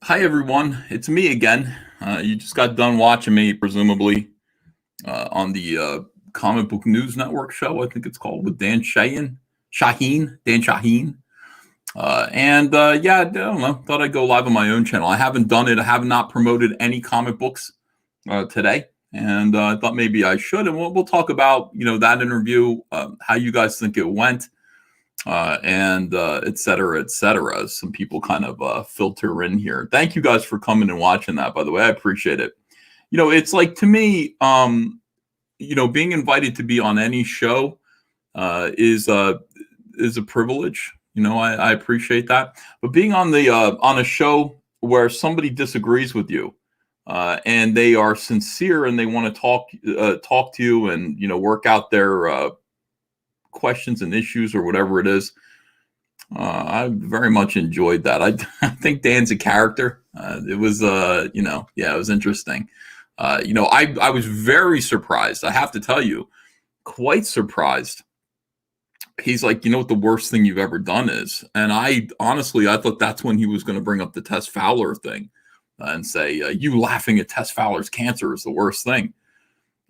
Hi, everyone. It's me again. You just got done watching me, presumably, on the Comic Book News Network show, I think it's called, with Dan Shahin. Yeah, I don't know. Thought I'd go live on my own channel. I haven't done it. I have not promoted any comic books today. And I thought maybe I should. And we'll talk about, that interview, how you guys think it went, and et cetera, et cetera. Some people kind of filter in here. Thank you guys for coming and watching that, by the way. I appreciate it. It's like, to me, being invited to be on any show is a privilege. I appreciate that. But being on a show where somebody disagrees with you, and they are sincere and they want to talk to you and work out their questions and issues or whatever it is. I very much enjoyed that. I think Dan's a character. It was it was interesting. I was very surprised. I have to tell you, quite surprised. He's like, what the worst thing you've ever done is? And I thought that's when he was going to bring up the Tess Fowler thing and say, you laughing at Tess Fowler's cancer is the worst thing.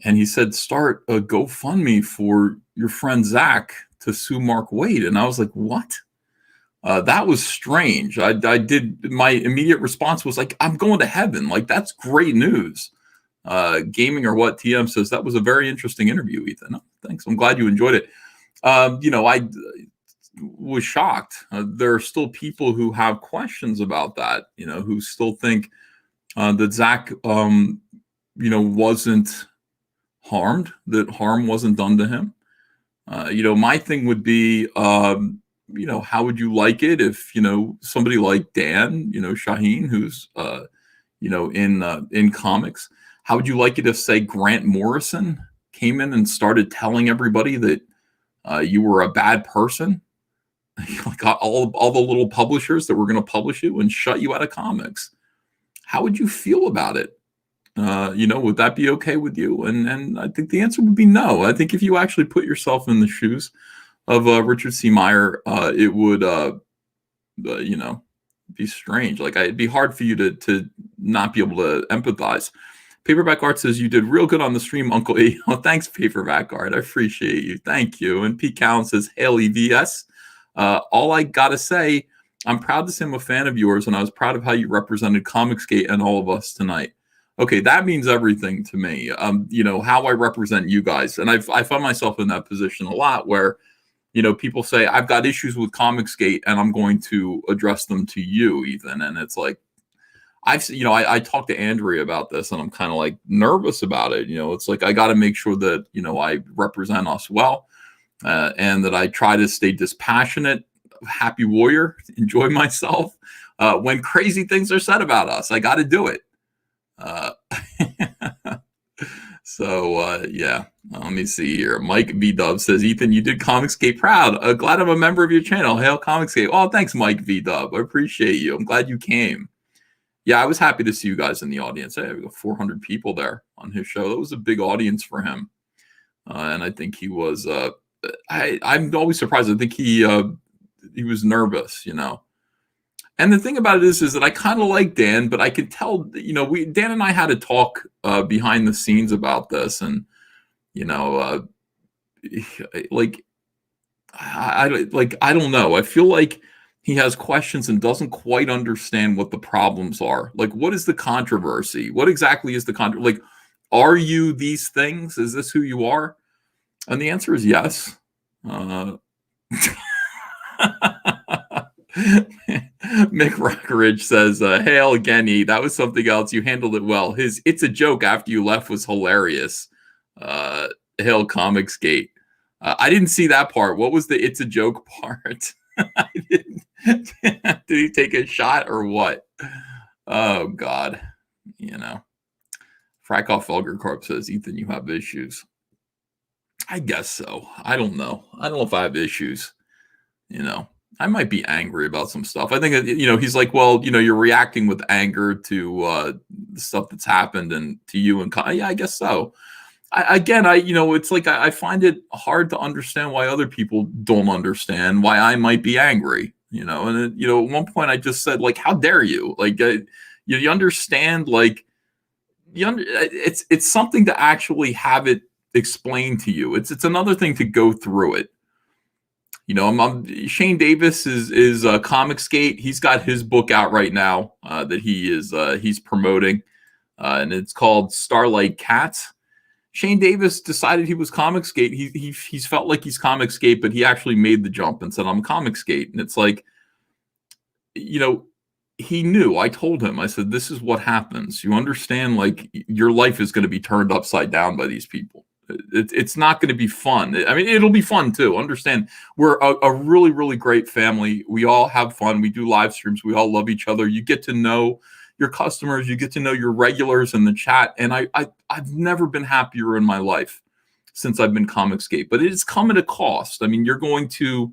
And he said, start a GoFundMe for your friend Zach to sue Mark Waid. And I was like, what? That was strange. My immediate response was like, I'm going to heaven. Like, that's great news. Gaming or what TM says, that was a very interesting interview, Ethan. Oh, thanks. I'm glad you enjoyed it. I was shocked. There are still people who have questions about that, who still think that Zach, wasn't harmed, that harm wasn't done to him. My thing would be, how would you like it if, somebody like Dan, Shahin, who's, in comics, how would you like it if, say, Grant Morrison came in and started telling everybody that you were a bad person? Like all the little publishers that were going to publish you and shut you out of comics. How would you feel about it? Would that be okay with you? And I think the answer would be no. I think if you actually put yourself in the shoes of Richard C. Meyer, it would, be strange. Like, it'd be hard for you to not be able to empathize. Paperback Art says, you did real good on the stream, Uncle E. Oh, thanks, Paperback Art. I appreciate you. Thank you. And Pete Cowan says, Hail EVS. All I got to say, I'm proud to say I'm a fan of yours, and I was proud of how you represented Comicsgate and all of us tonight. Okay, that means everything to me. How I represent you guys. And I find myself in that position a lot where, people say, I've got issues with Comicsgate and I'm going to address them to you, Ethan. And it's like, I talked to Andrea about this and I'm kind of like nervous about it. It's like, I got to make sure that, I represent us well, and that I try to stay dispassionate, happy warrior, enjoy myself. When crazy things are said about us, I got to do it. Let me see here. Mike V Dub says, Ethan, you did Comicsgate proud. Glad I'm a member of your channel. Hail Comicsgate. Oh, thanks, Mike V Dub. I appreciate you. I'm glad you came. Yeah, I was happy to see you guys in the audience. Hey, we got 400 people there on his show. That was a big audience for him. And I think he was, I'm always surprised. I think he was nervous, And the thing about it is that I kind of like Dan, but I could tell, Dan and I had a talk behind the scenes about this, and I don't know. I feel like he has questions and doesn't quite understand what the problems are. Like, what is the controversy? What exactly is the controversy? Like, are you these things? Is this who you are? And the answer is yes. Mick Rockeridge says, Hail again, E. That was something else. You handled it well. It's a joke after you left was hilarious. Hail Comicsgate. I didn't see that part. What was the it's a joke part? Did he take a shot or what? Oh, God. Frakoff Elgar Corp says, Ethan, you have issues. I guess so. I don't know. I don't know if I have issues. I might be angry about some stuff. I think, he's like, well, you're reacting with anger to the stuff that's happened and to you. And yeah, I guess so. It's like I find it hard to understand why other people don't understand why I might be angry. And at one point I just said, like, how dare you? Like, you understand, like, it's something to actually have it explained to you. It's another thing to go through it. Shane Davis is Comicsgate. He's got his book out right now that he's promoting, and it's called Starlight Cats. Shane Davis decided he was Comicsgate. He's felt like he's Comicsgate, but he actually made the jump and said, I'm Comicsgate. And it's like, he knew. I told him, I said, this is what happens. You understand, like, your life is going to be turned upside down by these people. It's not going to be fun. I mean, it'll be fun too. Understand, we're a really, really great family. We all have fun. We do live streams. We all love each other. You get to know your customers. You get to know your regulars in the chat. And I've never been happier in my life since I've been Comicsgate. But it's come at a cost. I mean, you're going to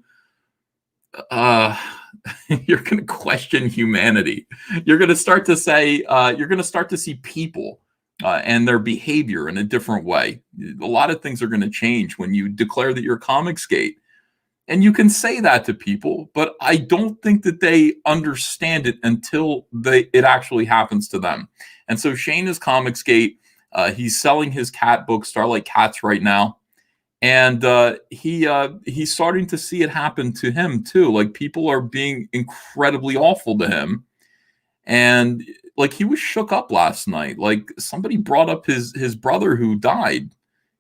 question humanity. You're going to start to say, you're going to start to see people and their behavior in a different way. A lot of things are going to change when you declare that you're Comicsgate. And you can say that to people, but I don't think that they understand it until it actually happens to them. And so Shane is Comicsgate. He's selling his cat book, Starlight Cats, right now. And he's starting to see it happen to him too. Like, people are being incredibly awful to him. And like, he was shook up last night. Like, somebody brought up his brother who died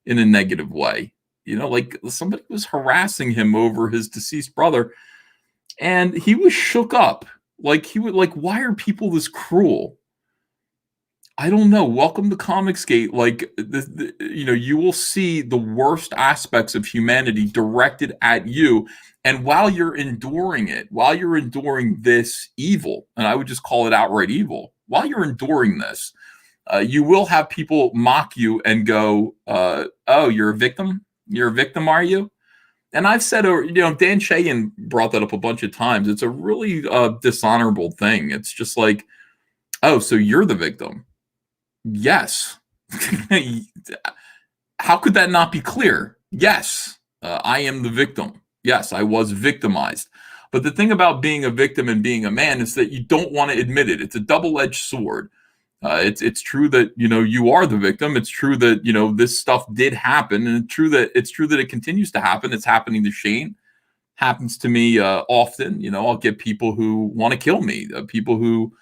in a negative way. Like, somebody was harassing him over his deceased brother, and he was shook up. Like, he would, like, why are people this cruel? I don't know. Welcome to Comicsgate. Like, you will see the worst aspects of humanity directed at you. And while you're enduring it, while you're enduring this evil, and I would just call it outright evil, while you're enduring this, you will have people mock you and go, oh, you're a victim? You're a victim, are you? And I've said, Dan Shahin brought that up a bunch of times. It's a really dishonorable thing. It's just like, oh, so you're the victim. Yes. How could that not be clear? Yes, I am the victim. Yes, I was victimized. But the thing about being a victim and being a man is that you don't want to admit it. It's a double-edged sword. It's true that you are the victim. It's true that this stuff did happen, and it's true that it continues to happen. It's happening to Shane. Happens to me often. I'll get people who want to kill me. People who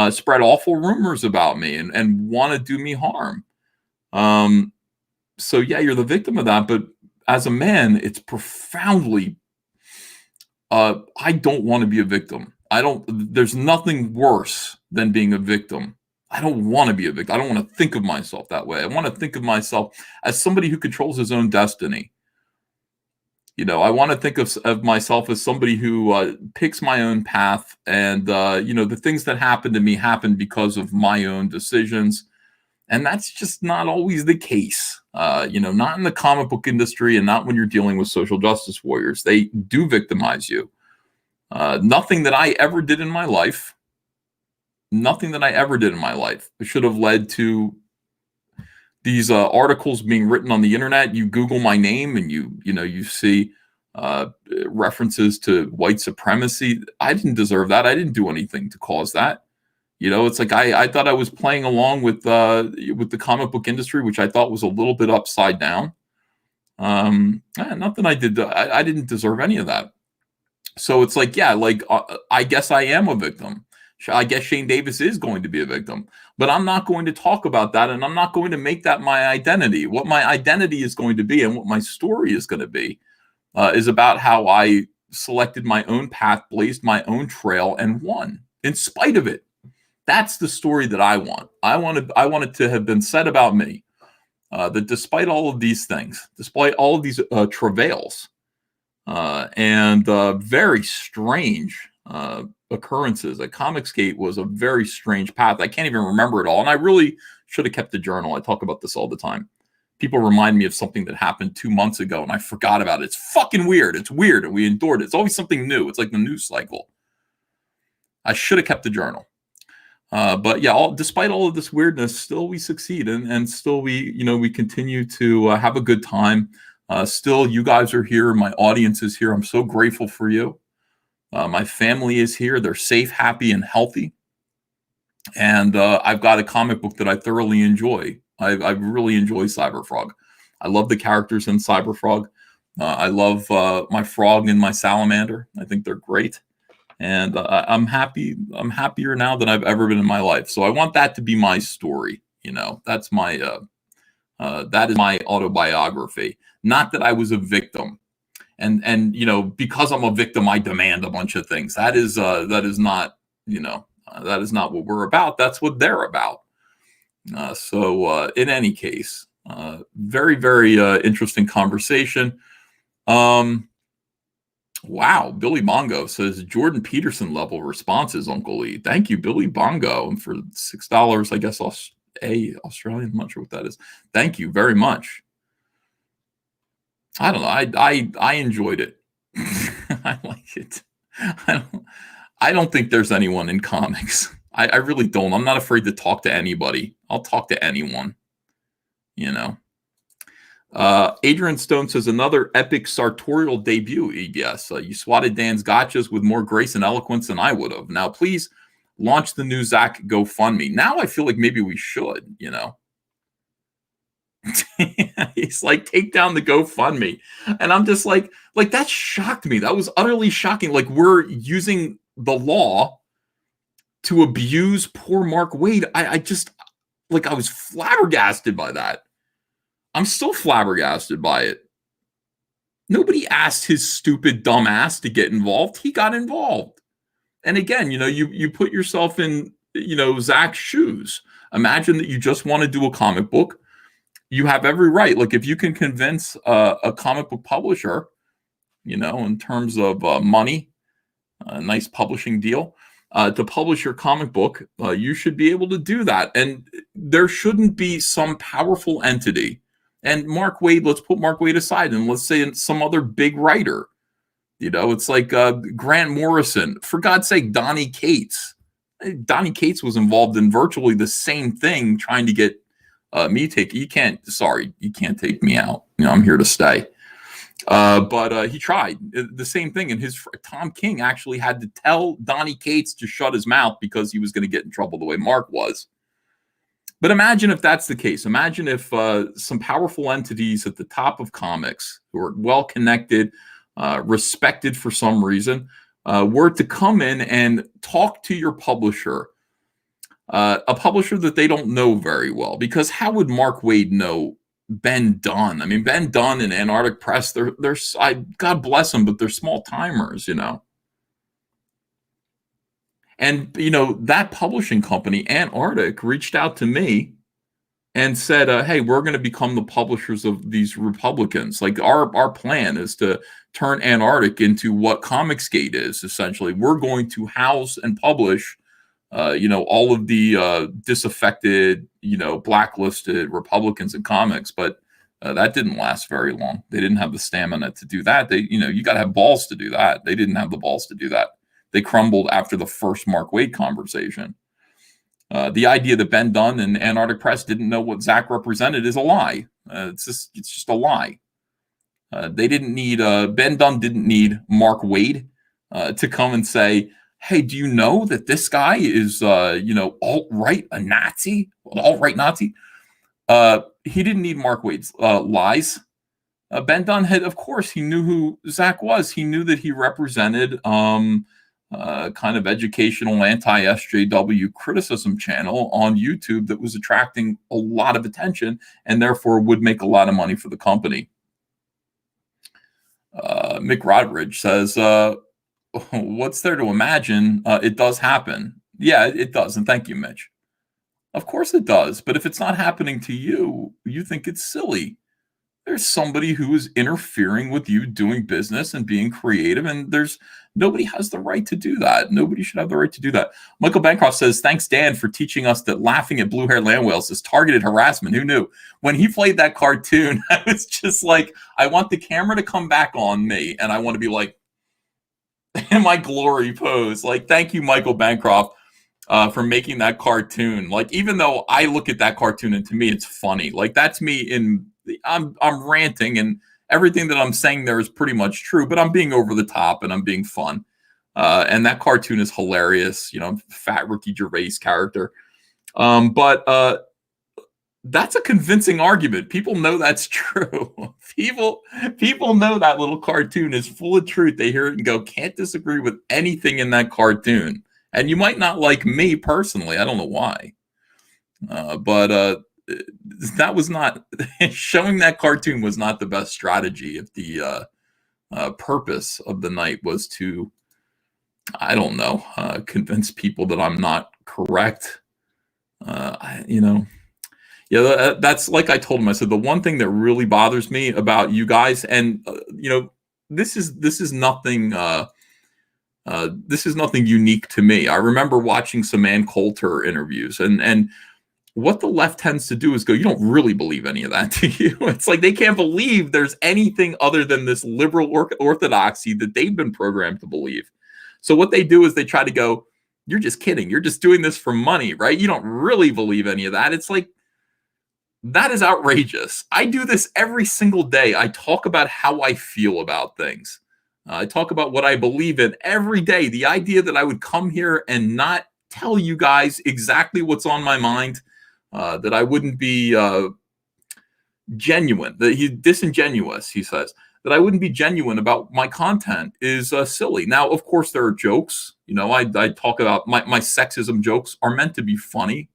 spread awful rumors about me and want to do me harm. So yeah, you're the victim of that. But as a man, it's profoundly. I don't want to be a victim. There's nothing worse than being a victim. I don't want to be a victim. I don't want to think of myself that way. I want to think of myself as somebody who controls his own destiny. I want to think of myself as somebody who picks my own path. And, the things that happen to me happen because of my own decisions. And that's just not always the case. Not in the comic book industry, and not when you're dealing with social justice warriors. They do victimize you. Nothing that I ever did in my life should have led to these articles being written on the internet. You Google my name and you see references to white supremacy. I didn't deserve that. I didn't do anything to cause that. It's like I thought I was playing along with the comic book industry, which I thought was a little bit upside down. Nothing I did. I didn't deserve any of that. So it's like, yeah, like I guess I am a victim. I guess Shane Davis is going to be a victim, but I'm not going to talk about that, and I'm not going to make that my identity. What my identity is going to be, and what my story is going to be, is about how I selected my own path, blazed my own trail, and won in spite of it. That's the story that I want. I want it to have been said about me that despite all of these things, despite all of these travails and very strange occurrences, Comicsgate was a very strange path. I can't even remember it all, and I really should have kept a journal. I talk about this all the time. People remind me of something that happened 2 months ago, and I forgot about it. It's fucking weird. It's weird, and we endured it. It's always something new. It's like the news cycle. I should have kept a journal. But yeah, despite all of this weirdness, still we succeed, and still we continue to have a good time. Still, you guys are here. My audience is here. I'm so grateful for you. My family is here. They're safe, happy, and healthy. And I've got a comic book that I thoroughly enjoy. I really enjoy Cyberfrog. I love the characters in Cyberfrog. I love my frog and my salamander. I think they're great. And I'm happy. I'm happier now than I've ever been in my life. So I want that to be my story. That's my that is my autobiography. Not that I was a victim, and because I'm a victim, I demand a bunch of things. That is not that is not what we're about. That's what they're about. So in any case, very very interesting conversation. Wow, Billy Bongo says Jordan Peterson level responses, Uncle Lee. Thank you, Billy Bongo, and for $6, I guess Australian. I'm not sure what that is. Thank you very much. I don't know. I enjoyed it. I like it. I don't think there's anyone in comics. I really don't. I'm not afraid to talk to anybody. I'll talk to anyone. Adrian Stone says another epic sartorial debut, EBS. You swatted Dan's gotchas with more grace and eloquence than I would have. Now, please launch the new Zach GoFundMe. Now I feel like maybe we should, He's like, take down the GoFundMe. And I'm just like that shocked me. That was utterly shocking. Like, we're using the law to abuse poor Mark Wade. I was flabbergasted by that. I'm still flabbergasted by it. Nobody asked his stupid dumb ass to get involved. He got involved. And again, you put yourself in, Zach's shoes. Imagine that you just want to do a comic book. You have every right. Like, if you can convince a comic book publisher, in terms of money, a nice publishing deal, to publish your comic book, you should be able to do that. And there shouldn't be some powerful entity. And Mark Wade, let's put Mark Wade aside, and let's say some other big writer. It's like Grant Morrison. For God's sake, Donnie Cates. Donnie Cates was involved in virtually the same thing, trying to get me take. You can't take me out. I'm here to stay. But he tried the same thing, and Tom King actually had to tell Donnie Cates to shut his mouth because he was going to get in trouble the way Mark was. But imagine if that's the case. Imagine if some powerful entities at the top of comics, who are well connected, respected for some reason, were to come in and talk to your publisher, a publisher that they don't know very well. Because how would Mark Wade know Ben Dunn? I mean, Ben Dunn and Antarctic Press, they're God bless them, but they're small timers, And, that publishing company, Antarctic, reached out to me and said, hey, we're going to become the publishers of these Republicans. Like, our plan is to turn Antarctic into what Comicsgate is, essentially. We're going to house and publish, all of the disaffected, blacklisted Republicans in comics. But that didn't last very long. They didn't have the stamina to do that. You got to have balls to do that. They didn't have the balls to do that. They crumbled after the first Mark Wade conversation. The idea that Ben Dunn and Antarctic Press didn't know what Zach represented is a lie. It's just a lie. They didn't need Ben Dunn didn't need Mark Wade to come and say, "Hey, do you know that this guy is alt-right, a Nazi, alt-right Nazi?" He didn't need Mark Wade's lies. Ben Dunn of course, he knew who Zach was. He knew that he represented kind of educational anti-SJW criticism channel on YouTube that was attracting a lot of attention and therefore would make a lot of money for the company. Mick Rodridge says, what's there to imagine? It does happen. Yeah, it does. And thank you, Mitch. Of course it does. But if it's not happening to you, you think it's silly. There's somebody who is interfering with you doing business and being creative, and nobody has the right to do that. Nobody should have the right to do that. Michael Bancroft says, thanks, Dan, for teaching us that laughing at blue-haired land whales is targeted harassment. Who knew? When he played that cartoon, I was just like, I want the camera to come back on me, and I want to be like, in my glory pose. Like, thank you, Michael Bancroft, for making that cartoon. Like, even though I look at that cartoon and to me it's funny, like, that's me I'm ranting, and everything that I'm saying there is pretty much true, but I'm being over the top and I'm being fun. And that cartoon is hilarious. Fat Ricky Gervais character. But that's a convincing argument. People know that's true. People know that little cartoon is full of truth. They hear it and go, can't disagree with anything in that cartoon. And you might not like me personally. I don't know why. But that was not showing that cartoon was not the best strategy if the purpose of the night was to, I don't know, convince people that I'm not correct. Yeah, that's like I told him. I said the one thing that really bothers me about you guys, and this is nothing. This is nothing unique to me. I remember watching some Ann Coulter interviews, and what the left tends to do is go, you don't really believe any of that, do you? It's like they can't believe there's anything other than this liberal orthodoxy that they've been programmed to believe. So what they do is they try to go, you're just kidding. You're just doing this for money, right? You don't really believe any of that. It's like, that is outrageous. I do this every single day. I talk about how I feel about things. I talk about what I believe in every day. The idea that I would come here and not tell you guys exactly what's on my mind, that I wouldn't be genuine, that he's disingenuous, he says, that I wouldn't be genuine about my content is silly. Now, of course, there are jokes. I talk about my sexism jokes are meant to be funny.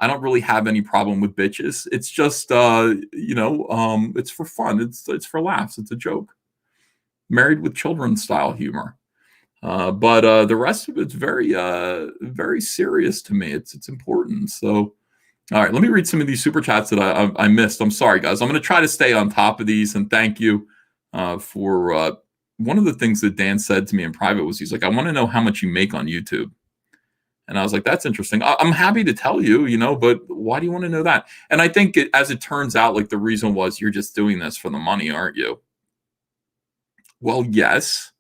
I don't really have any problem with bitches. It's just, it's for fun. It's for laughs. It's a joke. Married with Children style humor. But the rest of it's very, very serious to me. It's important. So, all right, let me read some of these super chats that I missed. I'm sorry, guys. I'm going to try to stay on top of these, and thank you for one of the things that Dan said to me in private was he's like, I want to know how much you make on YouTube. And I was like, that's interesting. I'm happy to tell you, but why do you want to know that? And I think as it turns out, like the reason was you're just doing this for the money, aren't you? Well, yes.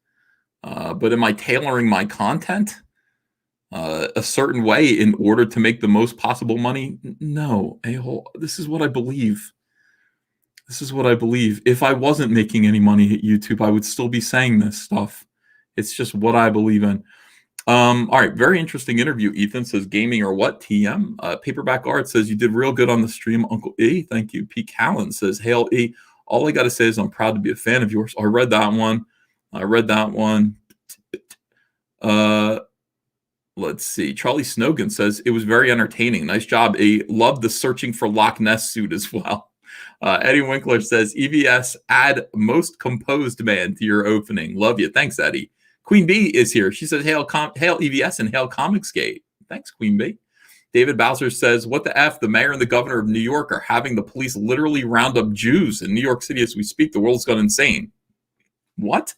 But am I tailoring my content a certain way in order to make the most possible money? No, a-hole. This is what I believe. This is what I believe. If I wasn't making any money at YouTube, I would still be saying this stuff. It's just what I believe in. All right, very interesting interview. Ethan says, gaming or what? TM. Paperback Art says, you did real good on the stream, Uncle E. Thank you. Pete Callan says, hail E. All I got to say is I'm proud to be a fan of yours. I read that one. Let's see. Charlie Snogan says, it was very entertaining. Nice job, E. Loved the searching for Loch Ness suit as well. Eddie Winkler says, EVS, add most composed man to your opening. Love you. Thanks, Eddie. Queen Bee is here. She says, hail EVS and hail Comicsgate. Thanks, Queen Bee. David Bowser says, what the F? The mayor and the governor of New York are having the police literally round up Jews in New York City as we speak. The world's gone insane. What?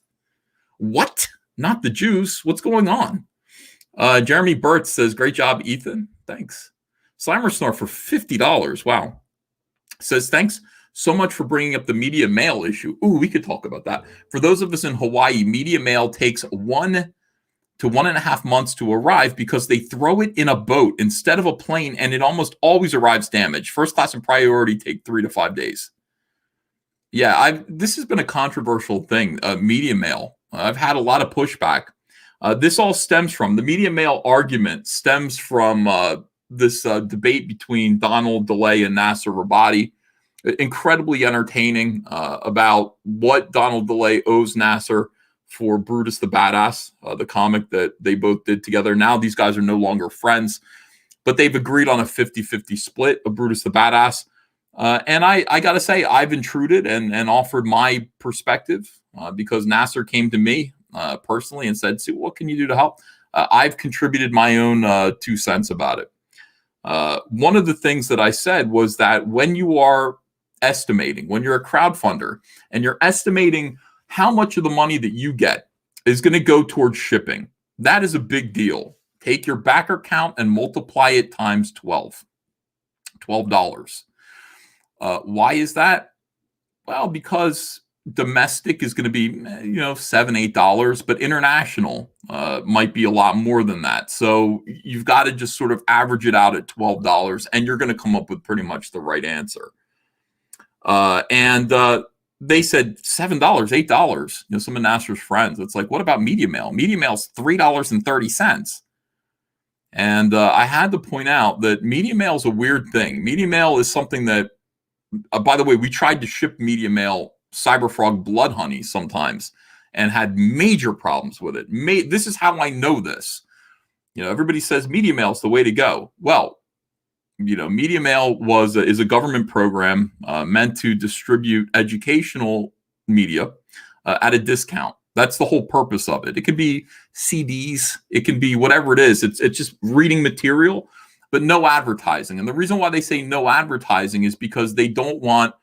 Not the Jews. What's going on? Jeremy Burt says, great job, Ethan. Thanks. Slimer Snore for $50. Wow. Says, thanks so much for bringing up the media mail issue. Ooh, we could talk about that. For those of us in Hawaii, media mail takes 1 to 1.5 months to arrive because they throw it in a boat instead of a plane, and it almost always arrives damaged. First class and priority take 3 to 5 days. Yeah, this has been a controversial thing, media mail. I've had a lot of pushback. This all stems from, the media mail argument stems from this debate between Donald DeLay and Nasser Rabati. Incredibly entertaining about what Donald DeLay owes Nasser for Brutus the Badass, the comic that they both did together. Now these guys are no longer friends, but they've agreed on a 50-50 split of Brutus the Badass. And I got to say, I've intruded and offered my perspective because Nasser came to me personally and said, "See, what can you do to help?" I've contributed my own 2 cents about it. One of the things that I said was that when you are estimating, when you're a crowdfunder and you're estimating how much of the money that you get is going to go towards shipping, that is a big deal. Take your backer count and multiply it times $12. Why is that? Well, because domestic is going to be, $7, $8, but international might be a lot more than that. So you've got to just sort of average it out at $12, and you're going to come up with pretty much the right answer. And they said $7, $8. Some of Nasser's friends. It's like, what about media mail? Media mail's $3.30. And I had to point out that media mail is a weird thing. Media mail is something that, by the way, we tried to ship media mail Cyberfrog blood honey sometimes and had major problems with it. This is how I know this. Everybody says media mail is the way to go. Well, media mail is a government program meant to distribute educational media at a discount. That's the whole purpose of it. It could be CDs, it can be whatever it is. It's just reading material, but no advertising. And the reason why they say no advertising is because they don't want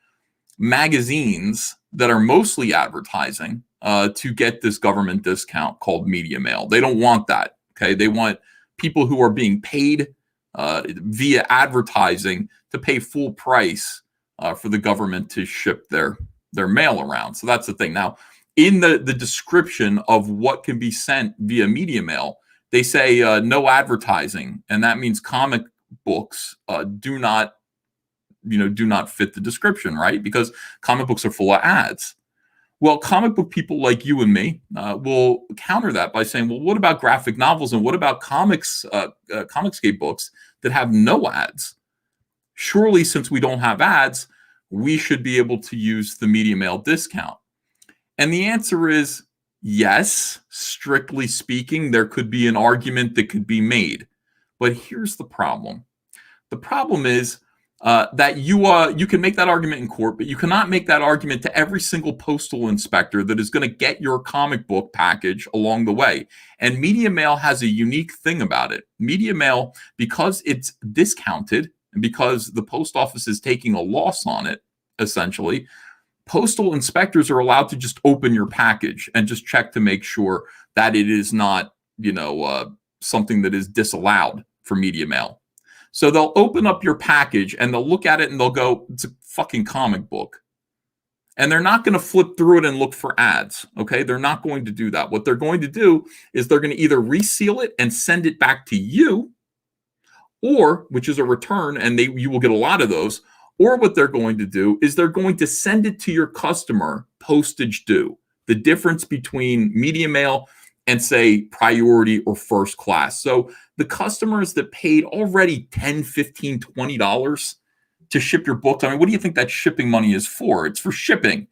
magazines that are mostly advertising to get this government discount called media mail. They don't want that. Okay, they want people who are being paid via advertising to pay full price for the government to ship their mail around. So that's the thing. Now, in the description of what can be sent via media mail, they say no advertising, and that means comic books do not fit the description, right? Because comic books are full of ads. Well, comic book people like you and me will counter that by saying, well, what about graphic novels and what about Comicscape books that have no ads? Surely, since we don't have ads, we should be able to use the media mail discount. And the answer is yes, strictly speaking, there could be an argument that could be made. But here's the problem. The problem is that you can make that argument in court, but you cannot make that argument to every single postal inspector that is going to get your comic book package along the way. And media mail has a unique thing about it. Media mail, because it's discounted and because the post office is taking a loss on it, essentially, postal inspectors are allowed to just open your package and just check to make sure that it is not, something that is disallowed for media mail. So they'll open up your package and they'll look at it and they'll go, it's a fucking comic book. And they're not going to flip through it and look for ads. Okay. They're not going to do that. What they're going to do is they're going to either reseal it and send it back to you, or, which is a return, and you will get a lot of those. Or what they're going to do is they're going to send it to your customer, postage due. The difference between media mail and, say, priority or first class. So the customers that paid already $10, $15, $20 to ship your books, I mean, what do you think that shipping money is for? It's for shipping.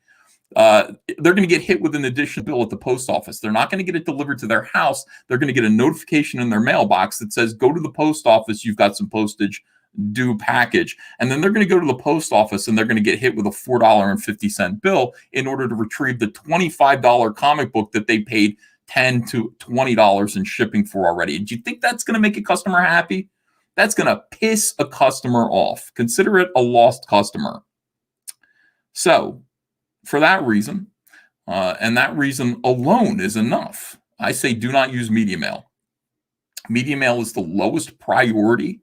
They're going to get hit with an additional bill at the post office. They're not going to get it delivered to their house. They're going to get a notification in their mailbox that says, go to the post office, you've got some postage due package. And then they're going to go to the post office and they're going to get hit with a $4.50 bill in order to retrieve the $25 comic book that they paid $10 to $20 in shipping for already. Do you think that's going to make a customer happy? That's going to piss a customer off. Consider it a lost customer. So for that reason, and that reason alone is enough, I say do not use media mail. Media mail is the lowest priority.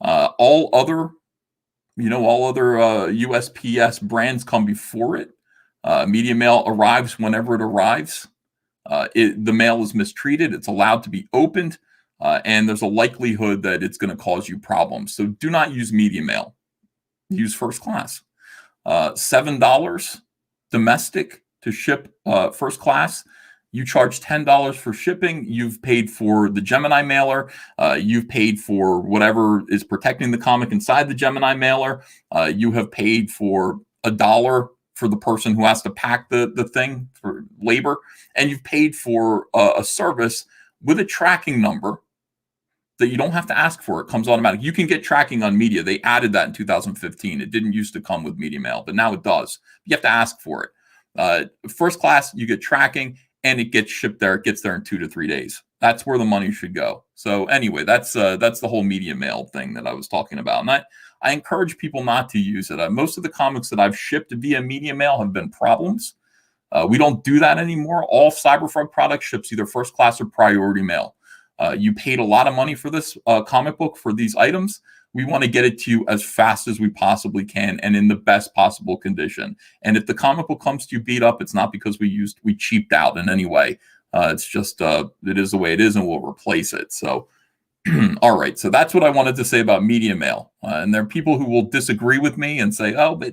All other USPS brands come before it. Media mail arrives whenever it arrives. The mail is mistreated. It's allowed to be opened, and there's a likelihood that it's going to cause you problems. So do not use media mail. Use first class. $7 domestic to ship first class. You charge $10 for shipping. You've paid for the Gemini mailer. You've paid for whatever is protecting the comic inside the Gemini mailer. You have paid for $1 for the person who has to pack the thing for labor. And you've paid for a service with a tracking number that you don't have to ask for. It comes automatic. You can get tracking on media. They added that in 2015. It didn't used to come with media mail, but now it does. You have to ask for it. First class, you get tracking, and it gets shipped there. It gets there in 2 to 3 days. That's where the money should go. So anyway, that's the whole media mail thing that I was talking about. And I encourage people not to use it. Most of the comics that I've shipped via media mail have been problems. We don't do that anymore. All Cyberfrog products ships either first class or priority mail. You paid a lot of money for this comic book, for these items. We want to get it to you as fast as we possibly can and in the best possible condition. And if the comic book comes to you beat up, it's not because we cheaped out in any way. It's just, it is the way it is, and we'll replace it. So, all right. So that's what I wanted to say about media mail. And there are people who will disagree with me and say, oh, but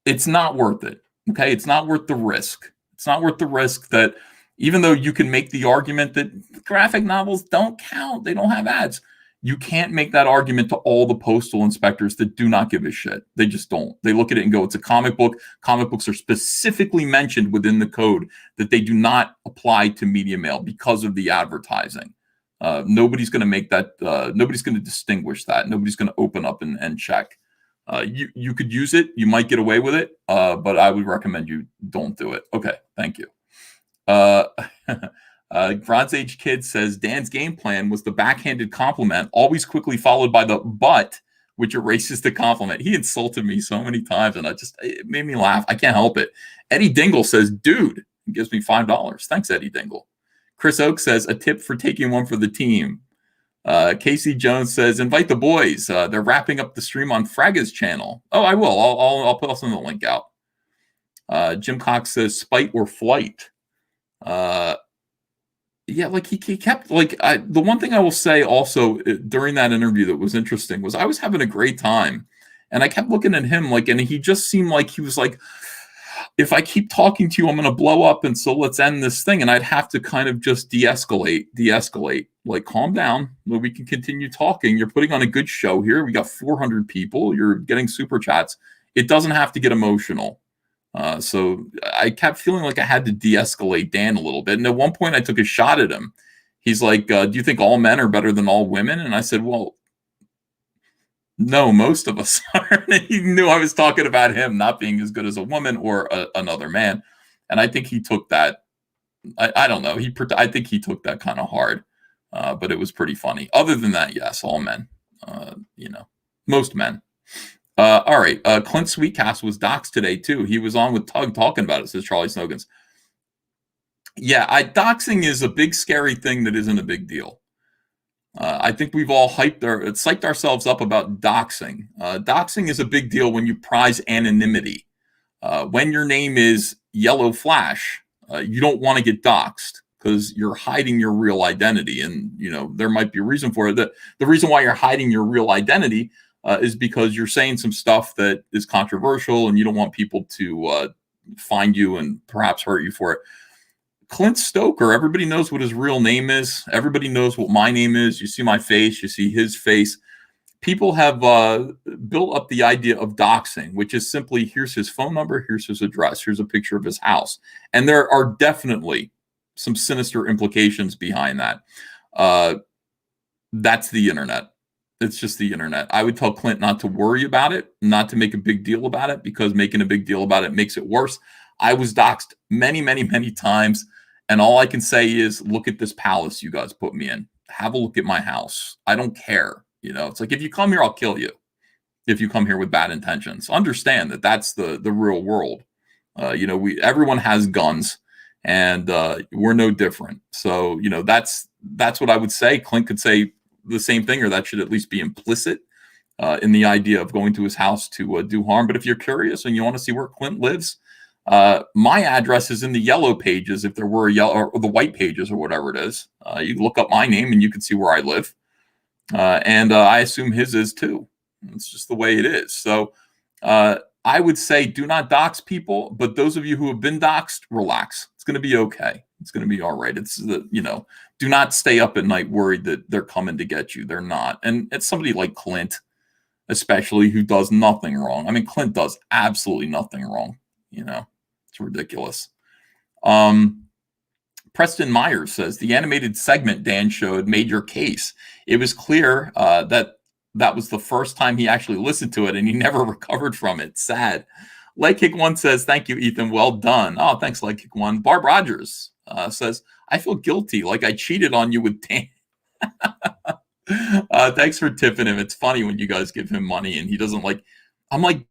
it's not worth it. Okay, it's not worth the risk. It's not worth the risk that even though you can make the argument that graphic novels don't count, they don't have ads. You can't make that argument to all the postal inspectors that do not give a shit. They just don't. They look at it and go, it's a comic book. Comic books are specifically mentioned within the code that they do not apply to media mail because of the advertising. Nobody's going to make that. Nobody's going to distinguish that. Nobody's going to open up and check. You could use it. You might get away with it, but I would recommend you don't do it. Okay, thank you. Uh, Bronze Age Kid says Dan's game plan was the backhanded compliment, always quickly followed by the but, which erases the compliment. He insulted me so many times, and it made me laugh. I can't help it. Eddie Dingle says, dude, he gives me $5. Thanks, Eddie Dingle. Chris Oak says, a tip for taking one for the team. Casey Jones says, invite the boys. They're wrapping up the stream on Fraga's channel. Oh, I will. I'll put the link out. Jim Cox says, spite or flight. Yeah, like he kept the one thing I will say also during that interview that was interesting was I was having a great time, and I kept looking at him and he just seemed like he was like, if I keep talking to you, I'm going to blow up, and so let's end this thing. And I'd have to kind of just de-escalate, like calm down. We can continue talking. You're putting on a good show here. We got 400 people. You're getting super chats. It doesn't have to get emotional. So I kept feeling like I had to de-escalate Dan a little bit. And at one point I took a shot at him. He's like, do you think all men are better than all women? And I said, well, no, most of us are. He knew I was talking about him not being as good as a woman or another man. And I think he took that. I don't know. I think he took that kind of hard, but it was pretty funny. Other than that, yes, all men, most men. All right. Clint Sweetcast was doxxed today, too. He was on with Tug talking about it, says Charlie Snogans. Yeah, doxing is a big, scary thing that isn't a big deal. I think we've all psyched ourselves up about doxing. Doxing is a big deal when you prize anonymity. When your name is Yellow Flash, you don't want to get doxed because you're hiding your real identity. And, there might be a reason for it. The reason why you're hiding your real identity is because you're saying some stuff that is controversial and you don't want people to find you and perhaps hurt you for it. Clint Stoker, everybody knows what his real name is. Everybody knows what my name is. You see my face, you see his face. People have built up the idea of doxing, which is simply, here's his phone number, here's his address, here's a picture of his house. And there are definitely some sinister implications behind that. That's the internet. It's just the internet. I would tell Clint not to worry about it, not to make a big deal about it, because making a big deal about it makes it worse. I was doxxed many, many, many times. And all I can say is, look at this palace you guys put me in. Have a look at my house. I don't care. It's like, if you come here, I'll kill you. If you come here with bad intentions, understand that that's the real world. Everyone has guns, and we're no different. So, that's what I would say. Clint could say the same thing, or that should at least be implicit in the idea of going to his house to do harm. But if you're curious and you want to see where Clint lives, my address is in the yellow pages. If there were a yellow or the white pages or whatever it is, you can look up my name and you can see where I live. And I assume his is too. It's just the way it is. So I would say do not dox people, but those of you who have been doxed, relax. It's going to be okay. It's going to be all right. Do not stay up at night worried that they're coming to get you. They're not. And it's somebody like Clint, especially, who does nothing wrong. I mean, Clint does absolutely nothing wrong. It's ridiculous. Preston Myers says the animated segment Dan showed made your case. It was clear that was the first time he actually listened to it, and he never recovered from it. Sad. Leg Kick One says, thank you, Ethan. Well done. Oh, thanks, Leg Kick One. Barb Rogers says, I feel guilty, like I cheated on you with Dan. Thanks for tipping him. It's funny when you guys give him money and he doesn't like. I'm like,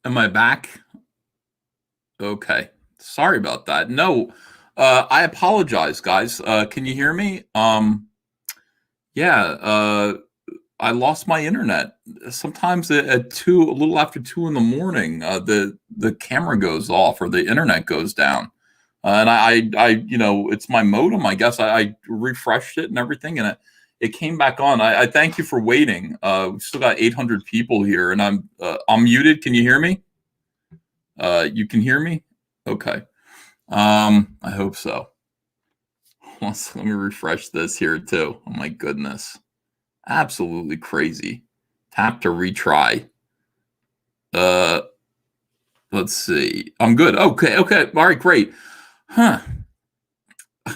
Am I back? Okay. Sorry about that. No, I apologize, guys. Can you hear me? Yeah, I lost my internet. Sometimes at a little after 2 in the morning, the camera goes off or the internet goes down. And it's my modem. I guess I refreshed it and everything, and it came back on. I thank you for waiting. We've still got 800 people here, and I'm muted. Can you hear me? You can hear me? Okay. I hope so. Let me refresh this here too. Oh my goodness. Absolutely crazy. Tap to retry. Uh let's see. I'm good. Okay. All right, great. Huh.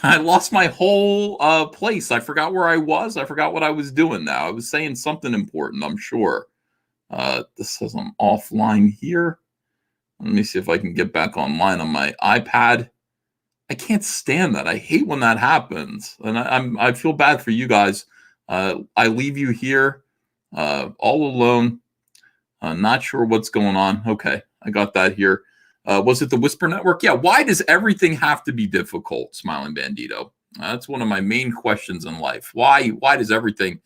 I lost my whole place. I forgot where I was. I forgot what I was doing now. I was saying something important, I'm sure. This says I'm offline here. Let me see if I can get back online on my iPad. I can't stand that. I hate when that happens, and I feel bad for you guys. I leave you here all alone. Not sure what's going on. Okay, I got that here. Was it the Whisper Network? Yeah. Why does everything have to be difficult, Smiling Bandito? That's one of my main questions in life. Why does everything?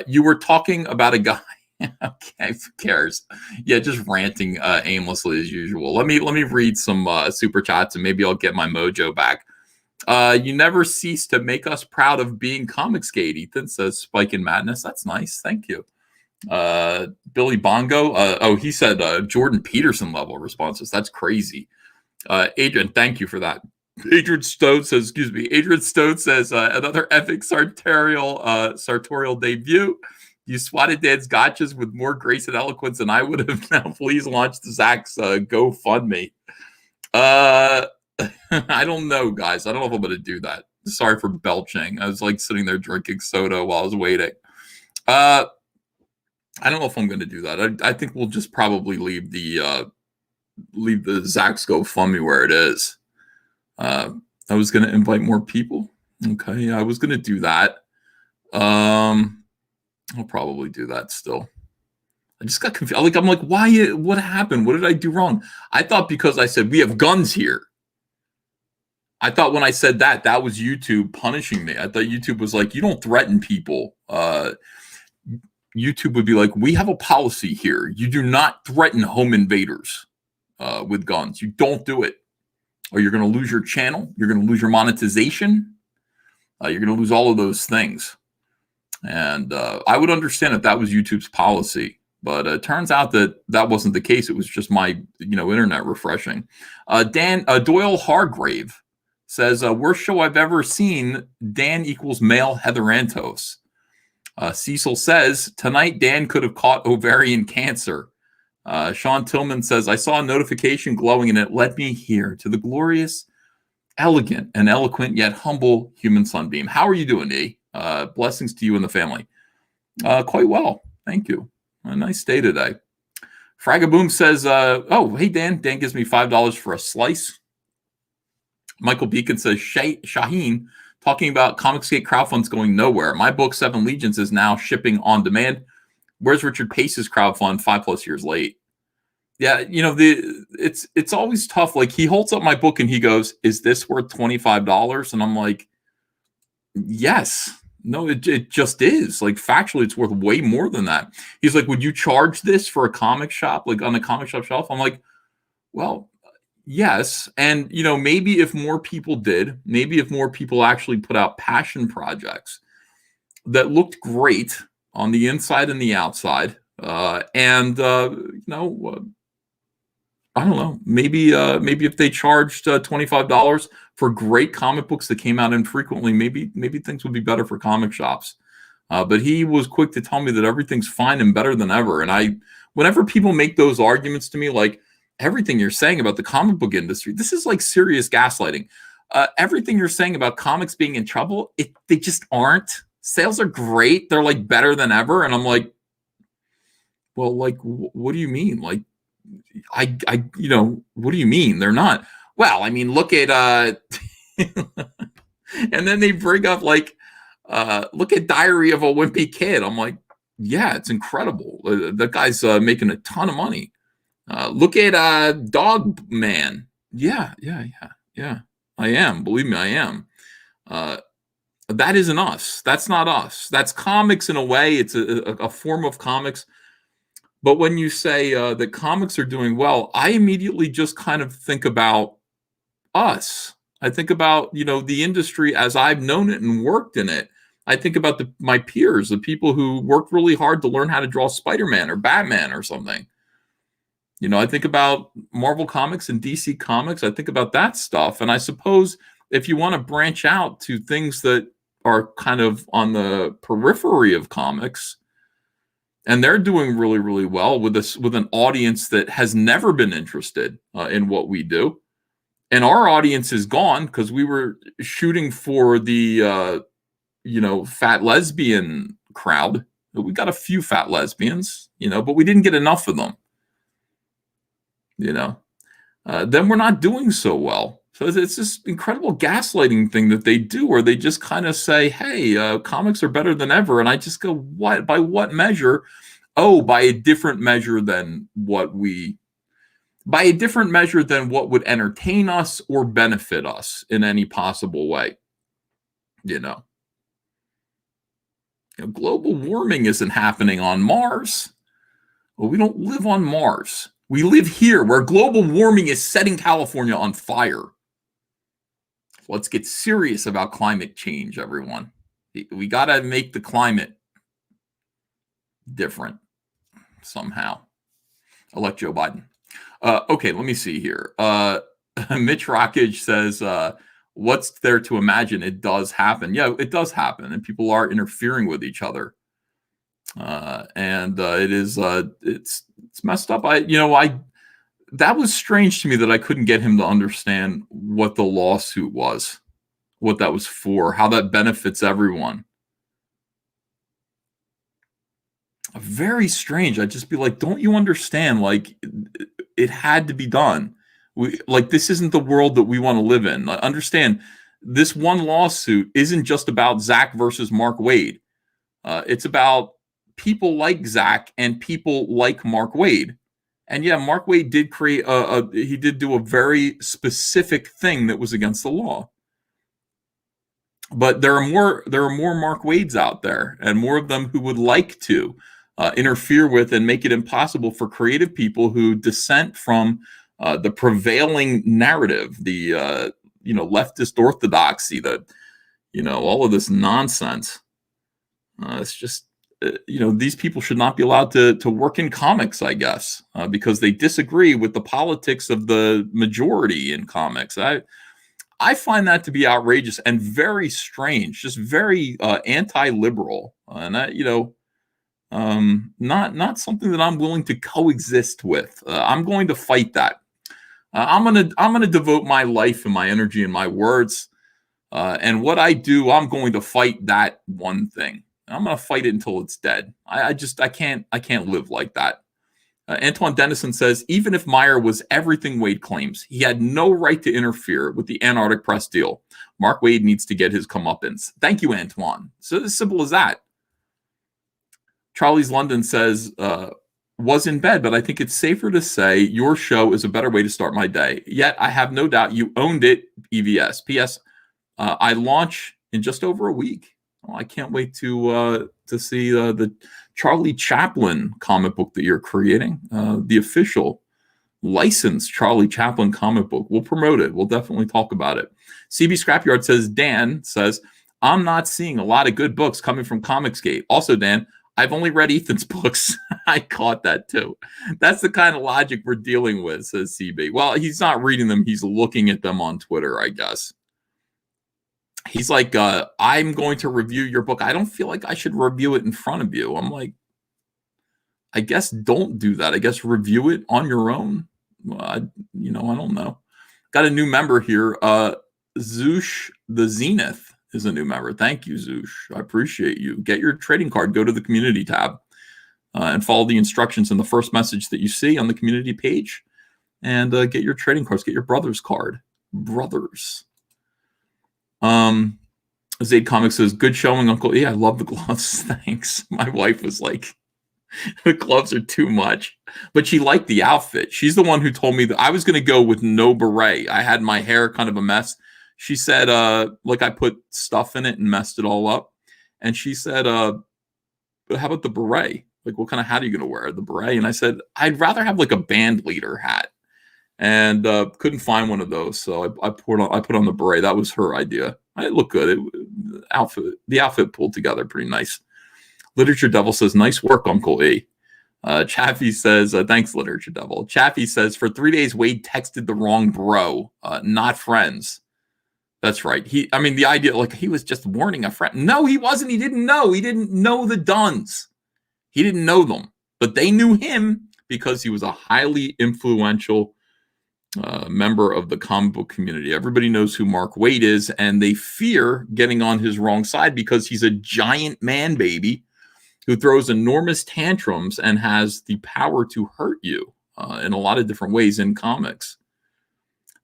You were talking about a guy. Okay, who cares? Yeah, just ranting aimlessly as usual. Let me read some super chats and maybe I'll get my mojo back. You never cease to make us proud of being Comicsgate, Ethan, says Spike in Madness. That's nice. Thank you. Billy Bongo. He said Jordan Peterson level responses. That's crazy. Adrian, thank you for that. Adrian Stone says another epic sartorial debut. You swatted Dan's gotchas with more grace and eloquence than I would have. Now, please launch Zach's GoFundMe. I don't know, guys. I don't know if I'm going to do that. Sorry for belching. I was like sitting there drinking soda while I was waiting. I don't know if I'm going to do that. I think we'll just probably leave the Zach's GoFundMe where it is. I was going to invite more people. Okay, yeah, I was going to do that. I'll probably do that still. I just got confused. I'm like, why? What happened? What did I do wrong? I thought because I said we have guns here. I thought when I said that was YouTube punishing me. I thought YouTube was like, you don't threaten people. YouTube would be like, we have a policy here. You do not threaten home invaders with guns. You don't do it, or you're going to lose your channel. You're going to lose your monetization. You're going to lose all of those things. And I would understand if that was YouTube's policy, but it turns out that wasn't the case. It was just my, internet refreshing. Doyle Hargrave says, worst show I've ever seen. Dan equals male Heatherantos. Cecil says, tonight Dan could have caught ovarian cancer. Sean Tillman says, I saw a notification glowing and it led me here to the glorious, elegant, and eloquent yet humble human sunbeam. How are you doing, E? Blessings to you and the family. Quite well. Thank you. A nice day today. Fragaboom says, hey, Dan. Dan gives me $5 for a slice. Michael Beacon says, Shahin, talking about Comicsgate crowdfunds going nowhere. My book, 7 Legions, is now shipping on demand. Where's Richard Pace's crowdfund 5+ years late? Yeah, it's always tough. Like, he holds up my book and he goes, is this worth $25? And I'm like, yes. No, it just is. Like, factually, it's worth way more than that. He's like, would you charge this for a comic shop, like on the comic shop shelf? I'm like, well, yes. And, maybe if more people did, maybe if more people actually put out passion projects that looked great on the inside and the outside, I don't know. Maybe if they charged $25 for great comic books that came out infrequently, maybe things would be better for comic shops. But he was quick to tell me that everything's fine and better than ever. And whenever people make those arguments to me, like everything you're saying about the comic book industry, this is like serious gaslighting. Everything you're saying about comics being in trouble, they just aren't. Sales are great. They're like better than ever. And I'm like, well, like, what do you mean? Like, what do you mean they're not? Well, I mean, look at and then they bring up like look at Diary of a Wimpy Kid. I'm like, yeah, it's incredible. That guy's making a ton of money. Look at Dog Man. Yeah. I am. Believe me, I am. That isn't us. That's not us. That's comics in a way. It's a form of comics. But when you say that comics are doing well, I immediately just kind of think about us. I think about, the industry as I've known it and worked in it. I think about my peers, the people who worked really hard to learn how to draw Spider-Man or Batman or something. I think about Marvel Comics and DC Comics. I think about that stuff. And I suppose if you want to branch out to things that are kind of on the periphery of comics, and they're doing really, really well with an audience that has never been interested in what we do. And our audience is gone because we were shooting for the, fat lesbian crowd. We got a few fat lesbians, but we didn't get enough of them. Then we're not doing so well. So it's this incredible gaslighting thing that they do, where they just kind of say, hey, comics are better than ever. And I just go, what? By what measure? Oh, by a different measure than what would entertain us or benefit us in any possible way. Global warming isn't happening on Mars. Well, we don't live on Mars. We live here, where global warming is setting California on fire. Let's get serious about climate change, everyone. We got to make the climate different somehow. Elect Joe Biden. Okay, let me see here. Mitch Rockage says, what's there to imagine? It does happen. Yeah, it does happen. And people are interfering with each other. It is it's messed up. That was strange to me that I couldn't get him to understand what the lawsuit was, what that was for, how that benefits everyone. Very strange. I'd just be like, don't you understand? Like, it had to be done. This isn't the world that we want to live in. Understand, this one lawsuit isn't just about Zach versus Mark Waid. It's about people like Zach and people like Mark Waid. And yeah, Mark Waid did create he did do a very specific thing that was against the law. But there are more Mark Waids out there, and more of them who would like to interfere with and make it impossible for creative people who dissent from the prevailing narrative, the leftist orthodoxy, all of this nonsense. It's just, these people should not be allowed to work in comics, I guess, because they disagree with the politics of the majority in comics. I find that to be outrageous and very strange, just very anti-liberal, and not something that I'm willing to coexist with. I'm going to fight that. I'm gonna devote my life and my energy and my words, and what I do, I'm going to fight that one thing. I'm going to fight it until it's dead. I can't live like that. Antoine Dennison says, even if Meyer was everything Waid claims, he had no right to interfere with the Antarctic press deal. Mark Waid needs to get his comeuppance. Thank you, Antoine. So as simple as that. Charlie's London says, was in bed, but I think it's safer to say your show is a better way to start my day. Yet I have no doubt you owned it, EVS. P.S. I launch in just over a week. Oh, I can't wait to see the Charlie Chaplin comic book that you're creating, the official licensed Charlie Chaplin comic book. We'll promote it. We'll definitely talk about it. CB Scrapyard says, Dan says, I'm not seeing a lot of good books coming from Comicsgate. Also, Dan, I've only read Ethan's books. I caught that too. That's the kind of logic we're dealing with, says CB. Well, he's not reading them. He's looking at them on Twitter, I guess. He's like, I'm going to review your book. I don't feel like I should review it in front of you. I'm like, I guess don't do that. I guess review it on your own. I don't know. Got a new member here. Zoosh the Zenith is a new member. Thank you, Zoosh. I appreciate you. Get your trading card. Go to the community tab and follow the instructions in the first message that you see on the community page. And get your trading cards. Get your brother's card. Brothers. Zaid Comics says, good showing, Uncle. Yeah, I love the gloves. Thanks. My wife was like, The gloves are too much. But she liked the outfit. She's the one who told me that I was going to go with no beret. I had my hair kind of a mess. She said, like I put stuff in it and messed it all up. And she said, but how about the beret? Like, what kind of hat are you going to wear? The beret? And I said, I'd rather have like a band leader hat. And couldn't find one of those. So I put on the beret. That was her idea. It looked good. The outfit pulled together pretty nice. Literature Devil says, nice work, Uncle E. Chaffee says, thanks, Literature Devil. Chaffee says, for 3 days, Wade texted the wrong bro, not friends. That's right. The idea, like he was just warning a friend. No, he wasn't. He didn't know. He didn't know the Duns. He didn't know them, but they knew him because he was a highly influential member of the comic book community. Everybody knows who Mark Waid is, and they fear getting on his wrong side because he's a giant man baby who throws enormous tantrums and has the power to hurt you in a lot of different ways in comics.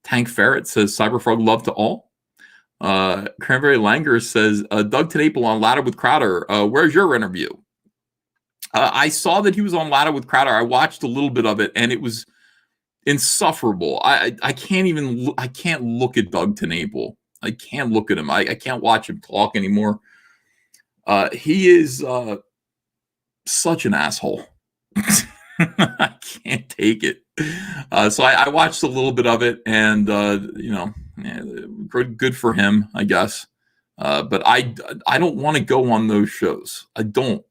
Tank Ferret says, Cyberfrog love to all. Cranberry Langer says, Doug Tenaple on Ladder with Crowder. Where's your interview? I saw that he was on Ladder with Crowder. I watched a little bit of it, and it was insufferable. I can't look at Doug Tenaple. I can't look at him. I can't watch him talk anymore. He is such an asshole. I can't take it. So I watched a little bit of it, and good for him, I guess. But I don't want to go on those shows. I don't.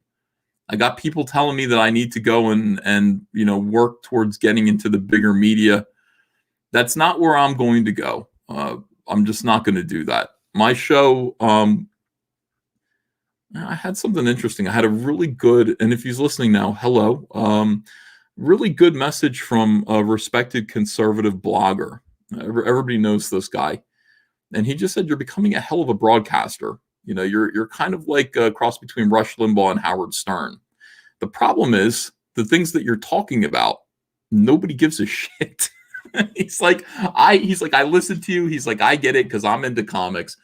I got people telling me that I need to go and work towards getting into the bigger media. That's not where I'm going to go. I'm just not going to do that. My show, I had something interesting. I had a really good, and if he's listening now, hello, really good message from a respected conservative blogger. Everybody knows this guy. And he just said, you're becoming a hell of a broadcaster. You're kind of like a cross between Rush Limbaugh and Howard Stern. The problem is the things that you're talking about, nobody gives a shit. He's like, I listen to you. He's like, I get it because I'm into comics,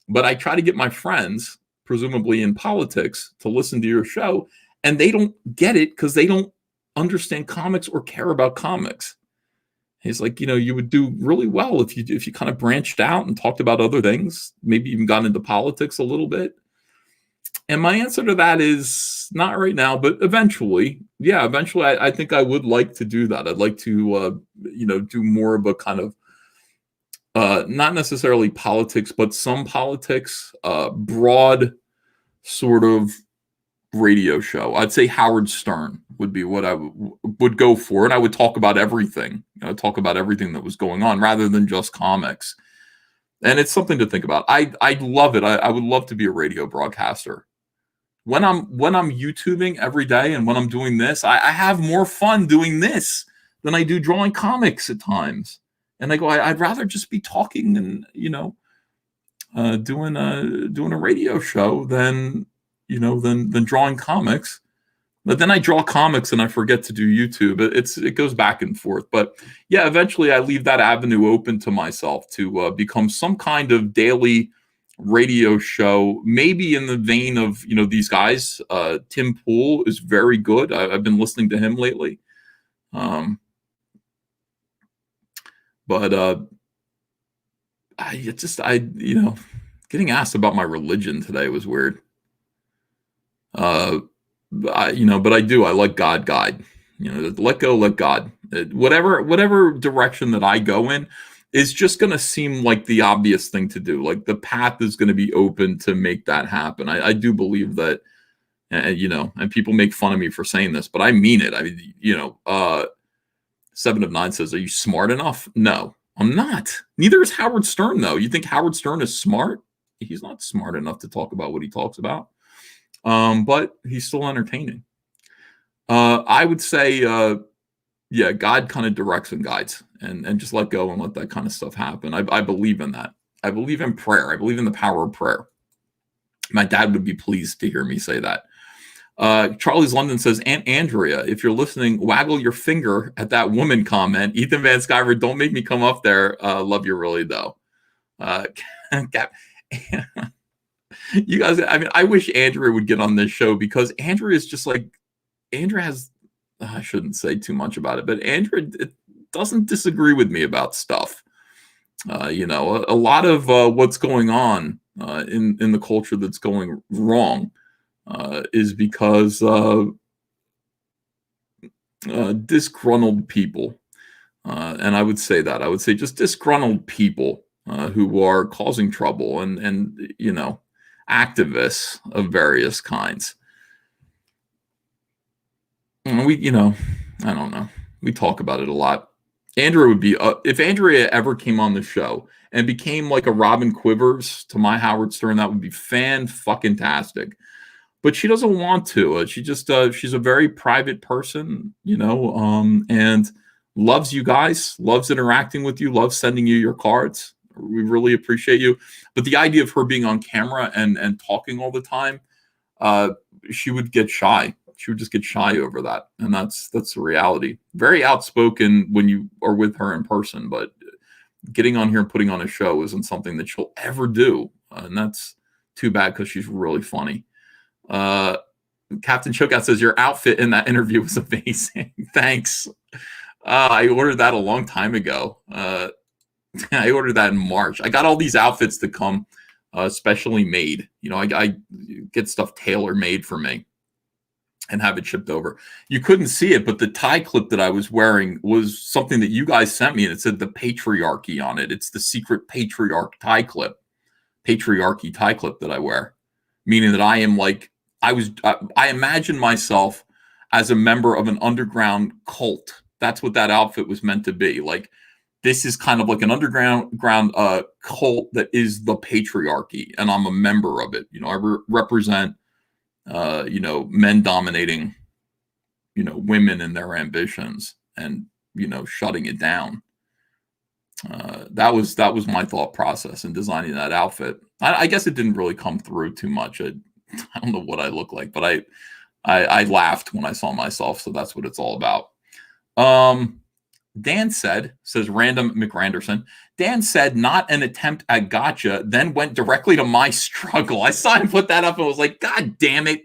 but I try to get my friends, presumably in politics, to listen to your show, and they don't get it because they don't understand comics or care about comics. He's like, you would do really well if you kind of branched out and talked about other things, maybe even got into politics a little bit. And my answer to that is not right now, but eventually. Yeah, eventually I think I would like to do that. I'd like to, do more of a kind of, not necessarily politics, but some politics, broad sort of radio show. I'd say Howard Stern would be what I would go for. And I would talk about everything, talk about everything that was going on rather than just comics. And it's something to think about. I'd love it. I would love to be a radio broadcaster. When I'm YouTubing every day and when I'm doing this, I have more fun doing this than I do drawing comics at times. And I go, I'd rather just be talking and, doing a radio show than drawing comics. But then I draw comics and I forget to do YouTube. It goes back and forth. But yeah, eventually I leave that avenue open to myself to become some kind of daily radio show, maybe in the vein of, these guys. Tim Pool is very good. I've been listening to him lately. Getting asked about my religion today was weird. But I like God guide, let go, let God, whatever direction that I go in is just going to seem like the obvious thing to do. Like the path is going to be open to make that happen. I do believe that, and people make fun of me for saying this, but I mean it. 7 of 9 says, are you smart enough? No, I'm not. Neither is Howard Stern, though. You think Howard Stern is smart? He's not smart enough to talk about what he talks about. But he's still entertaining. I would say, God kind of directs and guides, and just let go and let that kind of stuff happen. I believe in that. I believe in prayer. I believe in the power of prayer. My dad would be pleased to hear me say that. Charlie's London says, Aunt Andrea, if you're listening, waggle your finger at that woman comment. Ethan Van Sciver, don't make me come up there. Love you really, though. You guys, I wish Andrea would get on this show because Andrea is just like Andrea has, I shouldn't say too much about it, but Andrea doesn't disagree with me about stuff. You know, a lot of what's going on in the culture that's going wrong is because disgruntled people. And I would say that. I would say just disgruntled people who are causing trouble and, you know, activists of various kinds. And we, you know, I don't know. We talk about it a lot. Andrea would be, if Andrea ever came on the show and became like a Robin Quivers to my Howard Stern, that would be fan-fucking-tastic. But she doesn't want to. She just, she's a very private person, you know, and loves you guys, loves interacting with you, loves sending you your cards. We really appreciate you. But the idea of her being on camera and talking all the time, she would get shy. She would just get shy over that. And that's the reality. Very outspoken when you are with her in person, but getting on here and putting on a show isn't something that she'll ever do. And that's too bad because she's really funny. Captain Chokout says your outfit in that interview was amazing. Thanks. I ordered that a long time ago. I ordered that in March. I got all these outfits that come specially made. You know, I get stuff tailor made for me and have it shipped over. You couldn't see it, but the tie clip that I was wearing was something that you guys sent me, and it said the patriarchy on it. It's the secret patriarch tie clip, patriarchy tie clip that I wear, meaning that I am like, I imagine myself as a member of an underground cult. That's what that outfit was meant to be. Like, this is kind of like an underground cult that is the patriarchy, and I'm a member of it. You know, I represent, you know, men dominating, you know, women and their ambitions, and, you know, shutting it down. That was my thought process in designing that outfit. I guess it didn't really come through too much. I don't know what I look like, but I laughed when I saw myself, so that's what it's all about. Dan says Random McRanderson, Dan said not an attempt at gotcha, then went directly to my struggle. I saw him put that up and was like, God damn it.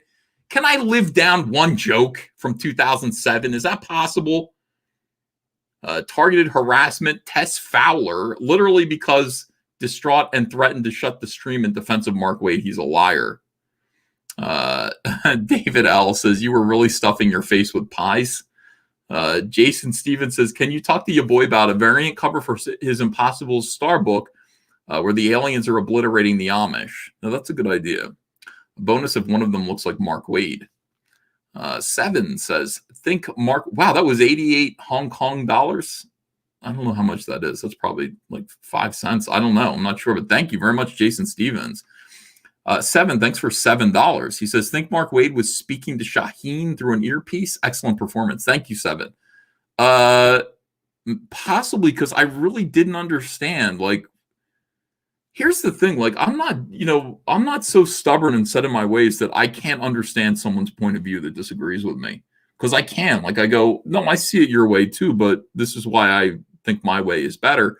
Can I live down one joke from 2007? Is that possible? Targeted harassment, Tess Fowler, literally because distraught and threatened to shut the stream in defense of Mark Wade. He's a liar. David L says, you were really stuffing your face with pies. Jason Stevens says, can you talk to your boy about a variant cover for his Impossible Star book where the aliens are obliterating the Amish? Now, that's a good idea. A bonus if one of them looks like Mark Wade. Seven says, think Mark, wow, that was 88 Hong Kong dollars. I don't know how much that is. That's probably like 5 cents. I don't know. I'm not sure, but thank you very much, Jason Stevens. Seven, thanks for $7. He says, think Mark Wade was speaking to Shahin through an earpiece. Excellent performance. Thank you, Seven. Possibly because I really didn't understand. Like, here's the thing. Like, I'm not so stubborn and set in my ways that I can't understand someone's point of view that disagrees with me. Because I can. Like, I go, no, I see it your way too, but this is why I think my way is better.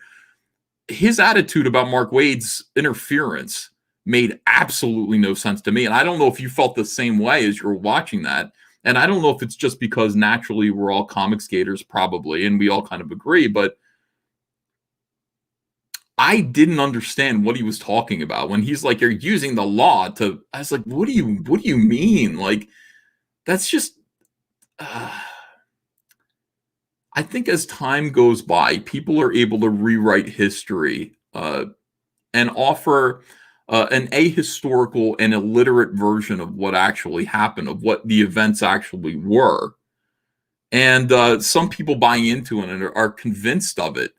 His attitude about Mark Wade's interference made absolutely no sense to me. And I don't know if you felt the same way as you were watching that. And I don't know if it's just because naturally we're all comic skaters, probably, and we all kind of agree, but I didn't understand what he was talking about when he's like, you're using the law to, I was like, what do you mean? Like, that's just, I think as time goes by, people are able to rewrite history and offer an ahistorical and illiterate version of what actually happened, of what the events actually were. And some people buy into it and are convinced of it.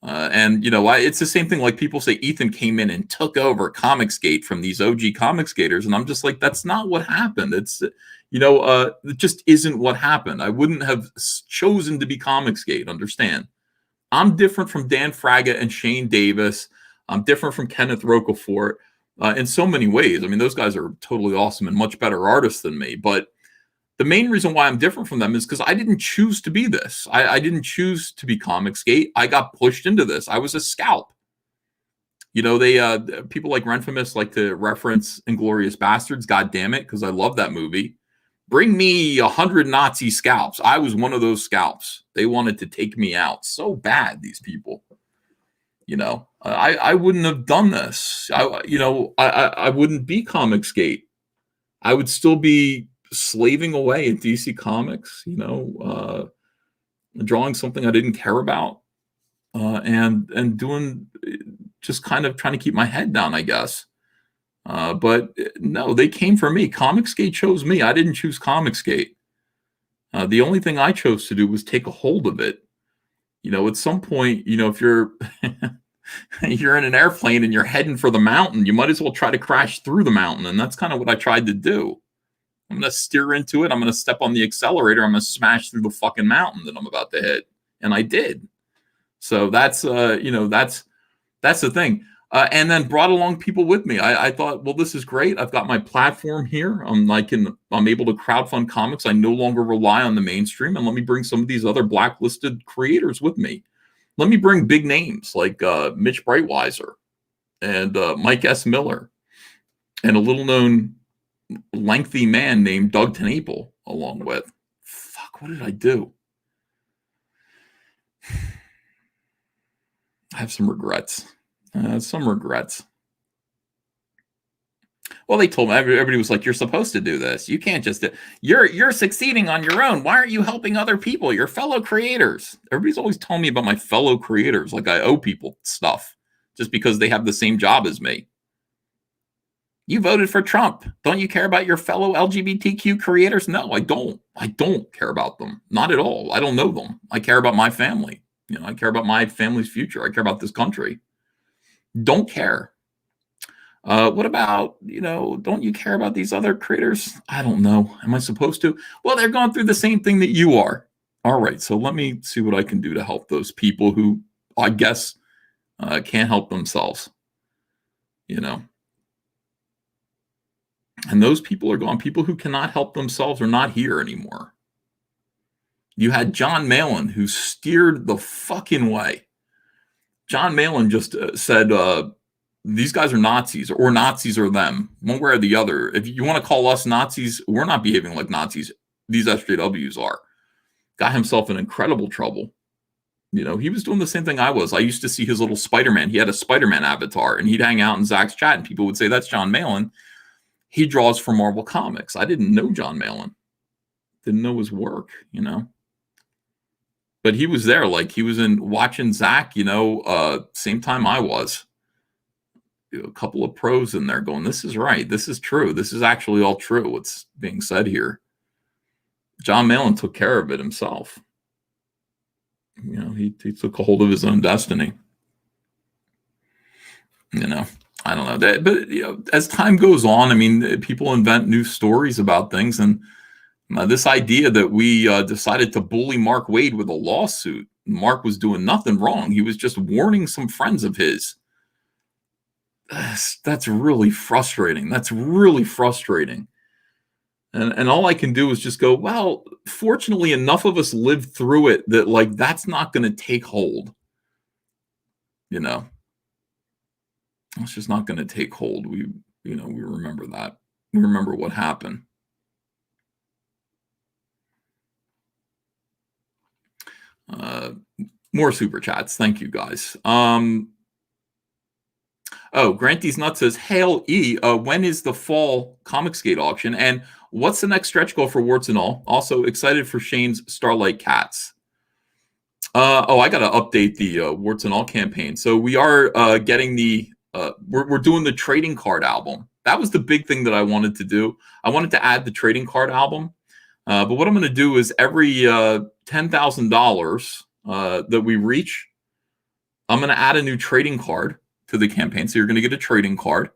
And, you know, it's the same thing. Like, people say Ethan came in and took over Comicsgate from these OG Comicsgaters. And I'm just like, that's not what happened. It's, you know, it just isn't what happened. I wouldn't have chosen to be Comicsgate, understand? I'm different from Dan Fraga and Shane Davis. I'm different from Kenneth Rocafort in so many ways. I mean, those guys are totally awesome and much better artists than me. But the main reason why I'm different from them is because I didn't choose to be this. I didn't choose to be Comicsgate. I got pushed into this. I was a scalp. You know, they people like Renfamous like to reference Inglourious Bastards. God damn it, because I love that movie. Bring me 100 Nazi scalps. I was one of those scalps. They wanted to take me out so bad, these people. I wouldn't have done this. I wouldn't be Comicsgate. I would still be slaving away at DC Comics, drawing something I didn't care about, and doing, just kind of trying to keep my head down, I guess. But no, they came for me. Comicsgate chose me. I didn't choose Comicsgate. The only thing I chose to do was take a hold of it. At some point, if you're you're in an airplane and you're heading for the mountain, you might as well try to crash through the mountain. And that's kind of what I tried to do. I'm going to steer into it. I'm going to step on the accelerator. I'm going to smash through the fucking mountain that I'm about to hit. And I did. So that's the thing. And then brought along people with me. I thought, well, this is great. I've got my platform here. I'm able to crowdfund comics. I no longer rely on the mainstream. And let me bring some of these other blacklisted creators with me. Let me bring big names like Mitch Breitweiser and Mike S. Miller and a little-known lengthy man named Doug TenNapel along with. Fuck, what did I do? I have some regrets. Well, they told me, everybody was like, you're supposed to do this. You can't just, you're succeeding on your own. Why aren't you helping other people, your fellow creators? Everybody's always telling me about my fellow creators, like I owe people stuff just because they have the same job as me. You voted for Trump. Don't you care about your fellow LGBTQ creators? No, I don't. I don't care about them. Not at all. I don't know them. I care about my family. I care about my family's future. I care about this country. Don't care. What about, don't you care about these other creators? I don't know. Am I supposed to? Well, they're going through the same thing that you are. All right. So let me see what I can do to help those people who, I guess, can't help themselves, And those people are gone. People who cannot help themselves are not here anymore. You had John Malin, who steered the fucking way. John Malin just said, these guys are Nazis, or Nazis are them, one way or the other. If you want to call us Nazis, we're not behaving like Nazis. These SJWs are. Got himself in incredible trouble. He was doing the same thing I was. I used to see his little Spider-Man. He had a Spider-Man avatar, and he'd hang out in Zach's chat, and people would say, that's John Malin. He draws for Marvel Comics. I didn't know John Malin. Didn't know his work, But he was there. Like, he was watching Zach, same time I was. A couple of pros in there going, this is right. This is true. This is actually all true. What's being said here. John Malin took care of it himself. He took a hold of his own destiny. I don't know that, but as time goes on, people invent new stories about things, and this idea that we decided to bully Mark Waid with a lawsuit. Mark was doing nothing wrong. He was just warning some friends of his. That's really frustrating. And all I can do is just go, well, fortunately, enough of us lived through it that that's not going to take hold. It's just not going to take hold. We remember that. We remember what happened. More super chats. Thank you, guys. Granty's Nut says, Hail E, when is the fall Comicsgate auction? And what's the next stretch goal for Warts and All? Also excited for Shane's Starlight Cats. I got to update the Warts and All campaign. So we are getting we're doing the trading card album. That was the big thing that I wanted to do. I wanted to add the trading card album. But what I'm going to do is every $10,000 that we reach, I'm going to add a new trading card to the campaign. So you're going to get a trading card.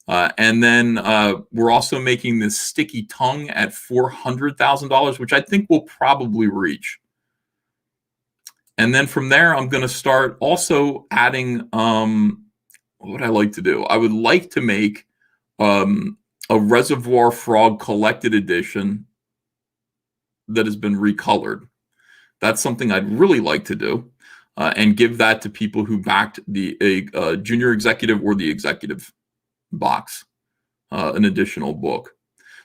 And then we're also making this sticky tongue at $400,000, which I think we'll probably reach. And then from there, I'm going to start also adding, what would I like to do? I would like to make a Reservoir Frog collected edition that has been recolored. That's something I'd really like to do. And give that to people who backed the junior executive or the executive box, an additional book.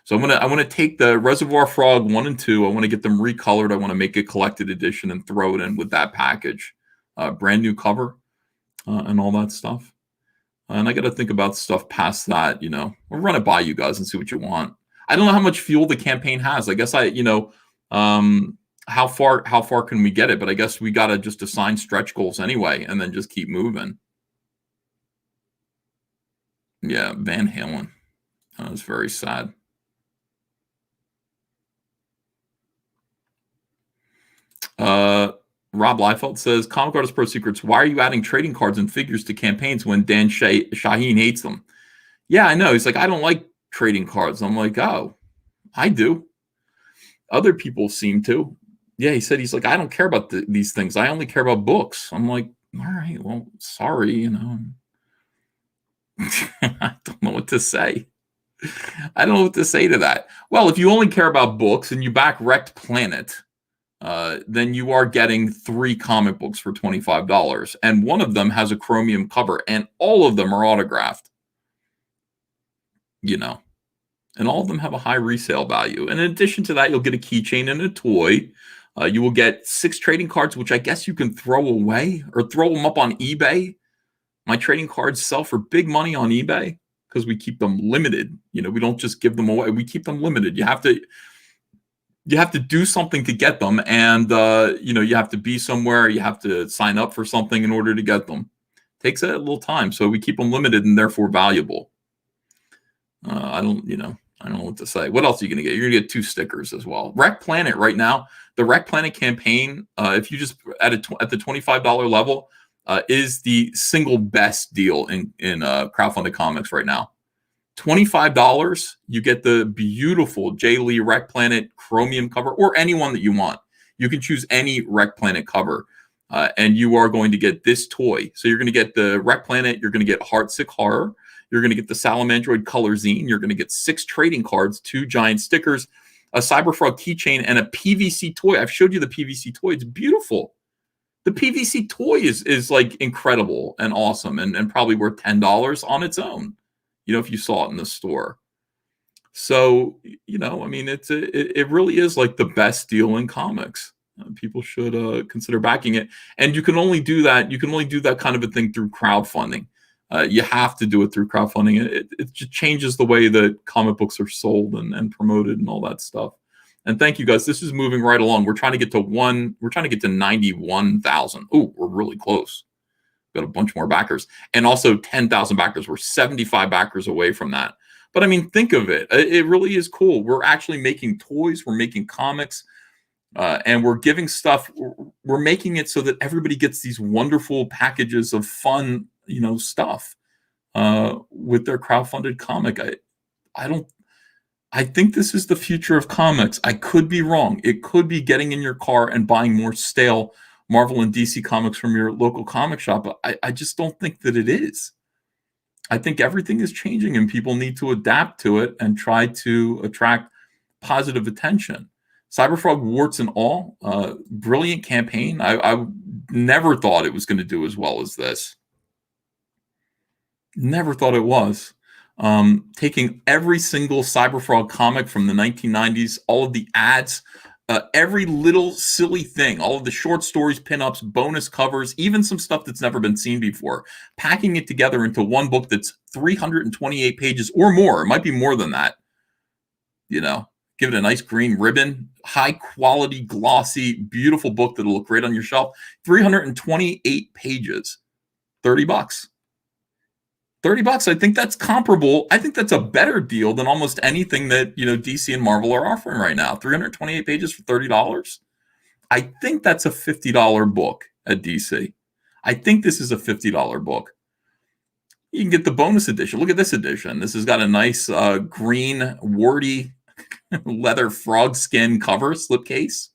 So I want to take the Reservoir Frog 1 and 2. I want to get them recolored. I want to make a collected edition and throw it in with that package, brand new cover, and all that stuff. And I got to think about stuff past that. We'll run it by you guys and see what you want. I don't know how much fuel the campaign has. I guess how far can we get it? But I guess we got to just assign stretch goals anyway, and then just keep moving. Yeah, Van Halen. That was very sad. Rob Liefeld says, Comic Artist Pro Secrets, why are you adding trading cards and figures to campaigns when Dan Shahin hates them? Yeah, I know. He's like, I don't like trading cards. I'm like, oh, I do. Other people seem to. Yeah, he said, he's like, I don't care about these things. I only care about books. I'm like, all right, well, sorry, I don't know what to say. I don't know what to say to that. Well, if you only care about books and you back Wrecked Planet, then you are getting 3 comic books for $25. And one of them has a chromium cover, and all of them are autographed. And all of them have a high resale value. And in addition to that, you'll get a keychain and a toy. You will get 6 trading cards, which I guess you can throw away or throw them up on eBay. My trading cards sell for big money on eBay because we keep them limited. We don't just give them away. We keep them limited. You have to do something to get them. And, you have to be somewhere. You have to sign up for something in order to get them. Takes a little time. So we keep them limited and therefore valuable. I don't know what to say. What else are you going to get? You're going to get 2 stickers as well. Wreck Planet right now, the Wreck Planet campaign, if you just at the $25 level, is the single best deal in crowdfunded comics right now. $25, you get the beautiful J. Lee Wreck Planet chromium cover, or any one that you want. You can choose any Wreck Planet cover, and you are going to get this toy. So you're going to get the Wreck Planet. You're going to get Heartsick Horror. You're going to get the Salamandroid Color Zine. You're going to get 6 trading cards, 2 giant stickers, a Cyberfrog keychain, and a PVC toy. I've showed you the PVC toy. It's beautiful. The PVC toy is like incredible and awesome and probably worth $10 on its own, if you saw it in the store. So, it really is like the best deal in comics. People should consider backing it. And you can only do that. You can only do that kind of a thing through crowdfunding. You have to do it through crowdfunding. It just changes the way that comic books are sold and promoted and all that stuff. And thank you guys. This is moving right along. We're trying to get to 91,000. Oh, we're really close. Got a bunch more backers, and also 10,000 backers. We're 75 backers away from that. But I mean, think of it. It really is cool. We're actually making toys. We're making comics, and we're giving stuff. We're making it so that everybody gets these wonderful packages of fun, stuff with their crowdfunded comic. I think this is the future of comics. I could be wrong. It could be getting in your car and buying more stale Marvel and DC comics from your local comic shop. But I just don't think that it is. I think everything is changing and people need to adapt to it and try to attract positive attention. Cyberfrog, warts and all, brilliant campaign. I never thought it was going to do as well as this. Never thought it was. Taking every single Cyberfrog comic from the 1990s, all of the ads, every little silly thing, all of the short stories, pinups, bonus covers, even some stuff that's never been seen before, packing it together into one book that's 328 pages or more. It might be more than that. Give it a nice green ribbon, high quality, glossy, beautiful book that'll look great on your shelf. 328 pages, $30. $30. I think that's comparable. I think that's a better deal than almost anything that, DC and Marvel are offering right now. 328 pages for $30. I think that's a $50 book at DC. I think this is a $50 book. You can get the bonus edition. Look at this edition. This has got a nice green, warty leather frog skin cover slipcase.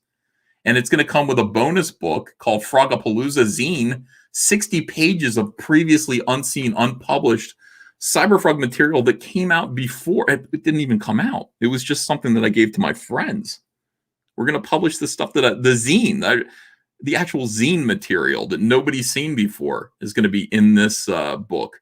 And it's going to come with a bonus book called Frogapalooza Zine, 60 pages of previously unseen, unpublished Cyberfrog material that came out before. It didn't even come out. It was just something that I gave to my friends. We're going to publish the stuff that the zine, the actual zine material that nobody's seen before is going to be in this book.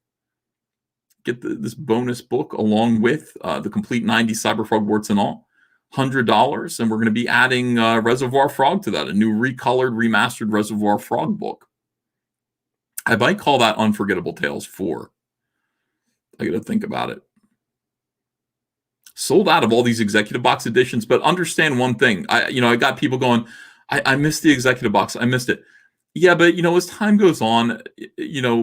get this bonus book along with the complete 90 Cyberfrog warts and all. $100, and we're going to be adding Reservoir Frog to that, a new recolored, remastered Reservoir Frog book. I might call that Unforgettable Tales 4. I got to think about it. Sold out of all these executive box editions, but understand one thing. I got people going, I missed the executive box. I missed it. Yeah, but as time goes on,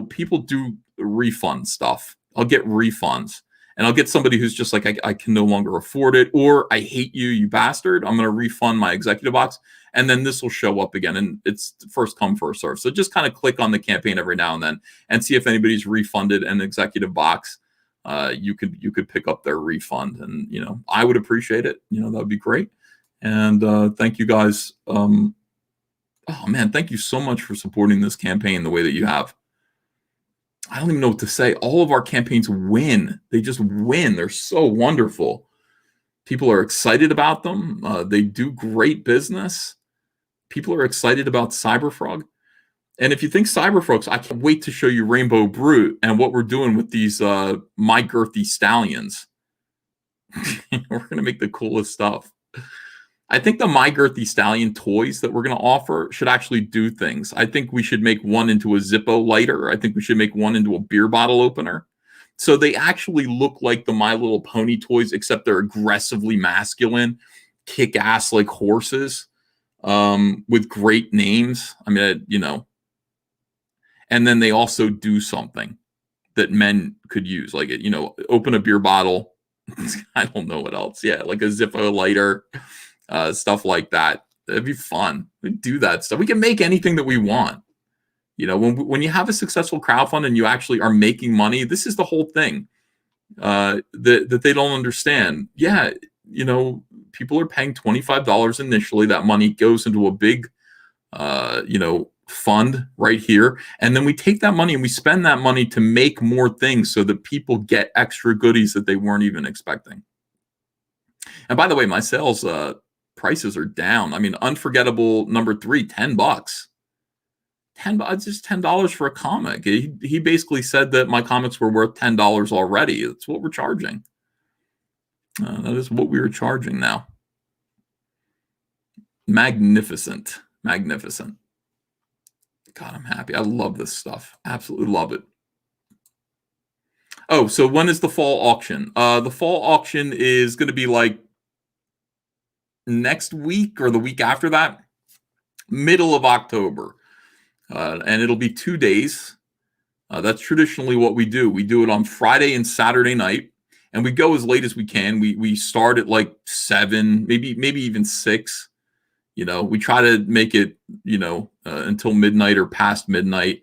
people do refund stuff. I'll get refunds. And I'll get somebody who's just like, I can no longer afford it, or I hate you, you bastard. I'm going to refund my executive box. And then this will show up again. And it's first come, first serve. So just kind of click on the campaign every now and then and see if anybody's refunded an executive box. You could pick up their refund. And, I would appreciate it. That would be great. And thank you guys. Oh, man, thank you so much for supporting this campaign the way that you have. I don't even know what to say. All of our campaigns win. They just win. They're so wonderful. People are excited about them. They do great business. People are excited about Cyberfrog. And if you think Cyberfrogs, I can't wait to show you Rainbow Brute and what we're doing with these My Girthy Stallions. We're going to make the coolest stuff. I think the My Girthy Stallion toys that we're going to offer should actually do things. I think we should make one into a Zippo lighter. I think we should make one into a beer bottle opener. So they actually look like the My Little Pony toys, except they're aggressively masculine, kick ass like horses, with great names. I mean, and then they also do something that men could use, like, open a beer bottle. I don't know what else. Yeah, like a Zippo lighter. Stuff like that. It'd be fun. We do that stuff. We can make anything that we want. When you have a successful crowdfund and you actually are making money, this is the whole thing that they don't understand. Yeah, people are paying $25 initially. That money goes into a big, fund right here. And then we take that money and we spend that money to make more things so that people get extra goodies that they weren't even expecting. And by the way, my sales prices are down. I mean, Unforgettable number 3, $10. $10, just $10 for a comic. He basically said that my comics were worth $10 already. That's what we're charging. That is what we are charging now. Magnificent. Magnificent. God, I'm happy. I love this stuff. Absolutely love it. Oh, so when is the fall auction? The fall auction is going to be like next week or the week after that, middle of October. And it'll be 2 days. That's traditionally what we do. We do it on Friday and Saturday night, and we go as late as we can. We start at like 7, maybe even 6. We try to make it, until midnight or past midnight,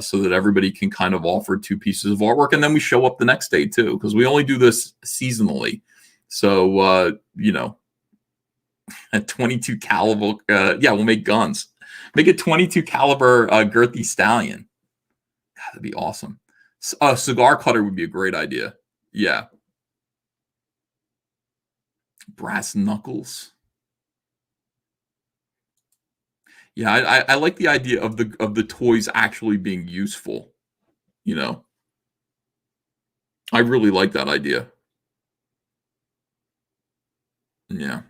so that everybody can kind of offer 2 pieces of artwork. And then we show up the next day too, because we only do this seasonally. So, at 22 caliber, we'll make guns. Make a 22 caliber girthy stallion. God, that'd be awesome. A cigar cutter would be a great idea. Yeah. Brass knuckles. Yeah, I like the idea of the toys actually being useful. I really like that idea. Yeah.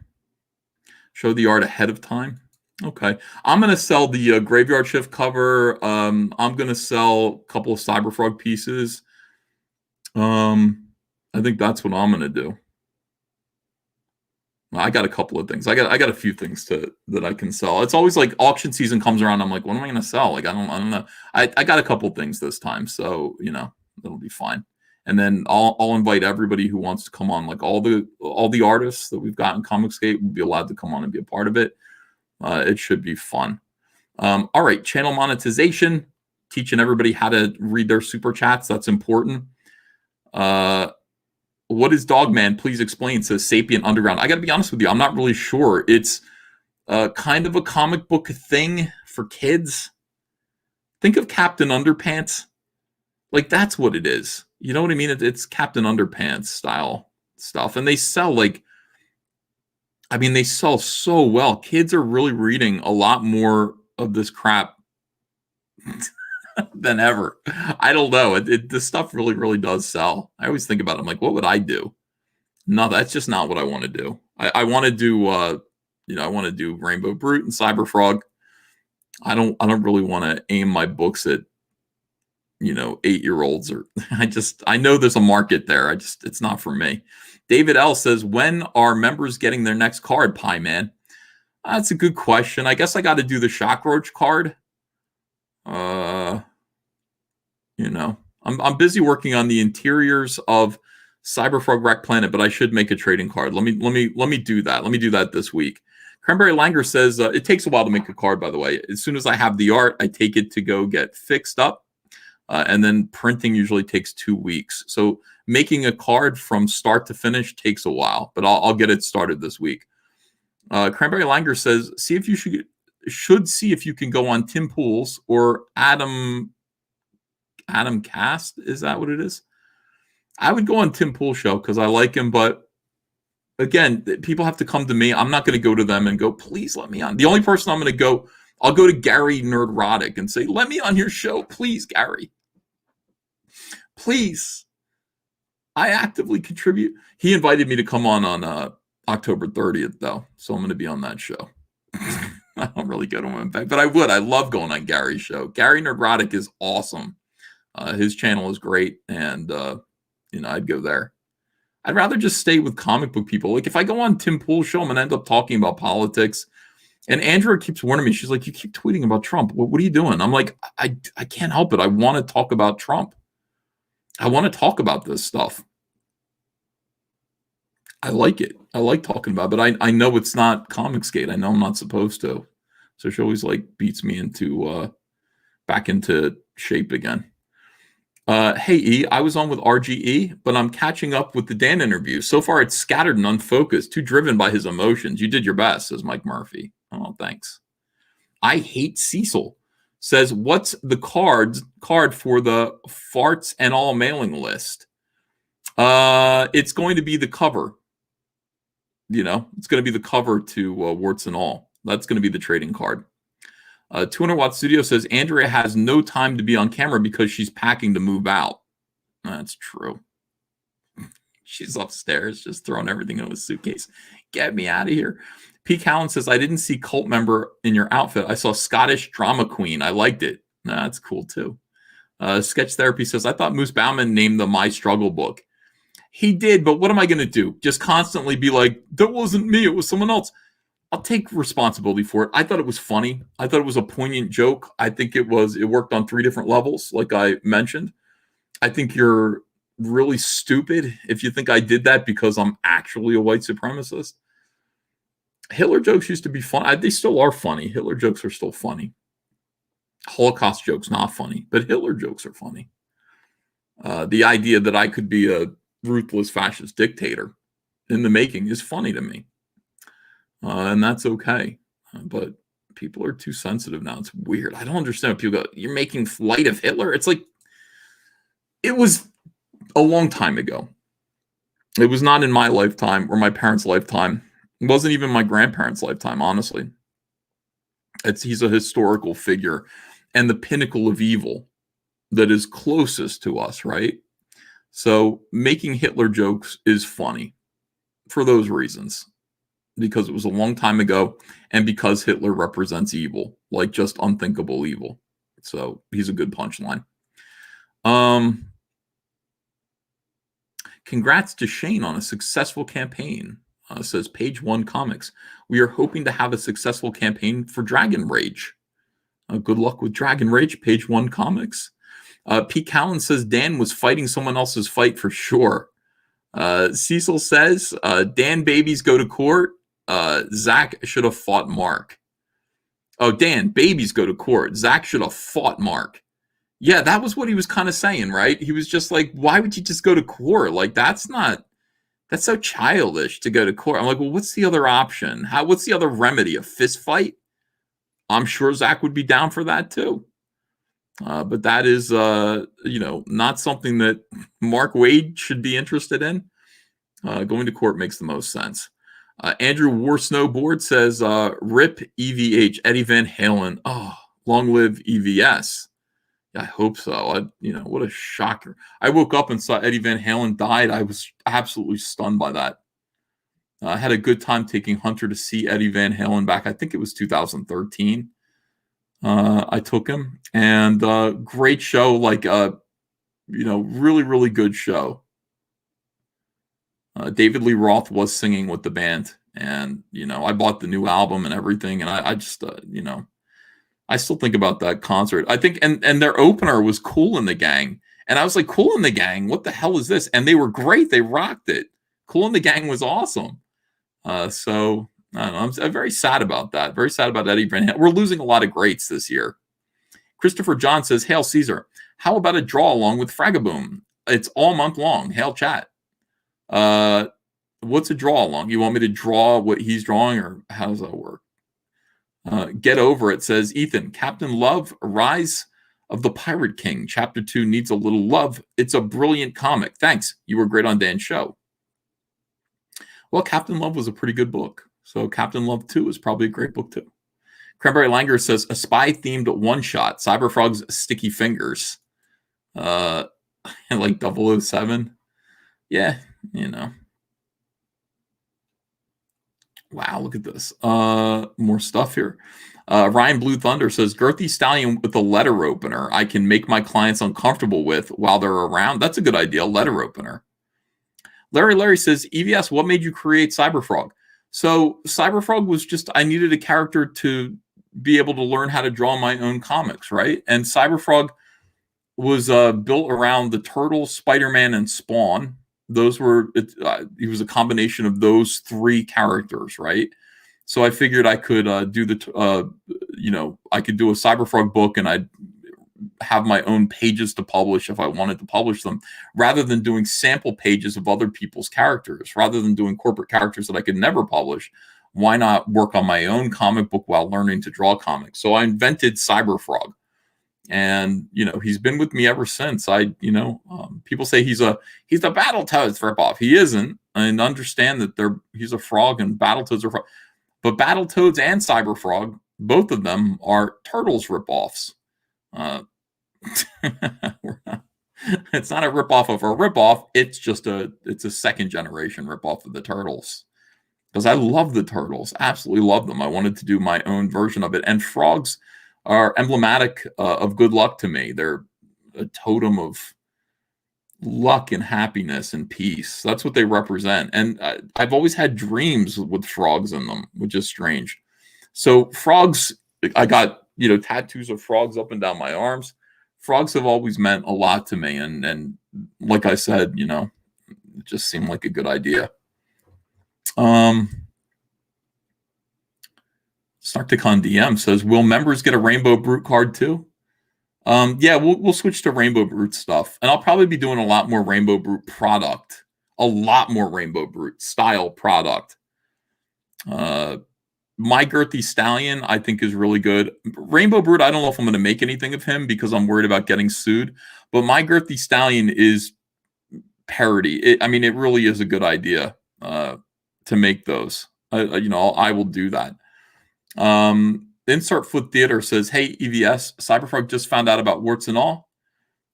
Show the art ahead of time. Okay. I'm going to sell the Graveyard Shift cover. I'm going to sell a couple of Cyberfrog pieces. I think that's what I'm going to do. I got a couple of things. I got a few things that I can sell. It's always like auction season comes around. I'm like, what am I going to sell? Like, I don't know. I got a couple of things this time. So, that'll be fine. And then I'll invite everybody who wants to come on, like all the artists that we've got in Comicsgate will be allowed to come on and be a part of it. It should be fun. All right. Channel monetization, teaching everybody how to read their super chats. That's important. What is Dogman? Please explain, says Sapient Underground. I got to be honest with you. I'm not really sure. It's kind of a comic book thing for kids. Think of Captain Underpants. Like, that's what it is. You know what I mean? It's Captain Underpants style stuff. And they sell they sell so well. Kids are really reading a lot more of this crap than ever. I don't know. This stuff really, really does sell. I always think about it. I'm like, what would I do? No, that's just not what I want to do. I want to do, I want to do Rainbow Brute and Cyber Frog. I don't really want to aim my books at, 8-year-olds or I know there's a market there. It's not for me. David L says, when are members getting their next card, Pie Man? That's a good question. I guess I got to do the Shockroach card. I'm busy working on the interiors of Cyberfrog Wreck Planet, but I should make a trading card. Let me do that. Let me do that this week. Cranberry Langer says it takes a while to make a card. By the way, as soon as I have the art, I take it to go get fixed up, and then printing usually takes 2 weeks. So making a card from start to finish takes a while, but I'll get it started this week. Cranberry Langer says, see if you should see if you can go on Tim Pool's or Adam Cast. Is that what it is? I would go on Tim Pool show because I like him, but again, people have to come to me. I'm not going to go to them and go, please let me on. The only person I'm going to go, I'll go to Gary Nerdrotic and say, let me on your show, please, Gary. Please. I actively contribute. He invited me to come on October 30th, though, so I'm going to be on that show. I don't really go to him, but I would. I love going on Gary's show. Gary Nerdrotic is awesome. His channel is great, and I'd go there. I'd rather just stay with comic book people. Like if I go on Tim Pool's show, I'm gonna end up talking about politics. And Andrea keeps warning me. She's like, "You keep tweeting about Trump. What are you doing?" I'm like, I can't help it. I want to talk about Trump. I want to talk about this stuff. I like it. I like talking about it, but I know it's not Comicsgate. I know I'm not supposed to. So she always beats me into back into shape again. Hey, E, I was on with RGE, but I'm catching up with the Dan interview. So far, it's scattered and unfocused, too driven by his emotions. You did your best, says Mike Murphy. Oh, thanks. I Hate Cecil says, what's the card for the farts and all mailing list? It's going to be the cover. It's going to be the cover to Warts and All. That's going to be the trading card. 200 Watt Studio says Andrea has no time to be on camera because she's packing to move out. That's true. She's upstairs just throwing everything in a suitcase. Get me out of here. P. Callan says, I didn't see cult member in your outfit. I saw Scottish drama queen. I liked it. That's cool too. Sketch Therapy says, I thought Moose Bauman named the My Struggle book. He did, but what am I going to do? Just constantly be like, that wasn't me. It was someone else. I'll take responsibility for it. I thought it was funny. I thought it was a poignant joke. I think it worked on 3 different levels, like I mentioned. I think you're really stupid if you think I did that because I'm actually a white supremacist. Hitler jokes used to be fun. They still are funny. Hitler jokes are still funny. Holocaust jokes, not funny, but Hitler jokes are funny. The idea that I could be a ruthless fascist dictator in the making is funny to me. And that's okay. But people are too sensitive now. It's weird. I don't understand when people go, you're making light of Hitler. It's like, it was a long time ago. It was not in my lifetime or my parents' lifetime. It wasn't even my grandparents' lifetime, honestly. He's a historical figure and the pinnacle of evil that is closest to us, right? So making Hitler jokes is funny for those reasons. Because it was a long time ago and because Hitler represents evil, like just unthinkable evil. So he's a good punchline. Congrats to Shahin on a successful campaign, says Page One Comics. We are hoping to have a successful campaign for Dragon Rage. Good luck with Dragon Rage, Page One Comics. Pete Callan says Dan was fighting someone else's fight for sure. Cecil says Dan babies go to court. Zach should have fought Mark. Oh, Dan, babies go to court. Zach should have fought Mark. Yeah, that was what he was kind of saying, right? He was just like, why would you just go to court? Like, that's so childish to go to court. I'm like, well, what's the other option? What's the other remedy? A fist fight? I'm sure Zach would be down for that too. But that is, not something that Mark Wade should be interested in. Going to court makes the most sense. Andrew War Snowboard says, RIP EVH, Eddie Van Halen. Oh, long live EVS. I hope so. What a shocker. I woke up and saw Eddie Van Halen died. I was absolutely stunned by that. I had a good time taking Hunter to see Eddie Van Halen back. I think it was 2013. I took him, and great show. Really, really good show. David Lee Roth was singing with the band, and I bought the new album and everything, and I just I still think about that concert. I think, and their opener was Kool and the Gang, and I was like, Kool and the Gang, what the hell is this? And they were great. They rocked it. Kool and the Gang was awesome. So I don't know. I'm very sad about that. Very sad about Eddie Van Halen. We're losing a lot of greats this year. Christopher John says, "Hail Caesar. How about a draw along with Fragaboom? It's all month long. Hail chat. What's a draw along? You want me to draw what he's drawing, or how does that work?" Get Over It says, "Ethan, Captain Love, Rise of the Pirate King. Chapter 2 needs a little love. It's a brilliant comic. Thanks. You were great on Dan's show." Well, Captain Love was a pretty good book. So Captain Love 2 is probably a great book too. Cranberry Langer says, "A spy-themed one-shot. Cyberfrog's Sticky Fingers." Like 007. Yeah, Wow, look at this. More stuff here. Ryan Blue Thunder says, "Girthy Stallion with a letter opener I can make my clients uncomfortable with while they're around." That's a good idea, letter opener. Larry says, "EVS, what made you create Cyberfrog?" So Cyberfrog was just, I needed a character to be able to learn how to draw my own comics, right? And Cyberfrog was built around the Turtles, Spider-Man, and Spawn. He was a combination of those three characters, right? So I figured I could I could do a Cyberfrog book, and I'd have my own pages to publish if I wanted to publish them, rather than doing sample pages of other people's characters, rather than doing corporate characters that I could never publish. Why not work on my own comic book while learning to draw comics? So I invented Cyberfrog. And he's been with me ever since. People say he's a Battletoads ripoff. He isn't. I understand that he's a frog and Battletoads are frog, but Battletoads and Cyberfrog, both of them are Turtles ripoffs. It's not a ripoff of a ripoff. It's just it's a second generation ripoff of the Turtles, because I love the Turtles, absolutely love them. I wanted to do my own version of it, and frogs are emblematic of good luck to me. They're a totem of luck and happiness and peace. That's what they represent. And I've always had dreams with frogs in them, which is strange. So frogs, I got, tattoos of frogs up and down my arms. Frogs have always meant a lot to me. And like I said, it just seemed like a good idea. Sarticon DM says, "Will members get a Rainbow Brute card too?" Yeah, we'll switch to Rainbow Brute stuff, and I'll probably be doing a lot more Rainbow Brute product, a lot more Rainbow Brute style product. My Girthy Stallion, I think, is really good. Rainbow Brute, I don't know if I'm going to make anything of him because I'm worried about getting sued. But my Girthy Stallion is parody. It really is a good idea to make those. I will do that. Insert Foot Theater says, "Hey, EVS, Cyberfrog just found out about warts and all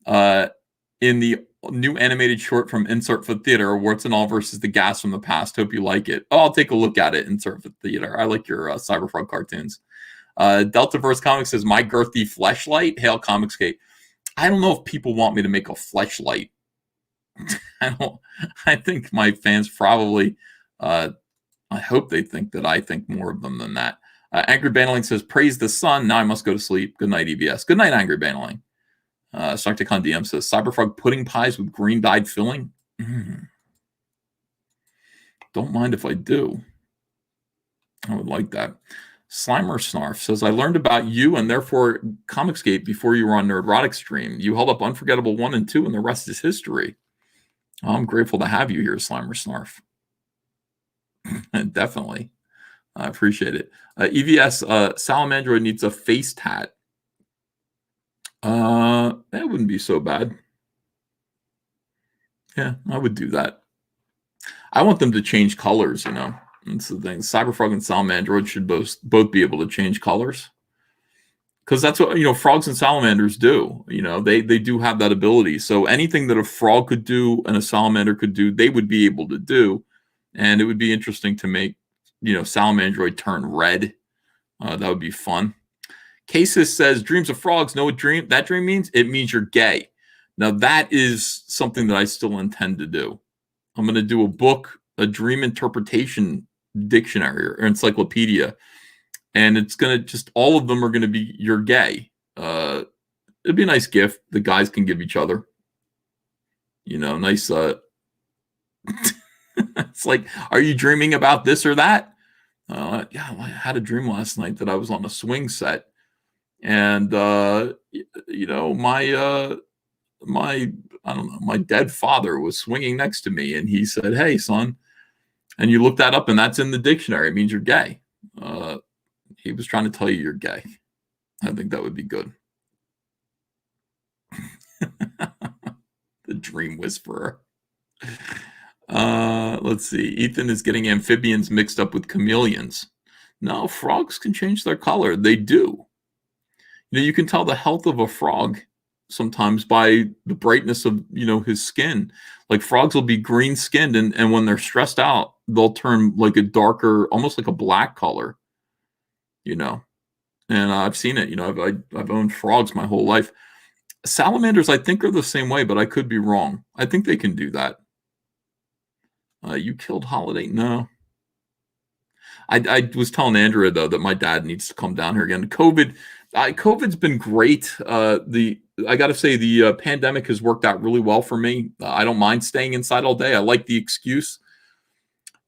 in the new animated short from Insert Foot Theater, Warts and All versus the Gas from the Past. Hope you like it." Oh, I'll take a look at it, Insert Foot Theater. I like your Cyberfrog cartoons. Deltaverse Comics says, "My Girthy Fleshlight, Hail Comicsgate." I don't know if people want me to make a fleshlight. I think my fans probably, I hope they think that I think more of them than that. Angry Bannerling says, "Praise the sun. Now I must go to sleep. Good night, EBS." Good night, Angry Bannerling. Sarticon DM says, "Cyberfrog pudding pies with green dyed filling." Don't mind if I do. I would like that. Slimer Snarf says, "I learned about you and therefore Comicsgate before you were on Nerdrotic Stream. You held up Unforgettable 1 and 2, and the rest is history." I'm grateful to have you here, Slimer Snarf. Definitely. I appreciate it. EVS, Salamandra needs a face tat. That wouldn't be so bad. Yeah, I would do that. I want them to change colors, That's the thing. Cyberfrog and Salamandroid should both be able to change colors. because that's what frogs and salamanders do. They do have that ability. So anything that a frog could do and a salamander could do, they would be able to do. And it would be interesting to make salamandroid turn red. That would be fun. Cases says dreams of frogs. Know what that dream means? It means you're gay. Now that is something that I still intend to do. I'm going to do a dream interpretation dictionary or encyclopedia, and it's going to just, all of them are going to be you're gay. It'd be a nice gift the guys can give each other. Nice. It's like, are you dreaming about this or that? Yeah, I had a dream last night that I was on a swing set, and my I don't know, my dead father was swinging next to me, and he said, "Hey, son," and you look that up, and that's in the dictionary. It means you're gay. He was trying to tell you you're gay. I think that would be good. The dream whisperer. Let's see. Ethan is getting amphibians mixed up with chameleons. No, frogs can change their color. They do. You can tell the health of a frog sometimes by the brightness of his skin. Like frogs will be green skinned, and when they're stressed out, they'll turn like a darker, almost like a black color. And I've seen it. I've owned frogs my whole life. Salamanders, I think, are the same way, but I could be wrong. I think they can do that. You killed Holiday? No. I was telling Andrea though that my dad needs to come down here again. COVID's been great. I got to say the pandemic has worked out really well for me. I don't mind staying inside all day. I like the excuse.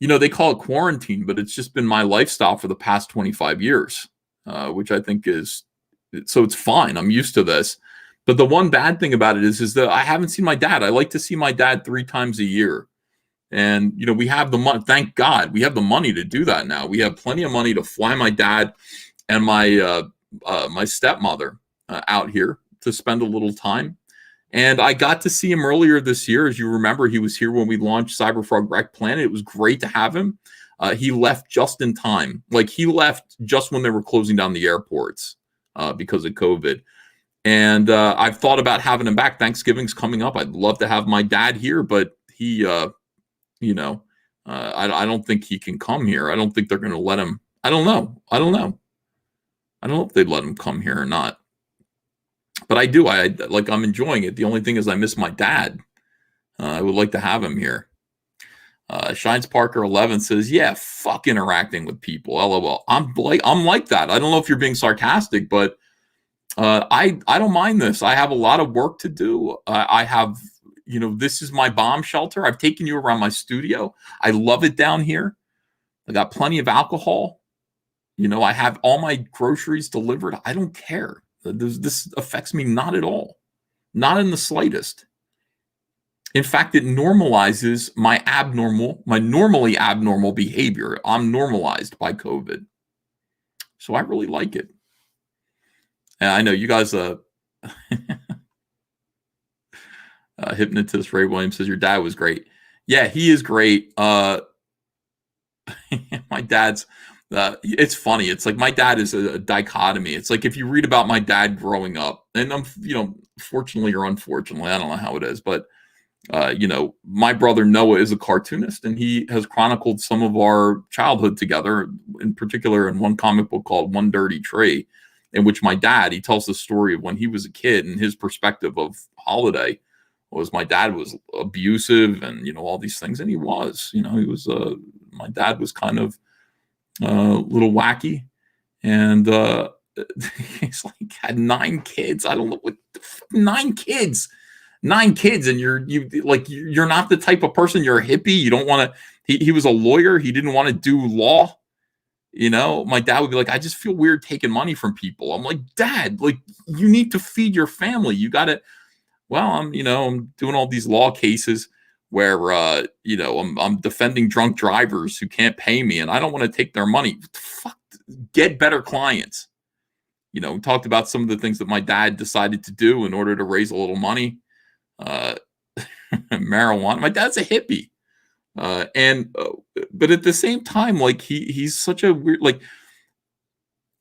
They call it quarantine, but it's just been my lifestyle for the past 25 years, which I think so it's fine. I'm used to this. But the one bad thing about it is that I haven't seen my dad. I like to see my dad 3 times a year. And, we have the money. Thank God we have the money to do that now. We have plenty of money to fly my dad and my stepmother out here to spend a little time. And I got to see him earlier this year. As you remember, he was here when we launched Cyberfrog Wreck Planet. It was great to have him. He left just in time. Like he left just when they were closing down the airports because of COVID. And I've thought about having him back. Thanksgiving's coming up. I'd love to have my dad here, but he, I don't think he can come here. I don't think they're going to let him. I don't know if they'd let him come here or not. But I do. I'm enjoying it. The only thing is I miss my dad. I would like to have him here. Shines Parker 11 says, "Yeah, fuck interacting with people." LOL. I'm like that. I don't know if you're being sarcastic, but I don't mind this. I have a lot of work to do. I have, this is my bomb shelter. I've taken you around my studio. I love it down here. I got plenty of alcohol. I have all my groceries delivered. I don't care. This affects me not at all. Not in the slightest. In fact, it normalizes my normally abnormal behavior. I'm normalized by COVID. So I really like it. And I know you guys, hypnotist Ray Williams says your dad was great. Yeah, he is great. My dad's, it's funny. It's like my dad is a dichotomy. It's like if you read about my dad growing up, and I'm, fortunately or unfortunately, I don't know how it is, but my brother Noah is a cartoonist, and he has chronicled some of our childhood together, in particular in one comic book called One Dirty Tree, in which my dad, he tells the story of when he was a kid, and his perspective of Holiday was my dad was abusive and, all these things. And he was, my dad was kind of a little wacky, and he's like had 9 kids. I don't know what 9 kids. 9 kids, and you're not the type of person. You're a hippie. You don't want to. He was a lawyer. He didn't want to do law. My dad would be like, I just feel weird taking money from people. I'm like, Dad, you need to feed your family. You got to. Well, I'm doing all these law cases where I'm defending drunk drivers who can't pay me, and I don't want to take their money. Fuck, get better clients. We talked about some of the things that my dad decided to do in order to raise a little money. Marijuana. My dad's a hippie, but at the same time, he's such a weird,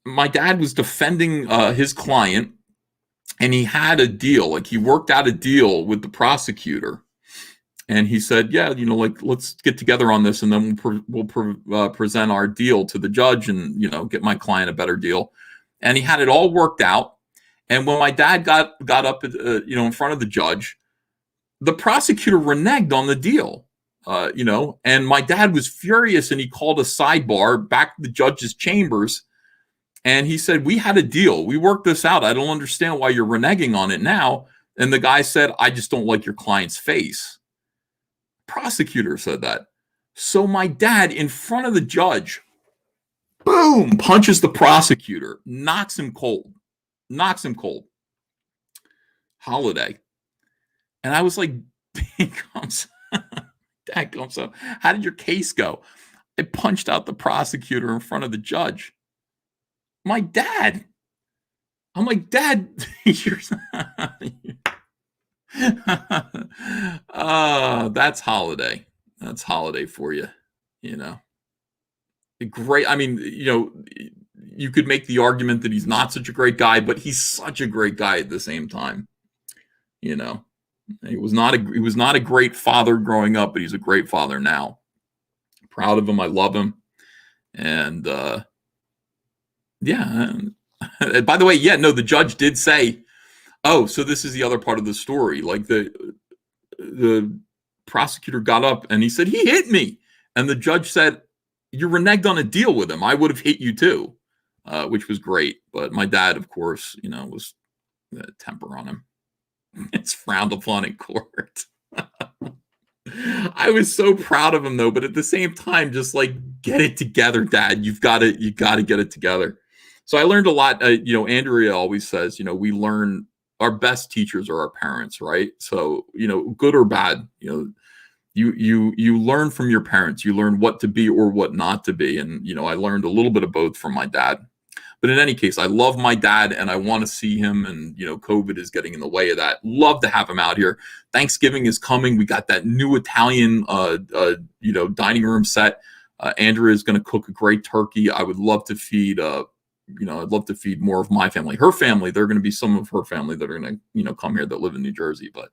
my dad was defending his client, and he had a deal. Like, he worked out a deal with the prosecutor, and he said, "Yeah, like, let's get together on this, and then we'll present our deal to the judge, and get my client a better deal." And he had it all worked out. And when my dad got up, in front of the judge, the prosecutor reneged on the deal. And my dad was furious, and he called a sidebar back to the judge's chambers. And he said, "We had a deal. We worked this out. I don't understand why you're reneging on it now." And the guy said, "I just don't like your client's face." Prosecutor said that. So my dad, in front of the judge, boom, punches the prosecutor, knocks him cold. Holiday. And I was like, Dad comes up. How did your case go? I punched out the prosecutor in front of the judge. My dad. I'm like, "Dad, you're that's holiday. That's holiday for you, Great. I mean, you could make the argument that he's not such a great guy, but he's such a great guy at the same time. He was not a great father growing up, but he's a great father now. Proud of him. I love him. And yeah. By the way, the judge did say, "Oh, so this is the other part of the story." Like, the prosecutor got up and he said, "He hit me." And the judge said, "You reneged on a deal with him. I would have hit you too," which was great. But my dad, of course, was temper on him. It's frowned upon in court. I was so proud of him, though. But at the same time, just like, get it together, Dad. You got to get it together. So I learned a lot. Andrea always says, we learn, our best teachers are our parents, right? So, good or bad, you learn from your parents. You learn what to be or what not to be. And, I learned a little bit of both from my dad. But in any case, I love my dad and I want to see him. And, COVID is getting in the way of that. Love to have him out here. Thanksgiving is coming. We got that new Italian, dining room set. Andrea is going to cook a great turkey. I would love to feed, I'd love to feed more of my family. Her family, there are going to be some of her family that are going to, come here that live in New Jersey. But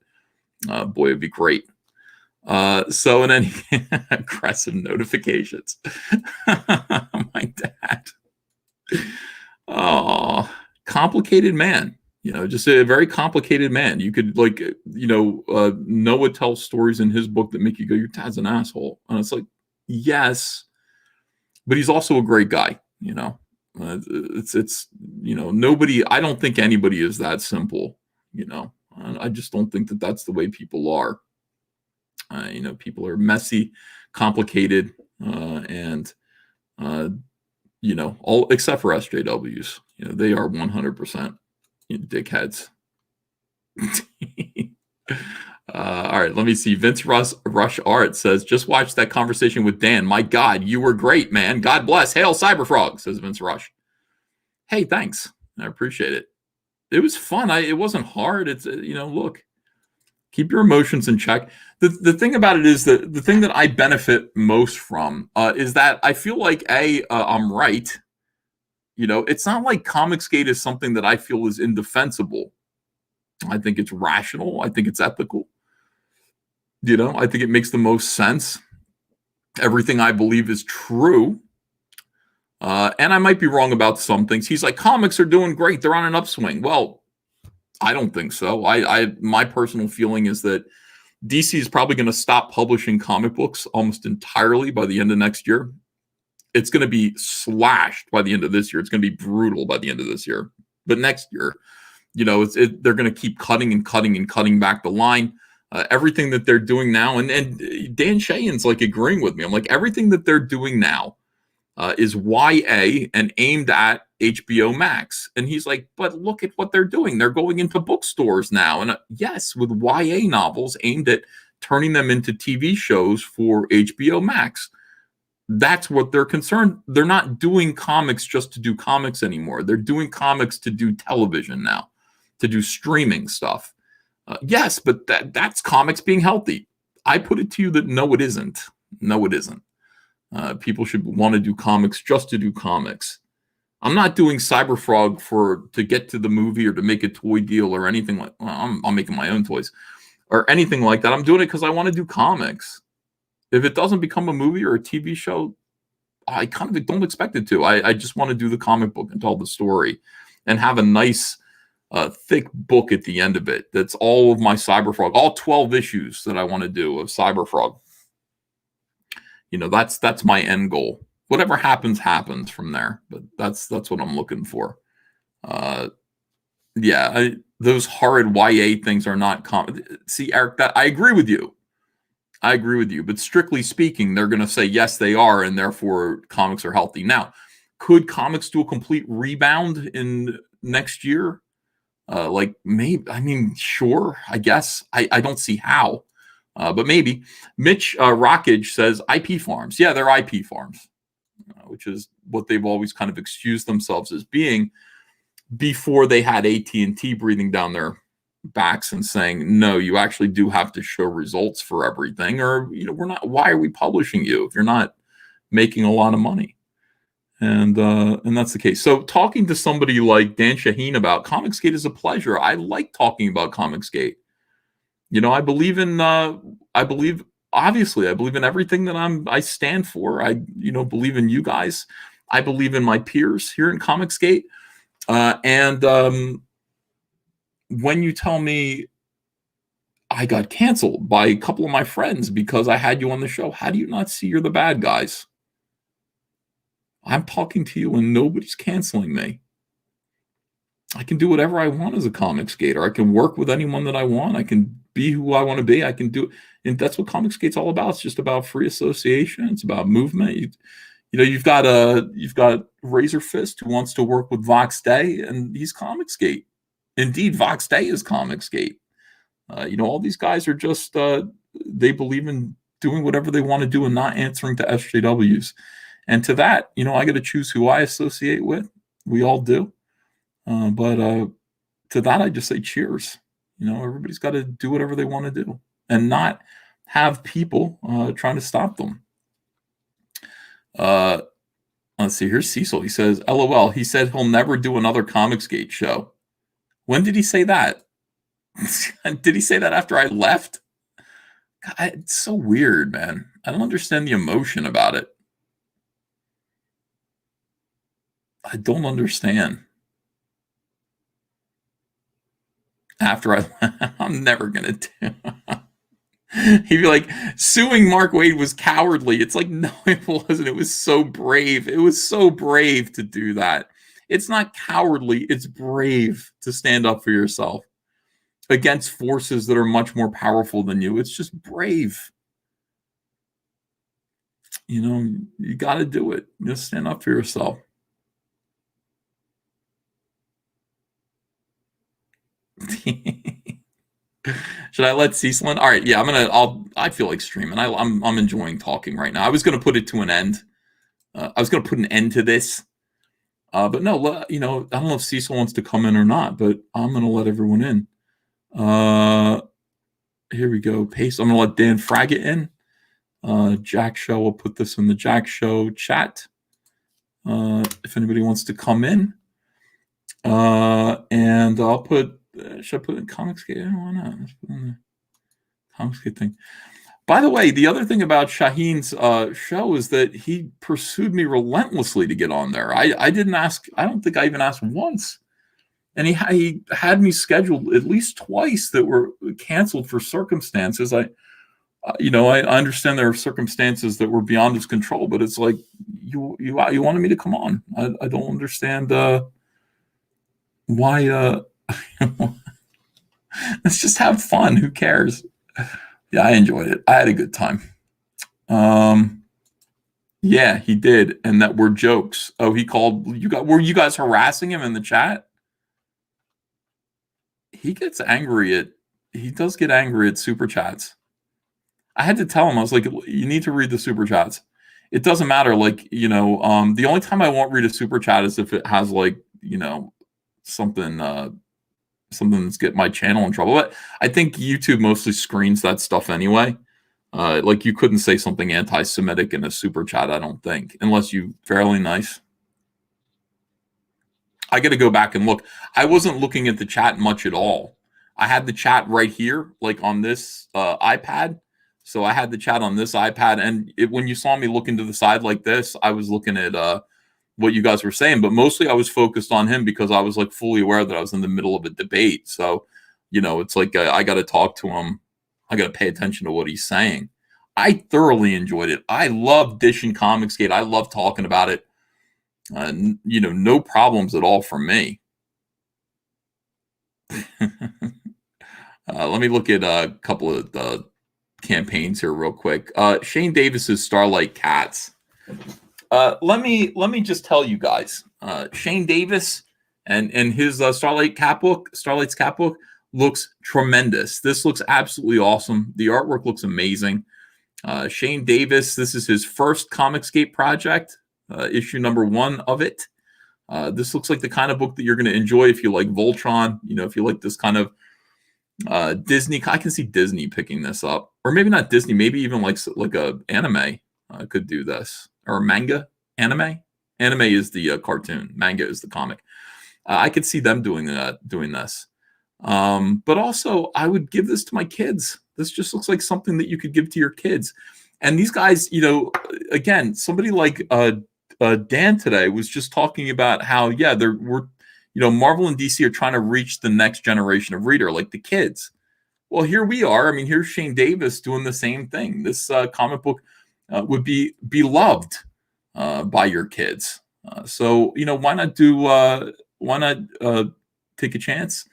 boy, it'd be great. So in any aggressive notifications, my dad. Oh, complicated man. Just a very complicated man. You could Noah tells stories in his book that make you go, "Your dad's an asshole," and it's like, yes, but he's also a great guy. It's nobody. I don't think anybody is that simple. I just don't think that that's the way people are. People are messy, complicated, and all except for SJWs. They are 100% dickheads. All right, let me see. Vince Rush Art says, "Just watched that conversation with Dan. My God, you were great, man. God bless. Hail Cyberfrog," says Vince Rush. Hey, thanks. I appreciate it. It was fun. It wasn't hard. It's, look, keep your emotions in check. The thing about it is that the thing that I benefit most from is that I feel like, I'm right. It's not like Comicsgate is something that I feel is indefensible. I think it's rational. I think it's ethical. I think it makes the most sense. Everything I believe is true. And I might be wrong about some things. He's like, "Comics are doing great. They're on an upswing." Well, I don't think so. My personal feeling is that DC is probably going to stop publishing comic books almost entirely by the end of next year. It's going to be slashed by the end of this year. It's going to be brutal by the end of this year. But next year, they're going to keep cutting and cutting and cutting back the line. Everything that they're doing now, and Dan Shahin's like agreeing with me. I'm like, everything that they're doing now is YA and aimed at HBO Max. And he's like, "But look at what they're doing. They're going into bookstores now." And yes, with YA novels aimed at turning them into TV shows for HBO Max. That's what they're concerned. They're not doing comics just to do comics anymore. They're doing comics to do television now, to do streaming stuff. Yes, but that's comics being healthy. I put it to you that no, it isn't. No, it isn't. People should want to do comics just to do comics. I'm not doing Cyberfrog to get to the movie or to make a toy deal or anything like. Well, I'm making my own toys or anything like that. I'm doing it because I want to do comics. If it doesn't become a movie or a TV show, I kind of don't expect it to. I just want to do the comic book and tell the story and have a nice, thick book at the end of it. That's all of my Cyberfrog, all 12 issues that I want to do of Cyberfrog. That's my end goal. Whatever happens from there. But that's what I'm looking for. Those horrid YA things are not common. See, Eric, that I agree with you. But strictly speaking, they're going to say, yes, they are, and therefore comics are healthy. Now, could comics do a complete rebound in next year? Maybe, sure, I guess. I don't see how, but maybe. Mitch Rockage says IP farms. Yeah, they're IP farms, which is what they've always kind of excused themselves as being before they had AT&T breathing down their backs and saying, no, you actually do have to show results for everything, or why are we publishing you if you're not making a lot of money? And that's the case. So talking to somebody like Dan Shahin about Comicsgate is a pleasure. I like talking about Comicsgate. I believe in everything that I stand for. I believe in you guys. I believe in my peers here in Comicsgate. And when you tell me I got canceled by a couple of my friends because I had you on the show, how do you not see you're the bad guys? I'm talking to you and nobody's canceling me. I can do whatever I want as a Comicsgater. I can work with anyone that I want. I can be who I want to be. I can do, and that's what Comicsgate's all about. It's just about free association. It's about movement. You've got Razor Fist who wants to work with Vox Day, and he's Comicsgate. Indeed, Vox Day is Comicsgate. All these guys are just they believe in doing whatever they want to do and not answering to SJWs. And to that, I got to choose who I associate with. We all do. But to that, I just say cheers. Everybody's got to do whatever they want to do and not have people trying to stop them. Let's see. Here's Cecil. He says, LOL. He said he'll never do another Comicsgate show. When did he say that? Did he say that after I left? God, it's so weird, man. I don't understand the emotion about it. I don't understand. After I'm never going to do. He'd be like, suing Mark Waid was cowardly. It's like, no, it wasn't. It was so brave. It was so brave to do that. It's not cowardly. It's brave to stand up for yourself against forces that are much more powerful than you. It's just brave. You got to do it. Just stand up for yourself. Should I let Cecil in? All right, yeah, I feel like streaming. I'm enjoying talking right now. I was gonna put it to an end. I was gonna put an end to this. But no, I don't know if Cecil wants to come in or not, but I'm gonna let everyone in. Here we go. Paste. I'm gonna let Dan Fraggett in. Jack Show, will put this in the Jack Show chat. If anybody wants to come in. And I'll put, should I put in Comicsgate? Why not? Let's put in the Comicsgate thing. By the way, the other thing about Shahin's show is that he pursued me relentlessly to get on there. I didn't ask. I don't think I even asked once. And he had me scheduled at least twice that were canceled for circumstances. I understand there are circumstances that were beyond his control, but it's like you wanted me to come on. I don't understand why. Let's just have fun. Who cares? Yeah, I enjoyed it. I had a good time. Yeah, he did, and that were jokes. Oh, he called you guys. Were you guys harassing him in the chat? He gets angry he does get angry at super chats. I had to tell him, I was like, you need to read the super chats. It doesn't matter. Like, the only time I won't read a super chat is if it has something that's get my channel in trouble. But I think YouTube mostly screens that stuff anyway. Like you couldn't say something anti-Semitic in a super chat, I don't think, unless you fairly nice. I got to go back and look. I wasn't looking at the chat much at all. I had the chat right here, like on this iPad. So I had the chat on this iPad, and when you saw me looking to the side like this, I was looking at what you guys were saying, but mostly I was focused on him because I was like fully aware that I was in the middle of a debate. So, it's like I got to talk to him. I got to pay attention to what he's saying. I thoroughly enjoyed it. I love dishing Comicsgate. I love talking about it. No problems at all for me. Let me look at a couple of the campaigns here real quick. Shane Davis's Starlight Cats. Let me just tell you guys, Shane Davis and his Starlight's Cat book looks tremendous. This looks absolutely awesome. The artwork looks amazing. Shane Davis, this is his first Comicsgate project, issue number 1 of it. This looks like the kind of book that you're going to enjoy if you like Voltron, if you like this kind of Disney. I can see Disney picking this up, or maybe not Disney, maybe even like a anime could do this, or manga. Anime is the cartoon, manga is the comic. I could see them doing this. But also I would give this to my kids. This just looks like something that you could give to your kids. And these guys, again, somebody like Dan today was just talking about how, Marvel and DC are trying to reach the next generation of reader, like the kids. Well, here we are. I mean, here's Shane Davis doing the same thing. This comic book would be beloved by your kids. So, why not take a chance?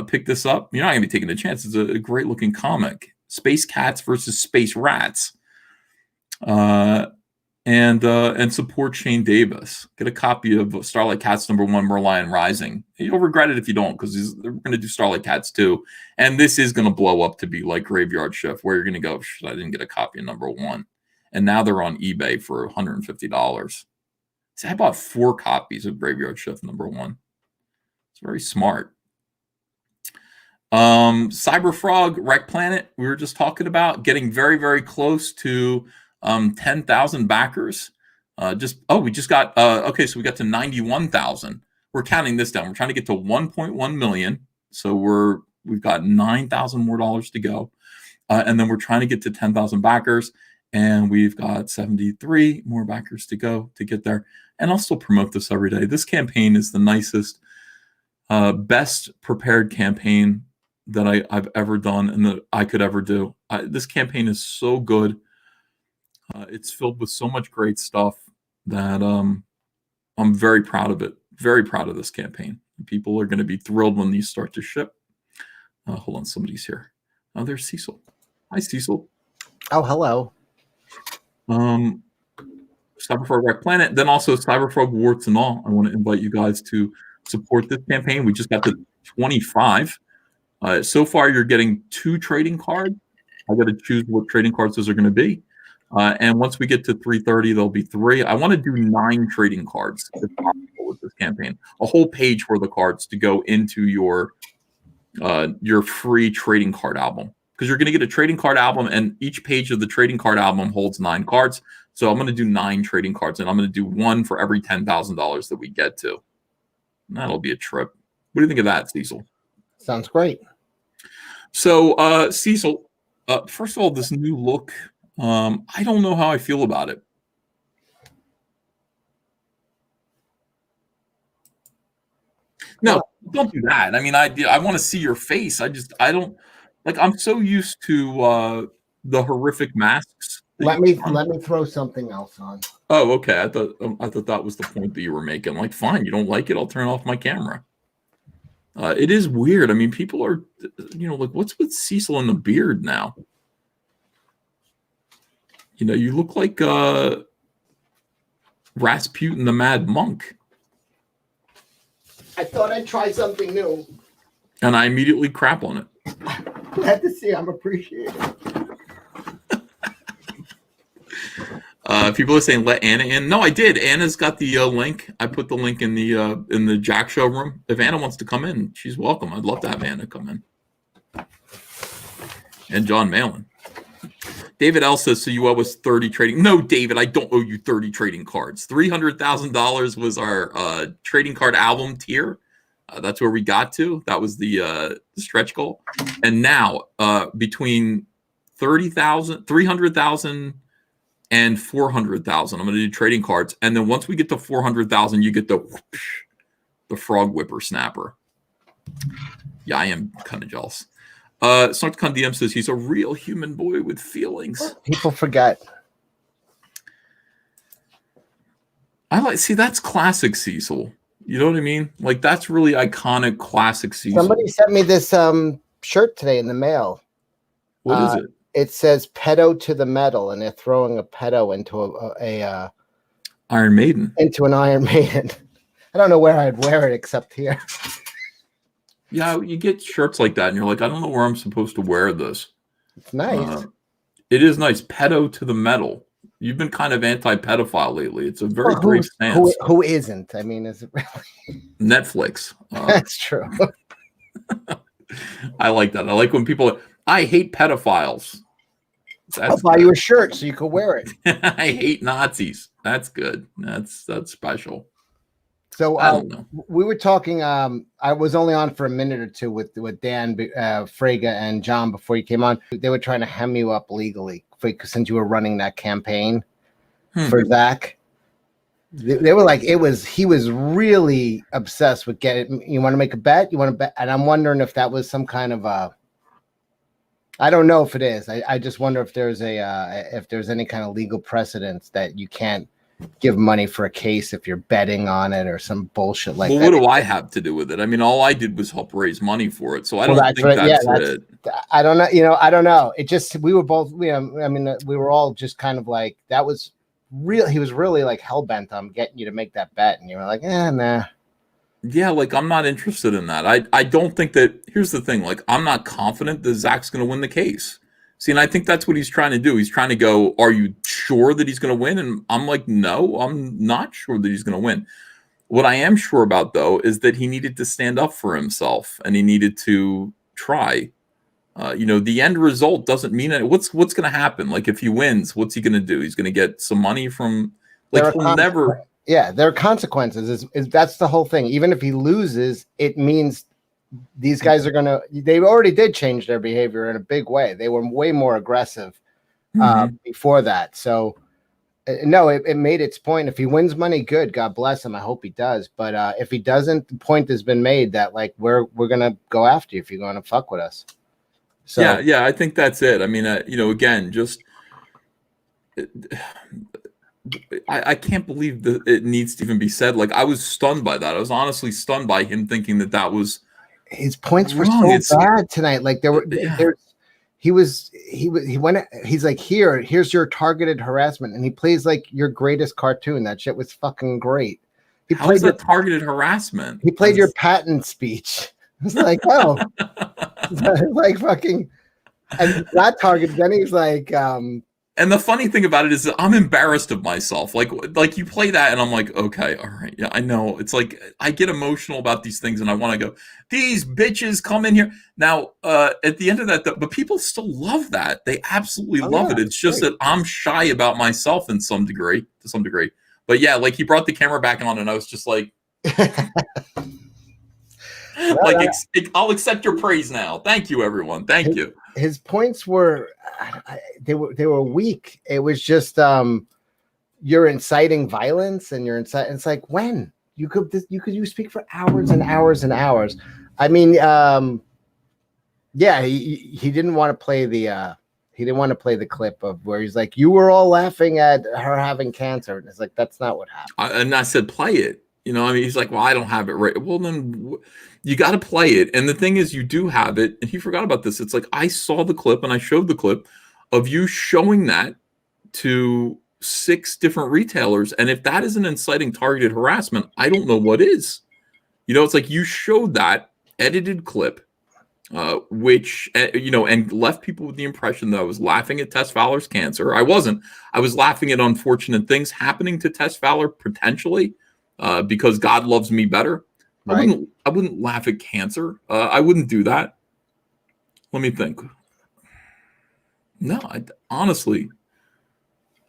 Pick this up. You're not going to be taking a chance. It's a great looking comic. Space Cats versus Space Rats. And support Shane Davis. Get a copy of Starlight Cats #1, Merlion Rising. You'll regret it if you don't, because they're going to do Starlight Cats too. And this is going to blow up to be like Graveyard Shift, where you're going to go, I didn't get a copy of #1. And now they're on eBay for $150. See, I bought 4 copies of Graveyard Shift #1. It's very smart. Cyberfrog Wreck Planet, we were just talking about, getting very, very close to 10,000 backers. We just got okay, so we got to 91,000. We're counting this down. We're trying to get to 1.1 million. So we've got $9,000 more dollars to go. And then we're trying to get to 10,000 backers, and we've got 73 more backers to go to get there. And I'll still promote this every day. This campaign is the nicest, best prepared campaign that I've ever done and that I could ever do. This campaign is so good. It's filled with so much great stuff that I'm very proud of it. Very proud of this campaign. People are going to be thrilled when these start to ship. Hold on, somebody's here. Oh, there's Cecil. Hi, Cecil. Oh, hello. Cyberfrog Wreck Planet. Then also Cyberfrog Warts and All. I want to invite you guys to support this campaign. We just got to 25. So far, you're getting 2 trading cards. I got to choose what trading cards those are going to be. And once we get to 330, there'll be 3. I want to do 9 trading cards if possible with this campaign. A whole page worth of cards to go into your free trading card album, because you're going to get a trading card album, and each page of the trading card album holds 9 cards. So I'm going to do 9 trading cards, and I'm going to do 1 for every $10,000 that we get to. And that'll be a trip. What do you think of that, Cecil? Sounds great. So, Cecil, first of all, this new look. I don't know how I feel about it. No, don't do that. I mean, I want to see your face. I don't like. I'm so used to the horrific masks. Let me throw something else on. Oh, okay. I thought that was the point that you were making. Like, fine, you don't like it, I'll turn off my camera. It is weird. I mean, people are, like, what's with Cecil and the beard now? You look like Rasputin the Mad Monk. I thought I'd try something new. And I immediately crap on it. Glad to see I'm appreciated. People are saying let Anna in. No, I did. Anna's got the link. I put the link in the Jack showroom. If Anna wants to come in, she's welcome. I'd love to have Anna come in. And John Malin. David L says, so you owe us 30 trading. No, David, I don't owe you 30 trading cards. $300,000 was our trading card album tier. That's where we got to. That was the stretch goal. And now between 30,000, 300,000 and 400,000, I'm going to do trading cards. And then once we get to 400,000, you get the frog whipper snapper. Yeah, I am kind of jealous. Snarkcon DM says he's a real human boy with feelings. People forget. See, that's classic Cecil. You know what I mean? Like, that's really iconic, classic Cecil. Somebody sent me this shirt today in the mail. What is it? It says "pedo to the metal," and they're throwing a pedo into a Iron Maiden. Into an Iron Maiden. I don't know where I'd wear it except here. Yeah, you get shirts like that, and you're like, I don't know where I'm supposed to wear this. It's nice. It is nice. Pedo to the metal. You've been kind of anti-pedophile lately. It's a very brave stance. Who isn't? I mean, is it really? Netflix. That's true. I like that. I like when people. I hate pedophiles. I'll buy you a shirt so you can wear it. I hate Nazis. That's good. That's special. So we were talking. I was only on for a minute or two with Dan Frega and John before you came on. They were trying to hem you up legally since you were running that campaign for Zach. They were like, he was really obsessed with getting. You want to make a bet? You want to bet? And I'm wondering if that was some kind of I don't know if it is. I just wonder if there's if there's any kind of legal precedence that you can't give money for a case if you're betting on it or some bullshit like that. What do I have to do with it? I mean, all I did was help raise money for it, so I don't think that's it. I don't know. I don't know. It just we were both. I mean, we were all just kind of like that was real. He was really like hell bent on getting you to make that bet, and you were like, nah. Yeah, like I'm not interested in that. I don't think that. Here's the thing. Like I'm not confident that Zach's going to win the case. See, and I think that's what he's trying to do. He's trying to go, are you sure that he's going to win? And I'm like, no, I'm not sure that he's going to win. What I am sure about, though, is that he needed to stand up for himself and he needed to try. The end result doesn't mean it. What's going to happen? Like if he wins, what's he going to do? He's going to get some money from like he'll never. Yeah, there are consequences. That's the whole thing. Even if he loses, it means these guys are going to, they already did change their behavior in a big way. They were way more aggressive before that. So no, it made its point. If he wins money, good. God bless him. I hope he does. But if he doesn't, the point has been made that like, we're going to go after you if you're going to fuck with us. So yeah, I think that's it. I mean, again, just, I can't believe that it needs to even be said. Like I was stunned by that. I was honestly stunned by him thinking that was, his points were so bad tonight. Like he's like, here's your targeted harassment. And he plays like your greatest cartoon. That shit was fucking great. How is that targeted harassment? He played your patent speech. It's like, oh, like fucking, and not targeted. Then he's like, and the funny thing about it is that I'm embarrassed of myself. Like you play that and I'm like, okay, all right. Yeah, I know. It's like I get emotional about these things and I want to go, these bitches come in here. Now, at the end of that, but people still love that. They absolutely love it. It's just that I'm shy about myself to some degree. But yeah, like he brought the camera back on and I was just like, I'll accept your praise now. Thank you, everyone. Thank you. His points were they were weak. It was just you're inciting violence and you're inciting. It's like when you speak for hours and hours and hours. I mean, yeah, he didn't want to play the clip of where he's like, you were all laughing at her having cancer, and it's like that's not what happened. And I said, play it. I mean, he's like, well, I don't have it right. Well, then you got to play it. And the thing is, you do have it. And he forgot about this. It's like, I saw the clip and I showed the clip of you showing that to 6 different retailers. And if that isn't inciting targeted harassment, I don't know what is. It's like you showed that edited clip, which, and left people with the impression that I was laughing at Tess Fowler's cancer. I wasn't. I was laughing at unfortunate things happening to Tess Fowler potentially. Because God loves me better. Right. I wouldn't laugh at cancer. I wouldn't do that. Let me think. No, honestly,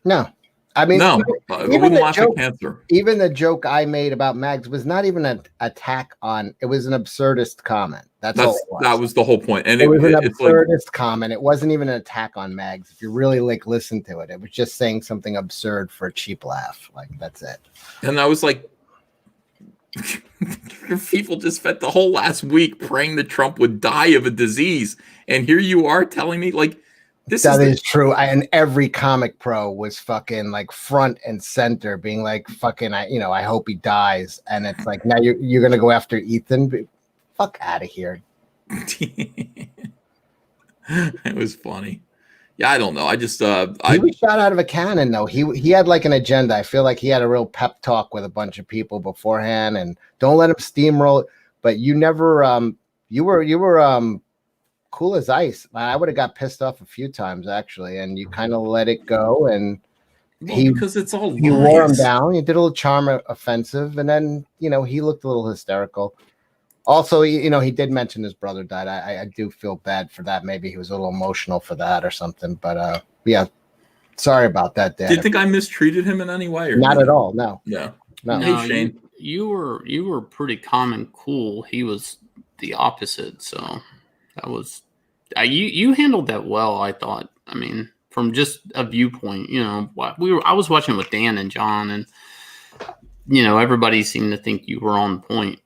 no. I mean, no. I wouldn't laugh at cancer. Even the joke I made about Mags was not even an attack on. It was an absurdist comment. That's all it was. That was the whole point. And it was an absurdist comment. It wasn't even an attack on Mags. If you really listen to it, it was just saying something absurd for a cheap laugh. Like, that's it. And I was like, people just spent the whole last week praying that Trump would die of a disease, and here you are telling me like that is true. And every comic pro was fucking like front and center, being like, fucking, I hope he dies. And it's like, now you're gonna go after Ethan. Fuck out of here. It was funny. Yeah, I don't know. I just he was shot out of a cannon though. He had like an agenda. I feel like he had a real pep talk with a bunch of people beforehand, and don't let him steamroll. But you never you were cool as ice. I would have got pissed off a few times actually, and you kind of let it go. And because it's all lies. You wore him down. You did a little charm offensive, and then he looked a little hysterical. Also, he did mention his brother died. I do feel bad for that. Maybe he was a little emotional for that or something. But yeah, sorry about that, Dan. Do you think I mistreated him in any way? Or not at all. No. Yeah. No. Hey, Shane. You were pretty calm and cool. He was the opposite. So that was you handled that well, I thought. I mean, from just a viewpoint, I was watching with Dan and John, and everybody seemed to think you were on point.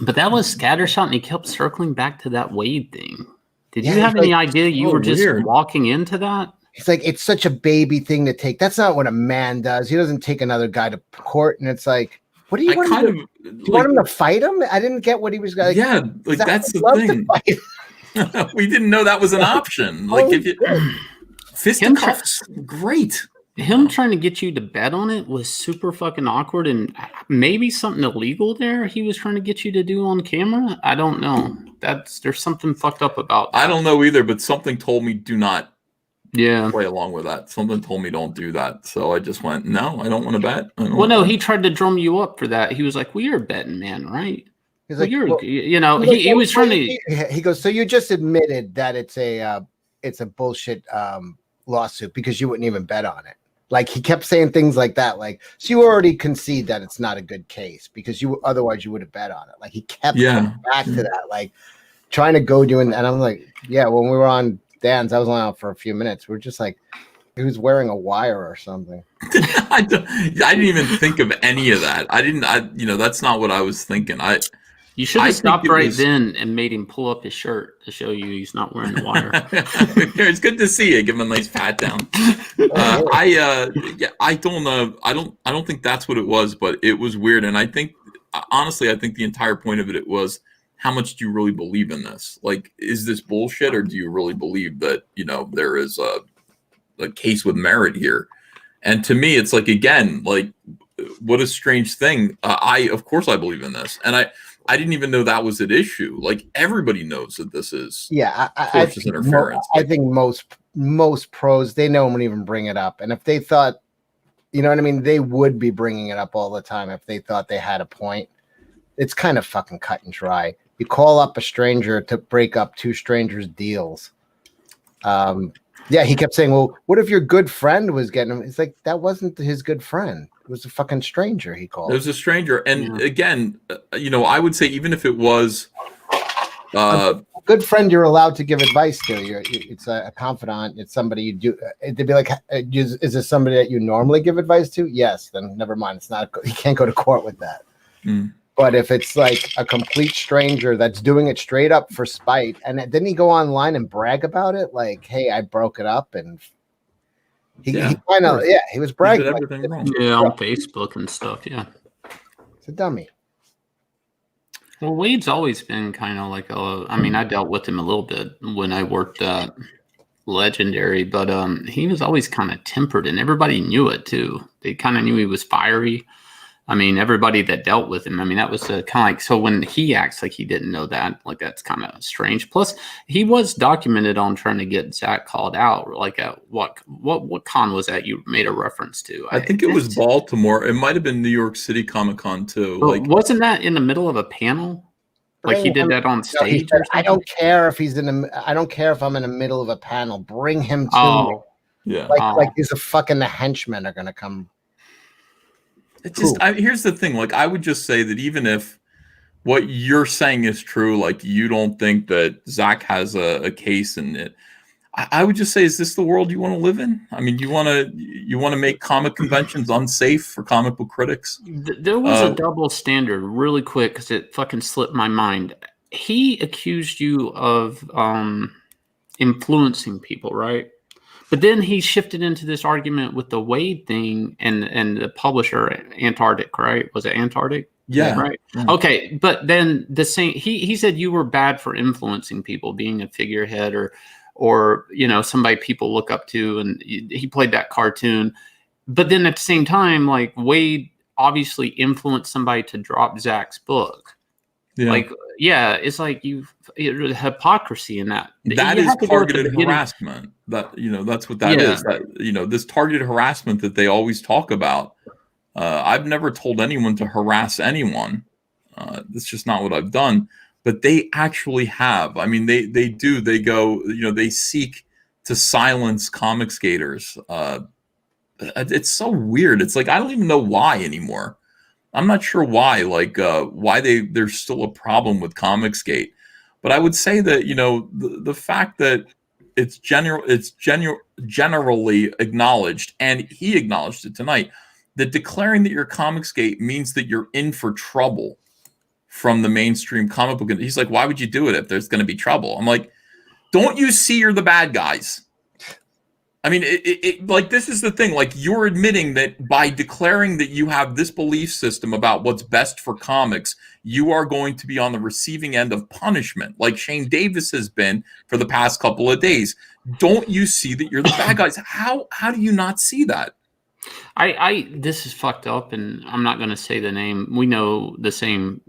But that was scattershot, and he kept circling back to that Wade thing. Did you have any idea you were just walking into that? It's like, it's such a baby thing to take. That's not what a man does. He doesn't take another guy to court, and it's like, what do you want him to do? You want him to fight him? I didn't get what he was going to. Yeah, like that's the thing. We didn't know that was an option. Like, if you fisticuffs, great. Him trying to get you to bet on it was super fucking awkward, and maybe something illegal there he was trying to get you to do on camera. I don't know. There's something fucked up about that. I don't know either, but something told me do not play along with that. Something told me don't do that. So I just went, no, I don't want to bet. He tried to drum you up for that. He was like, well, you're a betting man, right? He's like, he was trying to. He goes, so you just admitted that it's a bullshit lawsuit because you wouldn't even bet on it. Like, he kept saying things like that. Like, so you already concede that it's not a good case because otherwise you would have bet on it. Like, he kept coming back to that, like trying to goad you in. And I'm like, yeah, when we were on Dan's, I was only on for a few minutes. We're just like, he was wearing a wire or something. I didn't even think of any of that. That's not what I was thinking. You should have stopped then and made him pull up his shirt to show you he's not wearing the wire. It's good to see you. Give him a nice pat down. I don't know. I don't think that's what it was, but it was weird. And I think, honestly, the entire point of it was, how much do you really believe in this? Like, is this bullshit, or do you really believe that there is a case with merit here? And to me, it's like, again, like, what a strange thing. Of course I believe in this, and I didn't even know that was an issue. Like, everybody knows that this is tortious interference. I think most pros, they don't even bring it up. And if they thought, you know what I mean, they would be bringing it up all the time if they thought they had a point. It's kind of fucking cut and dry. You call up a stranger to break up two strangers' deals. He kept saying, well, what if your good friend was getting him? It's like, that wasn't his good friend. It was a fucking stranger, he called. It was a stranger. And again, I would say, even if it was a good friend, you're allowed to give advice to. It's a confidant. It's somebody you do. They'd be like, is this somebody that you normally give advice to? Yes. Then never mind. It's not. You can't go to court with that. But if it's like a complete stranger that's doing it straight up for spite, and didn't he go online and brag about it? Like, hey, I broke it up, and he was bragging. Everything wrong. Yeah, on Facebook and stuff. Yeah, it's a dummy. Well, Wade's always been kind of like I dealt with him a little bit when I worked at Legendary, but he was always kind of tempered, and everybody knew it too. They kind of knew he was fiery. I mean, everybody that dealt with him, that was kind of like, so when he acts like he didn't know that, like, that's kind of strange. Plus, he was documented on trying to get Zach called out. Like, what con was that you made a reference to? I think it was Baltimore. It might have been New York City Comic Con too. Wasn't that in the middle of a panel? Like he did that on stage or something? I don't care if I don't care if I'm in the middle of a panel. Bring him to me. Yeah. Like he's a fucking the henchmen are gonna come. It's just here's the thing. Like I would just say that even if what you're saying is true, like you don't think that Zach has a case in it, I would just say, is this the world you want to live in? I mean, you want to make comic conventions unsafe for comic book critics? There was a double standard really quick because it fucking slipped my mind. He accused you of influencing people, right? But then he shifted into this argument with the Wade thing and the publisher Antarctic, right? Was it Antarctic? Yeah. Right. Yeah. Okay. But then the same, he said you were bad for influencing people, being a figurehead or somebody people look up to, and he played that cartoon. But then at the same time, like Wade obviously influenced somebody to drop Zach's book. Yeah. Like, yeah, it's like hypocrisy in that. That is targeted harassment. That's what that is. That, this targeted harassment that they always talk about. I've never told anyone to harass anyone. That's just not what I've done. But they actually have. I mean, they do. They go, they seek to silence comic skaters. It's so weird. It's like, I don't even know why anymore. I'm not sure why, why there's still a problem with Comicsgate. But I would say that, the fact that it's generally acknowledged, and he acknowledged it tonight, that declaring that you're Comicsgate means that you're in for trouble from the mainstream comic book. He's like, why would you do it if there's going to be trouble? I'm like, don't you see you're the bad guys? I mean, this is the thing. Like, you're admitting that by declaring that you have this belief system about what's best for comics, you are going to be on the receiving end of punishment, like Shane Davis has been for the past couple of days. Don't you see that you're the bad guys? How do you not see that? This is fucked up, and I'm not going to say the name. We know the same.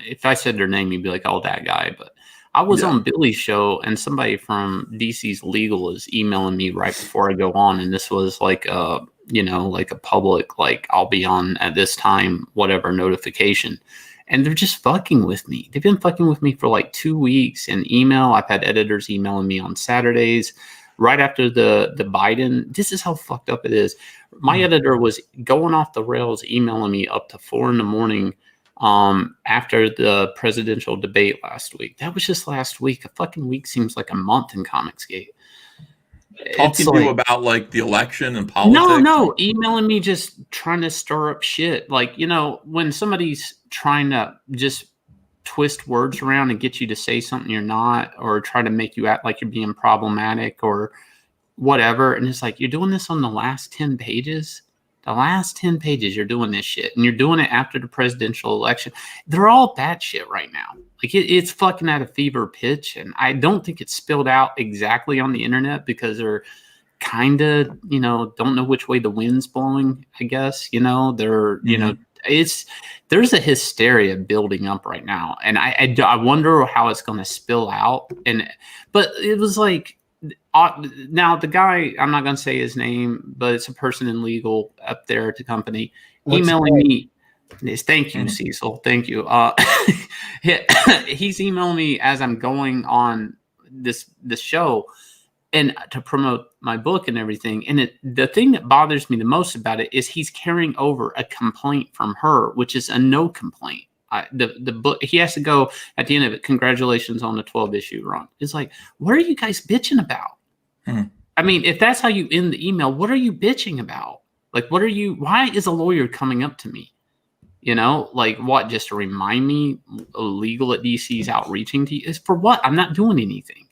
If I said their name, you'd be like, oh, that guy. But I was on Billy's show, and somebody from DC's legal is emailing me right before I go on. And this was like a public, like, I'll be on at this time, whatever notification. And they're just fucking with me. They've been fucking with me for like 2 weeks in email. I've had editors emailing me on Saturdays right after the Biden. This is how fucked up it is. My editor was going off the rails, emailing me up to 4 a.m. After the presidential debate last week. That was just last week. A fucking week seems like a month in Comicsgate. Talking to you about like the election and politics? No, emailing me just trying to stir up shit. Like, when somebody's trying to just twist words around and get you to say something you're not, or try to make you act like you're being problematic or whatever. And it's like, you're doing this on the last 10 pages. The last 10 pages, you're doing this shit, and you're doing it after the presidential election. They're all bad shit right now. Like, it's fucking at a fever pitch, and I don't think it's spilled out exactly on the internet because they're kind of, don't know which way the wind's blowing, I guess. There's a hysteria building up right now, and I wonder how it's going to spill out. But it was like, now the guy, I'm not going to say his name, but it's a person in legal up there at the company emailing me. Thank you, Cecil. Thank you. He's emailing me as I'm going on this show and to promote my book and everything. And the thing that bothers me the most about it is he's carrying over a complaint from her, which is a no complaint. The book, he has to go at the end of it, congratulations on the 12-issue run. It's like, what are you guys bitching about? I mean, if that's how you end the email, what are you bitching about? Like, why is a lawyer coming up to me? Like, what, just to remind me legal at DC's outreaching to you? Is for what? I'm not doing anything.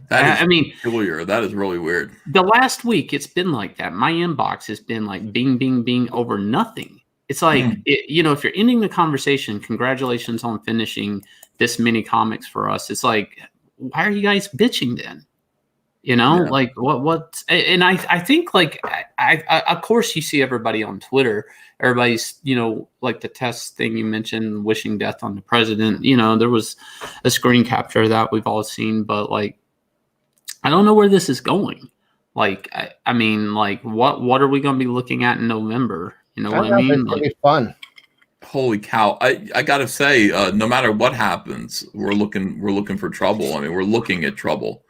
That is peculiar. That is really weird. The last week, it's been like that. My inbox has been like bing, bing, bing over nothing. It's like, if you're ending the conversation, congratulations on finishing this many comics for us. It's like, why are you guys bitching then? Like what? And I think, like, I of course you see everybody on Twitter, everybody's, like the test thing you mentioned, wishing death on the president. There was a screen capture that we've all seen, but like, I don't know where this is going. Like, I mean, like, what are we going to be looking at in November? You know what I mean? It's going to be fun. Holy cow! I gotta say, no matter what happens, we're looking for trouble. I mean, we're looking at trouble.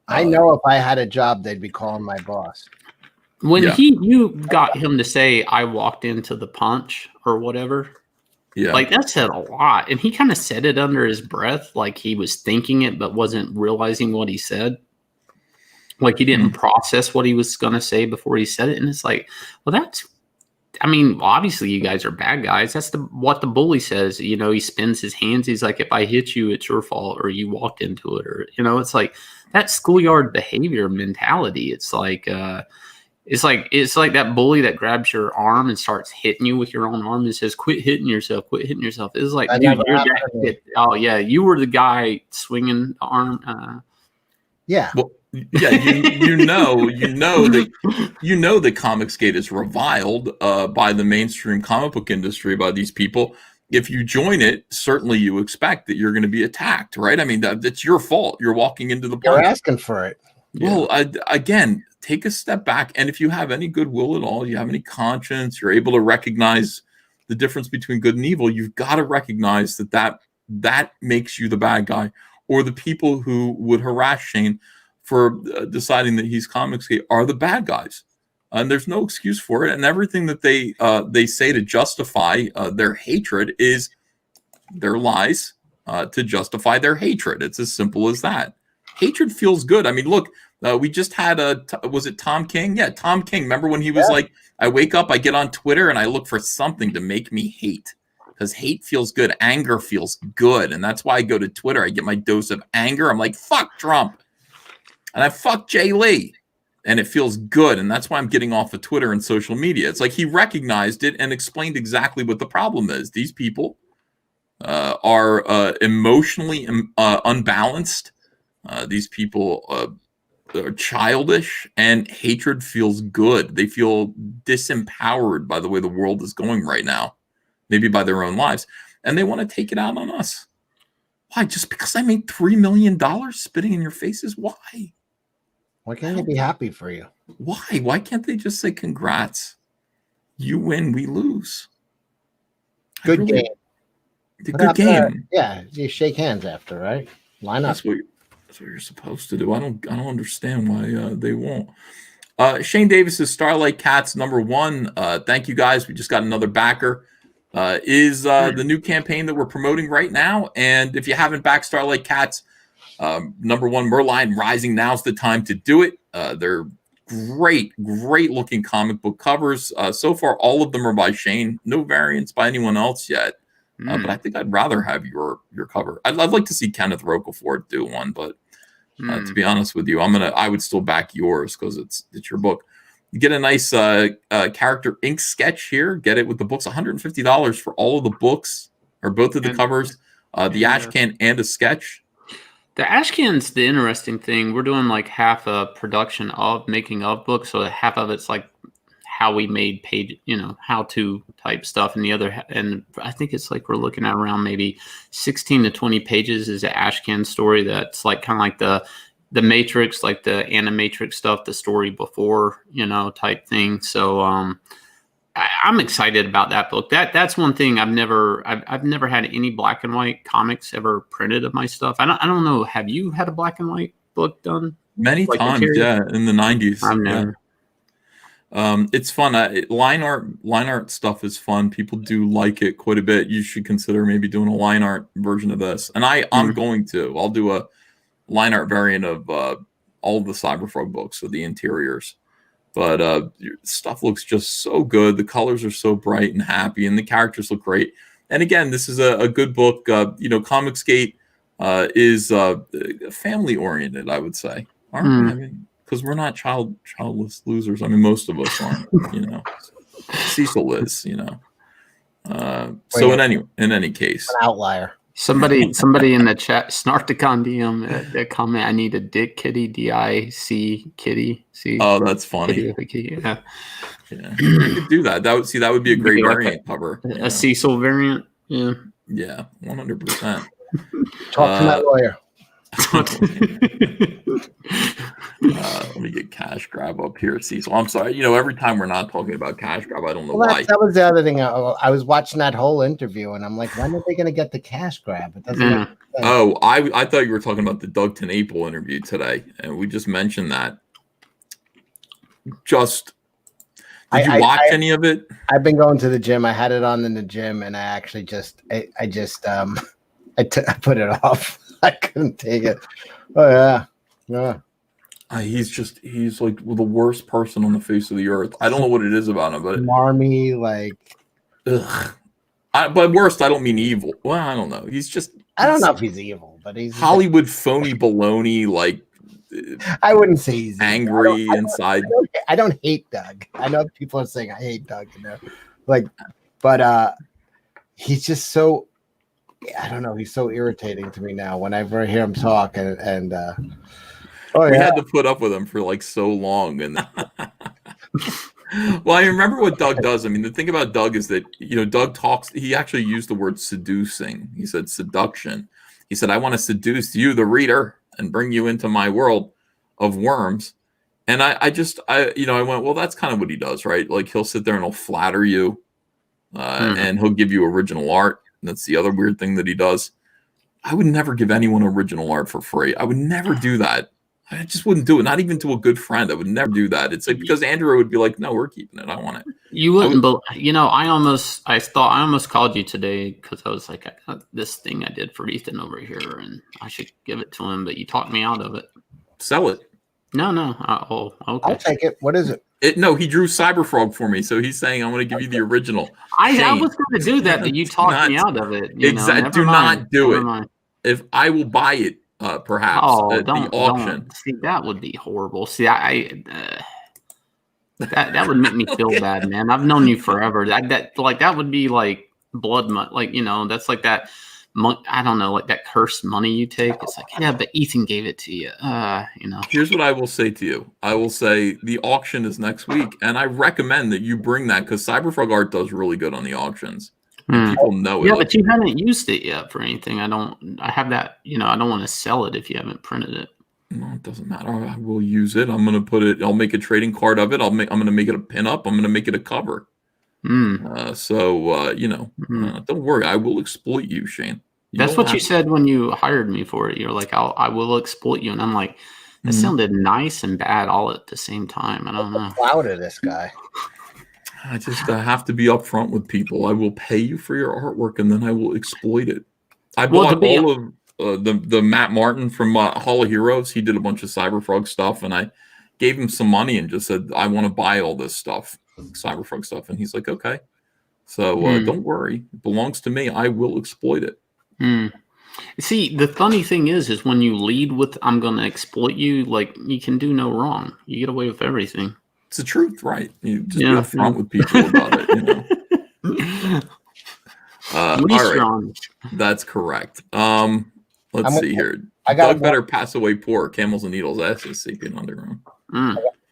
I know if I had a job, they'd be calling my boss. When you got him to say, "I walked into the punch" or whatever, like that said a lot, and he kind of said it under his breath, like he was thinking it but wasn't realizing what he said. Like he didn't process what he was gonna say before he said it, and it's like, well, that's. I mean, obviously, you guys are bad guys. That's what the bully says. You know, he spins his hands. He's like, if I hit you, it's your fault, or you walked into it, or it's like that schoolyard behavior mentality. It's like that bully that grabs your arm and starts hitting you with your own arm and says, "Quit hitting yourself. Quit hitting yourself." It's like, dude, you're that kid. Oh yeah, you were the guy swinging the arm. Yeah. Well, yeah, you know that Comicsgate is reviled by the mainstream comic book industry, by these people. If you join it, certainly you expect that you're going to be attacked, right? I mean, that's your fault. You're walking into the You're asking for it. Well, again, take a step back, and if you have any goodwill at all, you have any conscience, you're able to recognize the difference between good and evil. You've got to recognize that makes you the bad guy, or the people who would harass Shane for deciding that he's Comicsgate are the bad guys, and there's no excuse for it. And everything that they say to justify their hatred is their lies to justify their hatred. It's as simple as that. Hatred feels good. I mean, look, we just had was it Tom King? Yeah, Tom King. Remember when he was like, I wake up, I get on Twitter, and I look for something to make me hate. Because hate feels good. Anger feels good. And that's why I go to Twitter. I get my dose of anger. I'm like, fuck Trump. And I fuck Jay Lee. And it feels good. And that's why I'm getting off of Twitter and social media. It's like he recognized it and explained exactly what the problem is. These people are emotionally unbalanced. These people are childish, and hatred feels good. They feel disempowered by the way the world is going right now. Maybe by their own lives, and they want to take it out on us. Why? Just because I made $3 million spitting in your faces? Why? Why can't they be happy for you? Why? Why can't they just say congrats? You win, we lose. Good game. Good game. Yeah, you shake hands after, right? Line up. That's what you're supposed to do. I don't understand why they won't. Shane Davis's Starlight Cats #1. Thank you guys. We just got another backer. Is the new campaign that we're promoting right now. And if you haven't backed Starlight Cats, #1 Merline Rising, now's the time to do it. They're great looking comic book covers. So far, all of them are by Shane. No variants by anyone else yet. But I think I'd rather have your cover. I'd like to see Kenneth Rocafort do one, but to be honest with you, I would still back yours because it's your book. You get a nice character ink sketch here. Get it with the books. $150 for all of the books, or both of the covers, the ash can and a sketch. The ash can's the interesting thing. We're doing like half a production of making of books, so half of it's like how we made page, how to type stuff, and the other, and I think it's like we're looking at around maybe 16 to 20 pages is an ash can story that's like kind of like the Matrix, like the Animatrix stuff, the story before, type thing. So I'm excited about that book. That's one thing I've never had any black and white comics ever printed of my stuff. I don't know. Have you had a black and white book done? Many times, yeah, in the 90s. I've never. It's fun. Line art stuff is fun. People do like it quite a bit. You should consider maybe doing a line art version of this. And I'm going to. I'll do a line art variant of all of the Cyberfrog books, so the interiors. But stuff looks just so good. The colors are so bright and happy, and the characters look great. And again, this is a good book. Comicsgate is family oriented, I would say, aren't we? I mean, because we're not childless losers. I mean, most of us aren't. Cecil is. So in any case, an outlier. Somebody in the chat, Snarticon DM, comment, I need a Dick Kitty, D-I-C Kitty. See? Oh, that's funny. Kitty, yeah. You could do that. That would be a great variant cover. A Cecil variant. Yeah. Yeah, 100%. Talk to my lawyer. Let me get Cash Grab up here, Cecil. I'm sorry. You know, every time we're not talking about Cash Grab, I don't know why. That was the other thing. I was watching that whole interview, and I'm like, when are they going to get the Cash Grab? It doesn't make sense. Oh, I thought you were talking about the Doug Tenaple interview today, and we just mentioned that. Did you watch any of it? I've been going to the gym. I had it on in the gym, and I actually I put it off. I couldn't take it. Oh yeah. He's like the worst person on the face of the earth. I don't know what it is about him, but Marmy, like, ugh. By worst, I don't mean evil. Well, I don't know. I don't know if he's evil, but he's Hollywood phony baloney. Like, I wouldn't say he's angry inside. I don't hate Doug. I know people are saying I hate Doug, but he's just so. I don't know. He's so irritating to me now. Whenever I hear him talk, and we had to put up with him for like so long, and well, I remember what Doug does. I mean, the thing about Doug is that Doug talks. He actually used the word seducing. He said seduction. He said, "I want to seduce you, the reader, and bring you into my world of worms." And I went, well, that's kind of what he does, right? Like he'll sit there and he'll flatter you, and he'll give you original art. That's the other weird thing that he does. I would never give anyone original art for free. I would never do that. I just wouldn't do it. Not even to a good friend. I would never do that. It's like because Andrew would be like, "No, we're keeping it. I want it." You wouldn't, but I almost called you today because I was like, I got this thing I did for Ethan over here, and I should give it to him. But you talked me out of it. Sell it. No. Okay. I'll take it. What is it? No, he drew Cyberfrog for me, so he's saying I'm going to give you the original. I was going to do that, but you talked me out of it. Exactly. Do not do it. If I will buy it, perhaps at the auction. Don't. See, that would be horrible. See, that would make me feel bad, man. I've known you forever. That would be like blood money. Like that's like that. I don't know, like that cursed money you take. It's like, yeah, but Ethan gave it to you. Here's what I will say to you. I will say the auction is next week, and I recommend that you bring that because Cyberfrog art does really good on the auctions. People know it. Yeah, but you haven't used it yet for anything. I have that. I don't want to sell it if you haven't printed it. No, it doesn't matter. I will use it. I'm gonna put it. I'll make a trading card of it. I'm gonna make it a pinup. I'm gonna make it a cover. Don't worry. I will exploit you, Shane. That's what you said when you hired me for it. You're like, I will exploit you. And I'm like, that sounded nice and bad all at the same time. I don't know. Cloud of this guy. I just have to be upfront with people. I will pay you for your artwork, and then I will exploit it. I bought all of the Matt Martin from Hall of Heroes. He did a bunch of Cyberfrog stuff, and I gave him some money and just said, I want to buy all this stuff, Cyberfrog stuff. And he's like, okay. So don't worry. It belongs to me. I will exploit it. See, the funny thing is when you lead with I'm going to exploit you, like you can do no wrong. You get away with everything. It's the truth, right? You just be upfront with people about it, all right. That's correct. Let's see here. Doug better pass away poor. Camels and Needles. That's a Sapien Underground.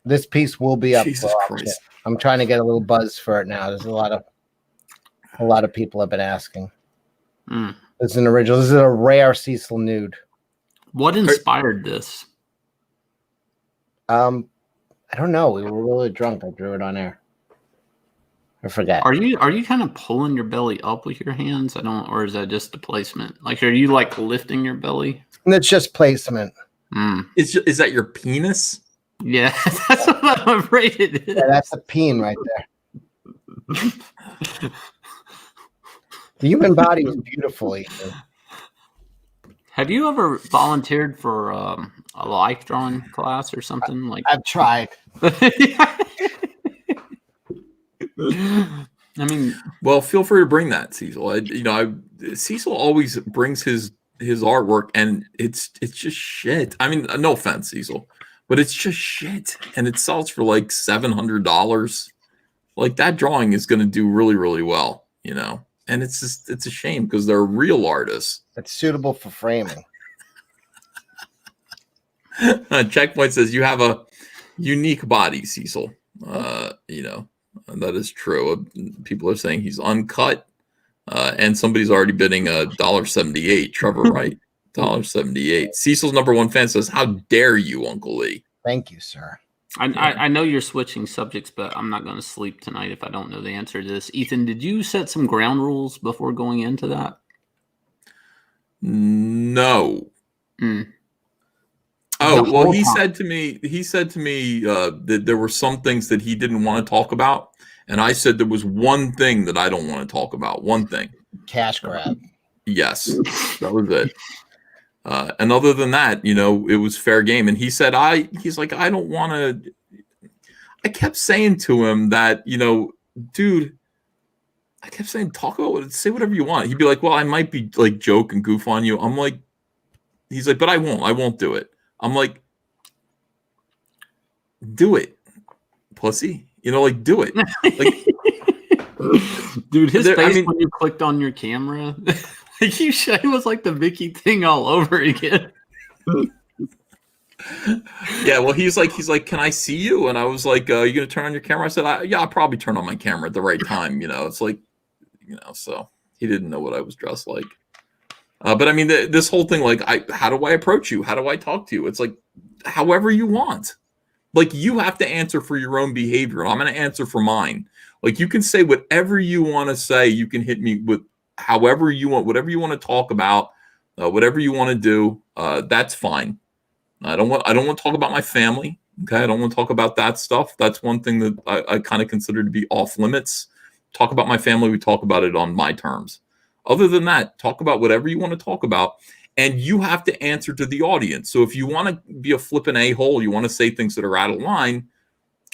This piece will be up. Jesus Christ. I'm trying to get a little buzz for it now. There's a lot of people have been asking. This is an original. This is a rare Cecil nude. What inspired this? I don't know. We were really drunk. I drew it on air. I forget. Are you kind of pulling your belly up with your hands? Or is that just the placement? Like, are you like lifting your belly? It's just placement. Is that your penis? Yeah, that's what I'm afraid it is. Yeah, that's a peen right there. The human body is beautiful. Ethan. Have you ever volunteered for a life drawing class or something like? I've tried. I mean, well, feel free to bring that, Cecil. Cecil always brings his artwork, and it's just shit. I mean, no offense, Cecil, but it's just shit, and it sells for like $700. Like that drawing is going to do really, really well, And it's a shame because they're real artists. It's suitable for framing. Checkpoint says you have a unique body, Cecil. That is true. People are saying he's uncut, and somebody's already bidding $1.78. Trevor Wright, $1.78. Cecil's #1 fan says, "How dare you, Uncle Lee?" Thank you, sir. I know you're switching subjects, but I'm not going to sleep tonight if I don't know the answer to this. Ethan, did you set some ground rules before going into that? No. Mm. Oh, well, he said to me that there were some things that he didn't want to talk about. And I said there was one thing that I don't want to talk about. One thing. Cash grab. Yes, that was it. And other than that, it was fair game. And he said, he's like, I don't want to. I kept saying to him that, dude, I kept saying, say whatever you want. He'd be like, well, I might be like joke and goof on you. I'm like, he's like, but I won't do it. I'm like, do it, pussy. Do it. Like, dude, his face when you clicked on your camera, it was like the Vicky thing all over again. Yeah, well, he's like, can I see you? And I was like, you gonna turn on your camera? I said, yeah, I'll probably turn on my camera at the right time. It's like, so he didn't know what I was dressed like. But I mean, this whole thing, like, how do I approach you? How do I talk to you? It's like, however you want. Like, you have to answer for your own behavior. I'm going to answer for mine. Like, you can say whatever you want to say. You can hit me with however you want, whatever you want to talk about, whatever you want to do. That's fine. I don't want to talk about my family. Okay, I don't want to talk about that stuff. That's one thing that I kind of consider to be off limits. Talk about my family. We talk about it on my terms. Other than that, talk about whatever you want to talk about. And you have to answer to the audience. So if you want to be a flippin' a-hole, you want to say things that are out of line,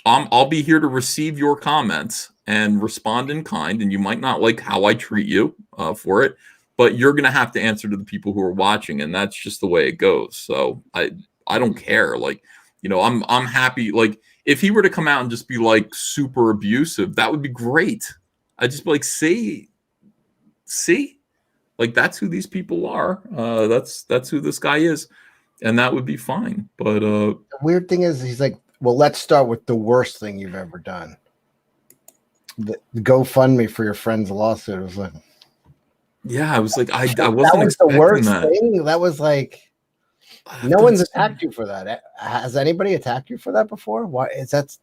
I'll be here to receive your comments and respond in kind. And you might not like how I treat you for it, but you're going to have to answer to the people who are watching. And that's just the way it goes. So I don't care. Like, I'm happy. Like, if he were to come out and just be like super abusive, that would be great. I'd just be like, see? Like, that's who these people are. That's who this guy is, and that would be fine. But the weird thing is, he's like, well, let's start with the worst thing you've ever done. The GoFundMe for your friend's lawsuit. I was like, yeah, I was like, I wasn't that was the worst thing. That was like, no one's attacked you for that. Has anybody attacked you for that before? Why is that?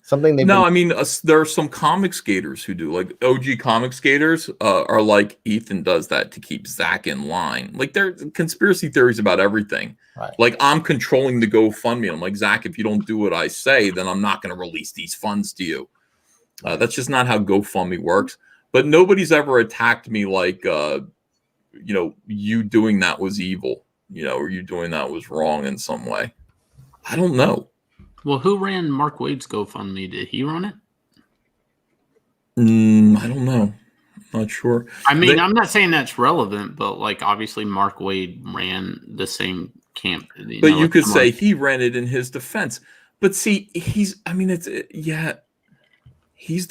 Something they I mean, there are some comic skaters who do, like OG comic skaters are like, Ethan does that to keep Zach in line. Like, there are conspiracy theories about everything. Right. Like, I'm controlling the GoFundMe. I'm like, Zach, if you don't do what I say, then I'm not going to release these funds to you. That's just not how GoFundMe works. But nobody's ever attacked me like, you doing that was evil, or you doing that was wrong in some way. I don't know. Well, who ran Mark Wade's GoFundMe? Did he run it? I don't know. I'm not sure. I mean, I'm not saying that's relevant, but like, obviously Mark Wade ran the same camp. But you could say he ran it in his defense. But see, he's the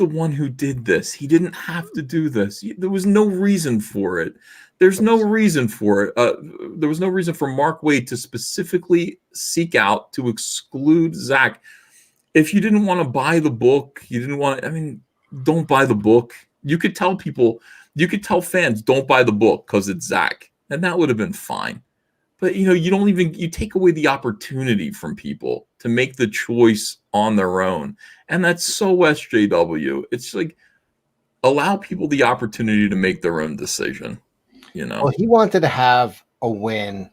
one who did this. He didn't have to do this. There was no reason for it. There's no reason for it. There was no reason for Mark Wade to specifically seek out to exclude Zach. If you didn't want to buy the book, don't buy the book. You could tell fans, don't buy the book because it's Zach. And that would have been fine. But, you take away the opportunity from people to make the choice on their own. And that's so SJW. It's like, allow people the opportunity to make their own decision. Well, he wanted to have a win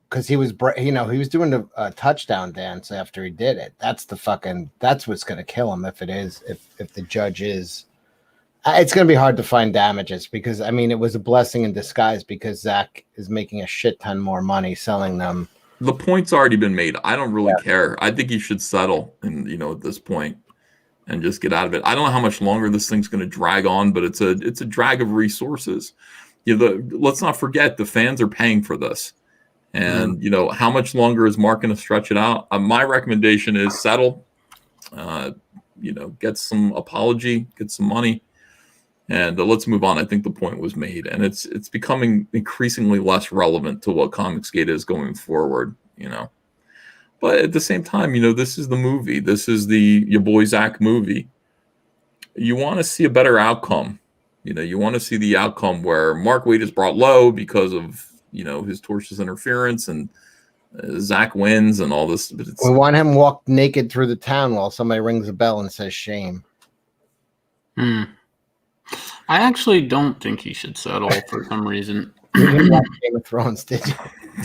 because he was doing a touchdown dance after he did it. That's what's going to kill him if the judge is. It's going to be hard to find damages because, I mean, it was a blessing in disguise because Zach is making a shit ton more money selling them. The point's already been made. I don't really care. I think he should settle at this point and just get out of it. I don't know how much longer this thing's going to drag on, but it's a drag of resources. Let's not forget the fans are paying for this. And, how much longer is Mark going to stretch it out? My recommendation is settle, get some apology, get some money, and let's move on. I think the point was made, and it's becoming increasingly less relevant to what Comicsgate is going forward, But at the same time, this is the movie. This is the Your Boy Zach movie. You want to see a better outcome. You want to see the outcome where Mark Wade is brought low because of, his tortious interference and Zach wins and all this. But we want him walk naked through the town while somebody rings a bell and says shame. I actually don't think he should settle for some reason. You didn't watch Game of Thrones, did you?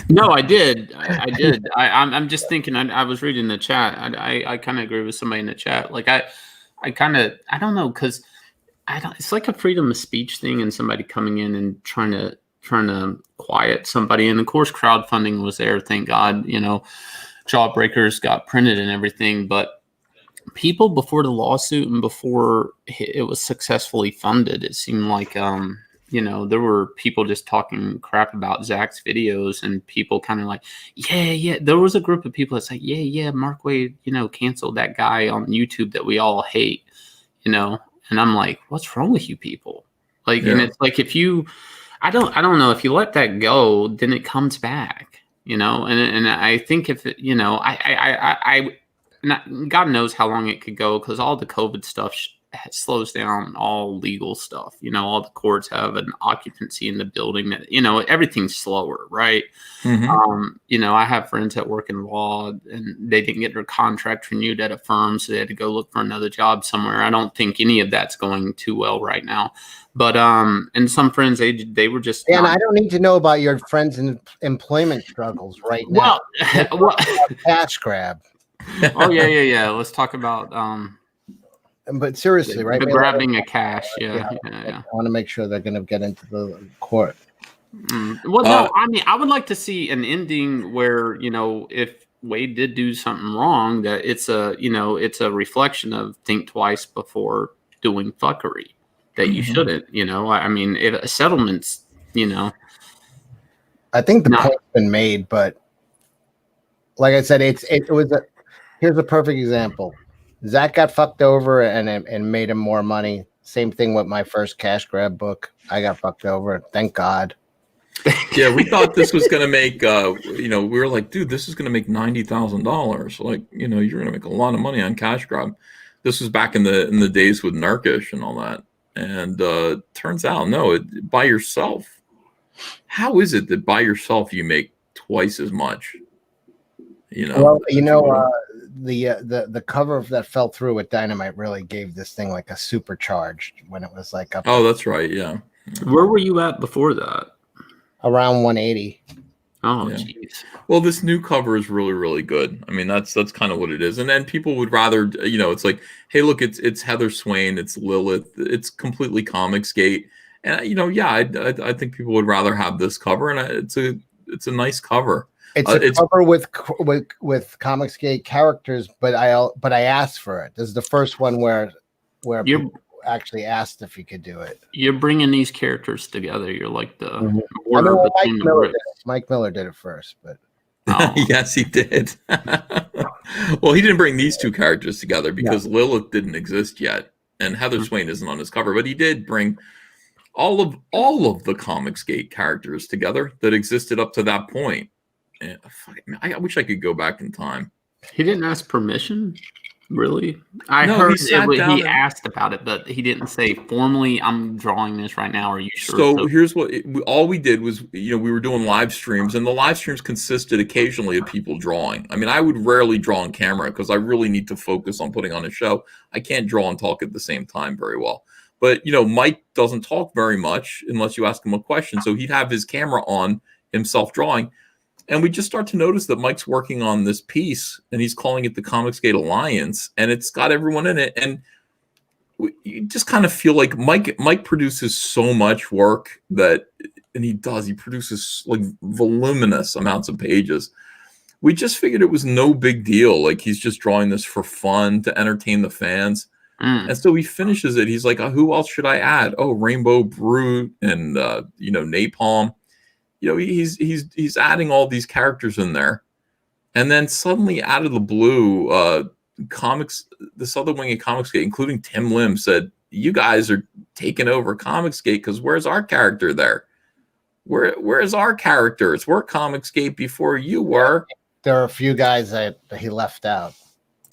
No, I did. I did. I'm just thinking. I was reading the chat. I kind of agree with somebody in the chat. Like I don't know, because it's like a freedom of speech thing, and somebody coming in and trying to quiet somebody. And of course, crowdfunding was there. Thank God, Jawbreakers got printed and everything. But people before the lawsuit and before it was successfully funded, it seemed like there were people just talking crap about Zach's videos, and people kind of like, yeah. There was a group of people that said, yeah, Mark Wade, canceled that guy on YouTube that we all hate, and I'm like, what's wrong with you people? Like, and it's like, if you, I don't know, if you let that go, then it comes back, and I think if it, God knows how long it could go, because all the COVID stuff slows down all legal stuff. All the courts have an occupancy in the building that, everything's slower, right? Mm-hmm. I have friends that work in law, and they didn't get their contract renewed at a firm, so they had to go look for another job somewhere. I don't think any of that's going too well right now. But and some friends, they were just. And I don't need to know about your friends' employment struggles right now. Well, cash grab. Oh yeah. Let's talk about but seriously, right? The grabbing of cash. Yeah. I want to make sure they're going to get into the court. Well, no, I mean, I would like to see an ending where, if Wade did do something wrong, that it's a reflection of think twice before doing fuckery, that you shouldn't, I mean, if a settlement's, I think the point's been made, but like I said, here's a perfect example. Zach got fucked over and made him more money. Same thing with my first cash grab book. I got fucked over. Thank God. Yeah, we thought this was going to make, we were like, dude, this is going to make $90,000. Like, you're going to make a lot of money on cash grab. This was back in the days with Narkish and all that. And turns out, no, by yourself. How is it that by yourself you make twice as much? Well, the cover that fell through with Dynamite really gave this thing like a supercharged when it was like up. Oh, that's right. Yeah. Where were you at before that? Around 180. Oh, jeez. Well, this new cover is really, really good. I mean, that's kind of what it is. And then people would rather, it's like, hey, look, it's Heather Swain, it's Lilith, it's completely Comicsgate, and I think people would rather have this cover, and it's a nice cover. It's a cover with Comicsgate characters, but I asked for it. This is the first one where people actually asked if you could do it. You're bringing these characters together. You're like the border between the bricks. Mike Miller did it first, but yes, he did. Well, he didn't bring these two characters together because Lilith didn't exist yet, and Heather Swain isn't on his cover. But he did bring all of the Comicsgate characters together that existed up to that point. And I wish I could go back in time. He didn't ask permission, really. I heard he asked about it, but he didn't say formally, "I'm drawing this right now." Are you sure? So here's what all we did was, we were doing live streams, and the live streams consisted occasionally of people drawing. I mean, I would rarely draw on camera because I really need to focus on putting on a show. I can't draw and talk at the same time very well. But Mike doesn't talk very much unless you ask him a question. So he'd have his camera on, himself drawing. And we just start to notice that Mike's working on this piece, and he's calling it the Comicsgate Alliance, and it's got everyone in it. And you just kind of feel like Mike produces so much work and he produces like voluminous amounts of pages. We just figured it was no big deal. Like, he's just drawing this for fun to entertain the fans. And so he finishes it. He's like, who else should I add? Oh, Rainbow Brute and Napalm. He's adding all these characters in there, and then suddenly, out of the blue, this other wing of Comicsgate, including Tim Lim, said, "You guys are taking over Comicsgate because where's our character there? Where's our characters? We're Comicsgate before you were." There are a few guys that he left out.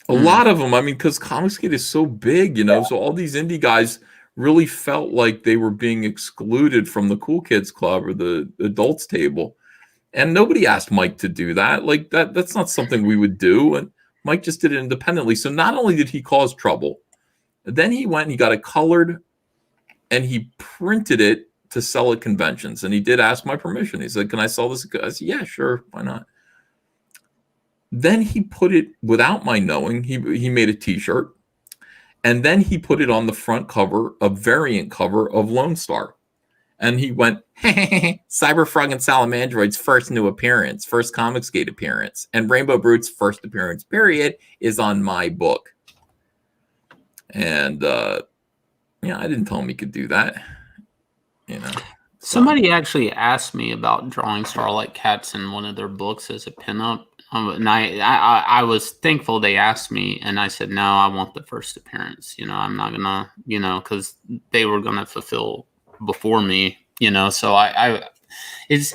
A lot of them. I mean, because Comicsgate is so big, so all these indie guys really felt like they were being excluded from the Cool Kids Club or the adults table. And nobody asked Mike to do that. Like that's not something we would do. And Mike just did it independently. So not only did he cause trouble, then he went and he got it colored and he printed it to sell at conventions. And he did ask my permission. He said, "Can I sell this?" I said, "Yeah, sure. Why not?" Then he put it without my knowing. He made a T-shirt. And then he put it on the front cover, a variant cover of Lone Star. And he went, Cyberfrog and Salamandroid's first new appearance, first Comicsgate appearance, and Rainbow Brute's first appearance, period, is on my book. And, I didn't tell him he could do that. Somebody actually asked me about drawing Starlight Cats in one of their books as a pinup. And I was thankful they asked me, and I said, no, I want the first appearance. I'm not gonna, because they were gonna fulfill before me, so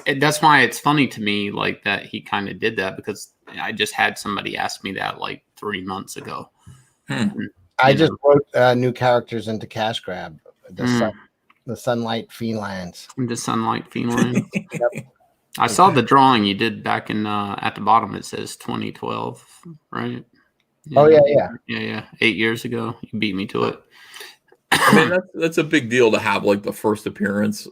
that's why it's funny to me, like, that he kind of did that, because I just had somebody ask me that like 3 months ago. I just wrote new characters into Cash Grab, the Sunlight Felines. The Sunlight Felines. Yep. I saw the drawing you did back in at the bottom. It says 2012, right? Oh yeah. 8 years ago, you beat me to it. I mean, that's a big deal to have, like, the first appearance.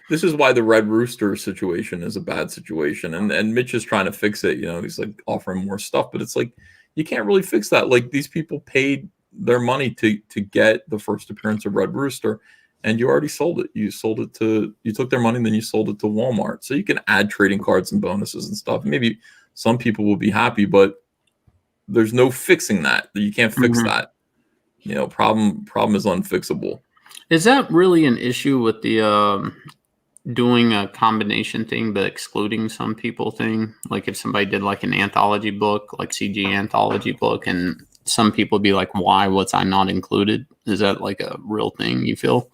This is why the Red Rooster situation is a bad situation, and Mitch is trying to fix it. He's like offering more stuff, but it's like you can't really fix that. Like, these people paid their money to get the first appearance of Red Rooster. And you already sold it. You took their money, and then you sold it to Walmart. So you can add trading cards and bonuses and stuff. Maybe some people will be happy, but there's no fixing that. You can't fix that. Problem is unfixable. Is that really an issue with the doing a combination thing, but excluding some people thing? Like if somebody did like an anthology book, like CG anthology book, and some people be like, why was I not included? Is that like a real thing you feel?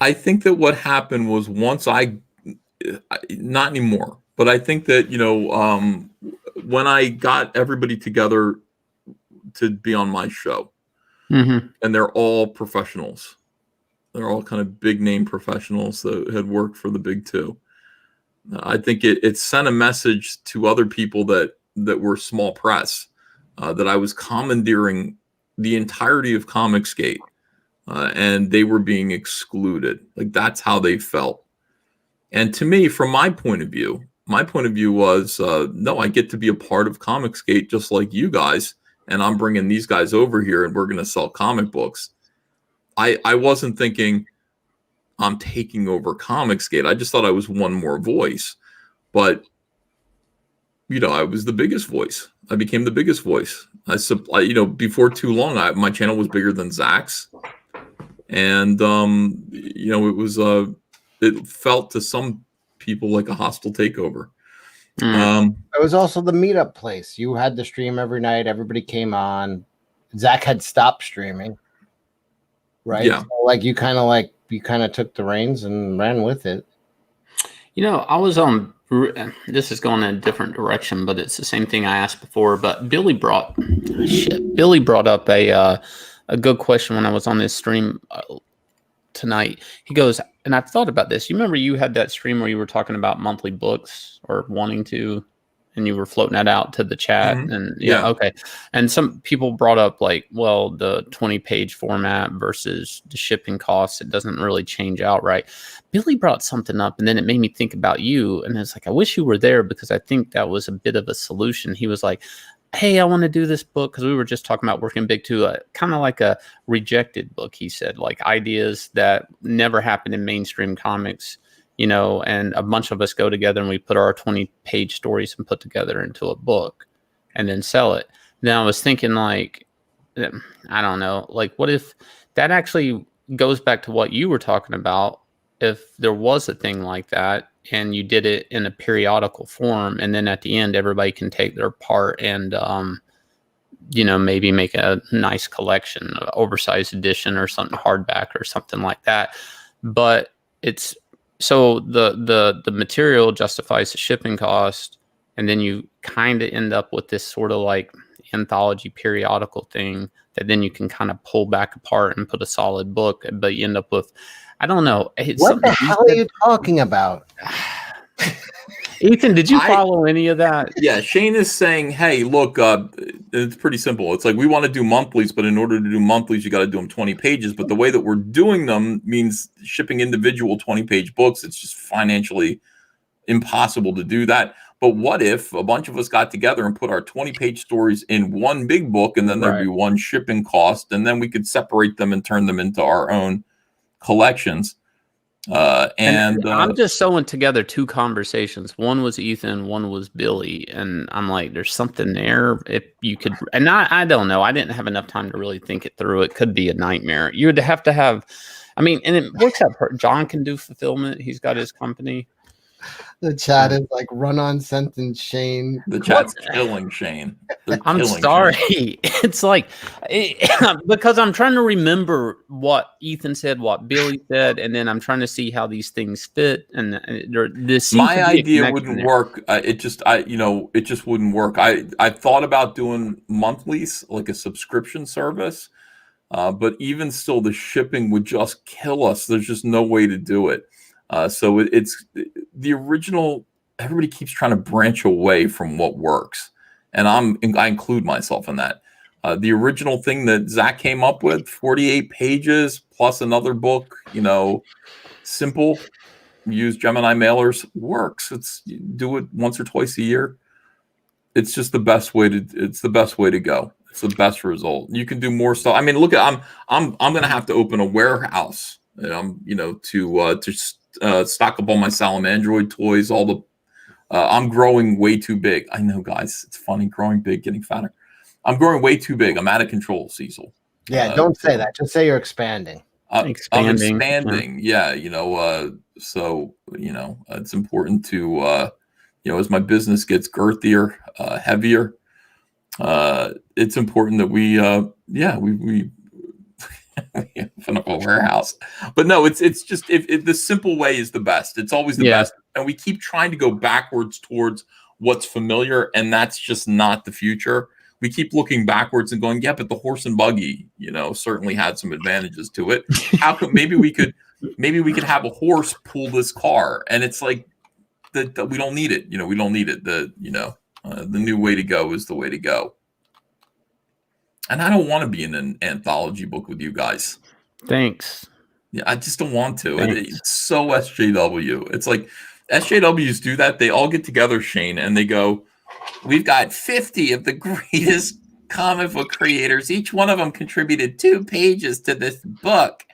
I think that what happened was once not anymore, but I think that, when I got everybody together to be on my show, and they're all professionals, they're all kind of big name professionals that had worked for the big two. I think it sent a message to other people that were small press, that I was commandeering the entirety of Comicsgate. And they were being excluded. Like, that's how they felt. And to me, from my point of view was, no, I get to be a part of Comicsgate just like you guys. And I'm bringing these guys over here and we're going to sell comic books. I wasn't thinking I'm taking over Comicsgate. I just thought I was one more voice. But, I was the biggest voice. I became the biggest voice. Before too long, my channel was bigger than Zach's. And, it felt to some people like a hostile takeover. It was also the meetup place. You had the stream every night. Everybody came on. Zach had stopped streaming. Right. Yeah. So, you kind of took the reins and ran with it. I was on, this is going in a different direction, but it's the same thing I asked before, but Billy brought up a good question when I was on this stream tonight. He goes, and I've thought about this. You remember you had that stream where you were talking about monthly books or wanting to, and you were floating that out to the chat. And okay. And some people brought up like, well, the 20-page format versus the shipping costs, it doesn't really change outright. Billy brought something up, and then it made me think about you. And it's like, I wish you were there, because I think that was a bit of a solution. He was like, hey, I want to do this book, because we were just talking about working big too, kind of like a rejected book, he said, like ideas that never happened in mainstream comics, and a bunch of us go together and we put our 20-page stories and put together into a book and then sell it. Then I was thinking, like, I don't know, like, what if that actually goes back to what you were talking about, if there was a thing like that, and you did it in a periodical form, and then at the end, everybody can take their part and, maybe make a nice collection, an oversized edition or something, hardback or something like that. But it's so the material justifies the shipping cost, and then you kind of end up with this sort of like anthology periodical thing that then you can kind of pull back apart and put a solid book, but you end up with, I don't know. What the hell are you talking about? Ethan, did you follow any of that? Yeah, Shane is saying, hey, look, it's pretty simple. It's like we want to do monthlies, but in order to do monthlies, you got to do them 20 pages. But the way that we're doing them means shipping individual 20-page books. It's just financially impossible to do that. But what if a bunch of us got together and put our 20-page stories in one big book, and then there'd be one shipping cost, and then we could separate them and turn them into our own collections. And I'm just sewing together two conversations. One was Ethan, one was Billy, and I'm like, there's something there. If you could, and I don't know, I didn't have enough time to really think it through. It could be a nightmare. You would have to have, I mean, and it works out. John can do fulfillment. He's got his company. The chat is like run-on sentence, Shane. The chat's killing Shane. I'm sorry. Shane. It's like because I'm trying to remember what Ethan said, what Billy said, and then I'm trying to see how these things fit. And this my idea wouldn't work. It just wouldn't work. I thought about doing monthlies, like a subscription service, but even still, the shipping would just kill us. There's just no way to do it. So it's the original. Everybody keeps trying to branch away from what works, and I include myself in that. The original thing that Zach came up with, 48 pages plus another book, simple. Use Gemini mailers, works. Do it once or twice a year. It's just the best way to. It's the best way to go. It's the best result. You can do more stuff. I mean, look at I'm going to have to open a warehouse. To stock up all my Salamandroid toys, all the I'm growing way too big. I know, guys, it's funny growing big, getting fatter. I'm growing way too big. I'm out of control, Cecil. Yeah, don't say that. Just say you're expanding. I'm expanding. Yeah, so it's important to as my business gets girthier, heavier, it's important that we open up a warehouse. But no, it's just if the simple way is the best. It's always the best, and we keep trying to go backwards towards what's familiar, and that's just not the future. We keep looking backwards and going, yeah, but the horse and buggy, certainly had some advantages to it. How could maybe we could have a horse pull this car, and it's like that we don't need it. We don't need it. The new way to go is the way to go. And I don't want to be in an anthology book with you guys. Thanks. Yeah, I just don't want to. It's so SJW. It's like SJWs do that. They all get together, Shane, and they go, we've got 50 of the greatest comic book creators. Each one of them contributed 2 pages to this book.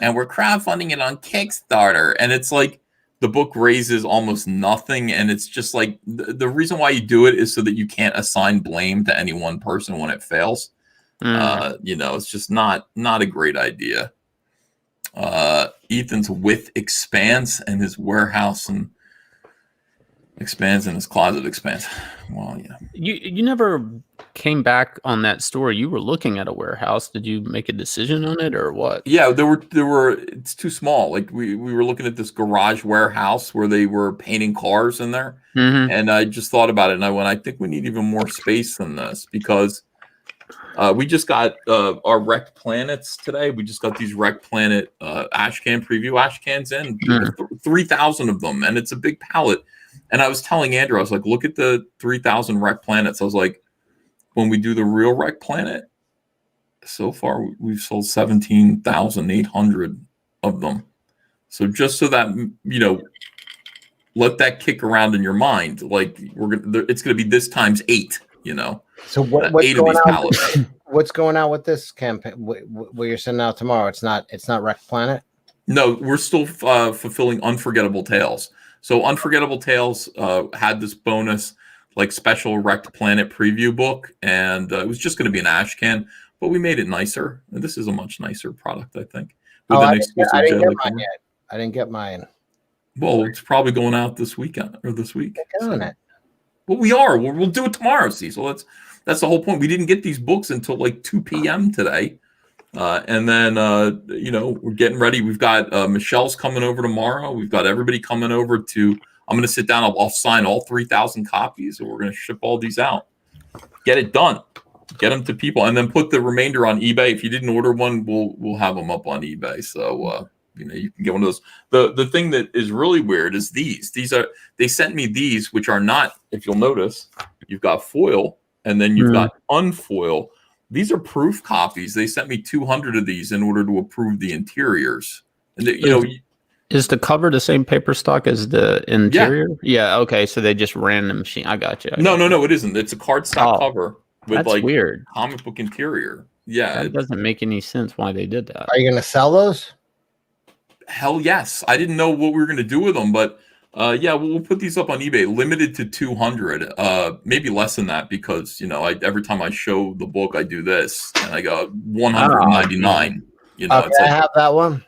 And we're crowdfunding it on Kickstarter. And it's like the book raises almost nothing. And it's just like the reason why you do it is so that you can't assign blame to any one person when it fails. It's just not a great idea. Ethan's width expands and his warehouse and expands and his closet expands. Well, yeah. You never came back on that story. You were looking at a warehouse. Did you make a decision on it or what? Yeah, there were it's too small. Like we were looking at this garage warehouse where they were painting cars in there. Mm-hmm. And I just thought about it and I think we need even more space than this because we just got our Wrecked Planets today. We just got these Wrecked Planet ashcan preview ashcans in, 3,000 of them, and it's a big pallet. And I was telling Andrew, I was like, look at the 3,000 Wrecked Planets. I was like, when we do the real Wrecked Planet, so far we've sold 17,800 of them. So just so that let that kick around in your mind, like it's gonna be this times 8. So what's going on with this campaign? What you're sending out tomorrow? It's not Wrecked Planet. No, we're still fulfilling Unforgettable Tales. So Unforgettable Tales had this bonus like special Wrecked Planet preview book, and it was just going to be an ashcan, but we made it nicer. And this is a much nicer product, I think. I didn't get mine yet. I didn't get mine. Well, it's probably going out this weekend or this week. Get on it. Well, we are. We'll do it tomorrow, Cecil. That's the whole point. We didn't get these books until like 2 p.m. today. And then, we're getting ready. We've got Michelle's coming over tomorrow. We've got everybody coming over I'm going to sit down. I'll sign all 3,000 copies and we're going to ship all these out. Get it done. Get them to people and then put the remainder on eBay. If you didn't order one, we'll have them up on eBay. So, you can get one of those. The thing that is really weird is they sent me these, which are not, if you'll notice, you've got foil and then you've got unfoil. These are proof copies. They sent me 200 of these in order to approve the interiors. And is the cover the same paper stock as the interior? Yeah. Okay. So they just ran the machine. I got you. No, it isn't. It's a cardstock cover with that's weird comic book interior. Yeah. That doesn't make any sense why they did that. Are you going to sell those? Hell yes. I didn't know what we were going to do with them, but we'll put these up on eBay, limited to 200, maybe less than that, because every time I show the book, I do this and I go 199. Okay, I have that one.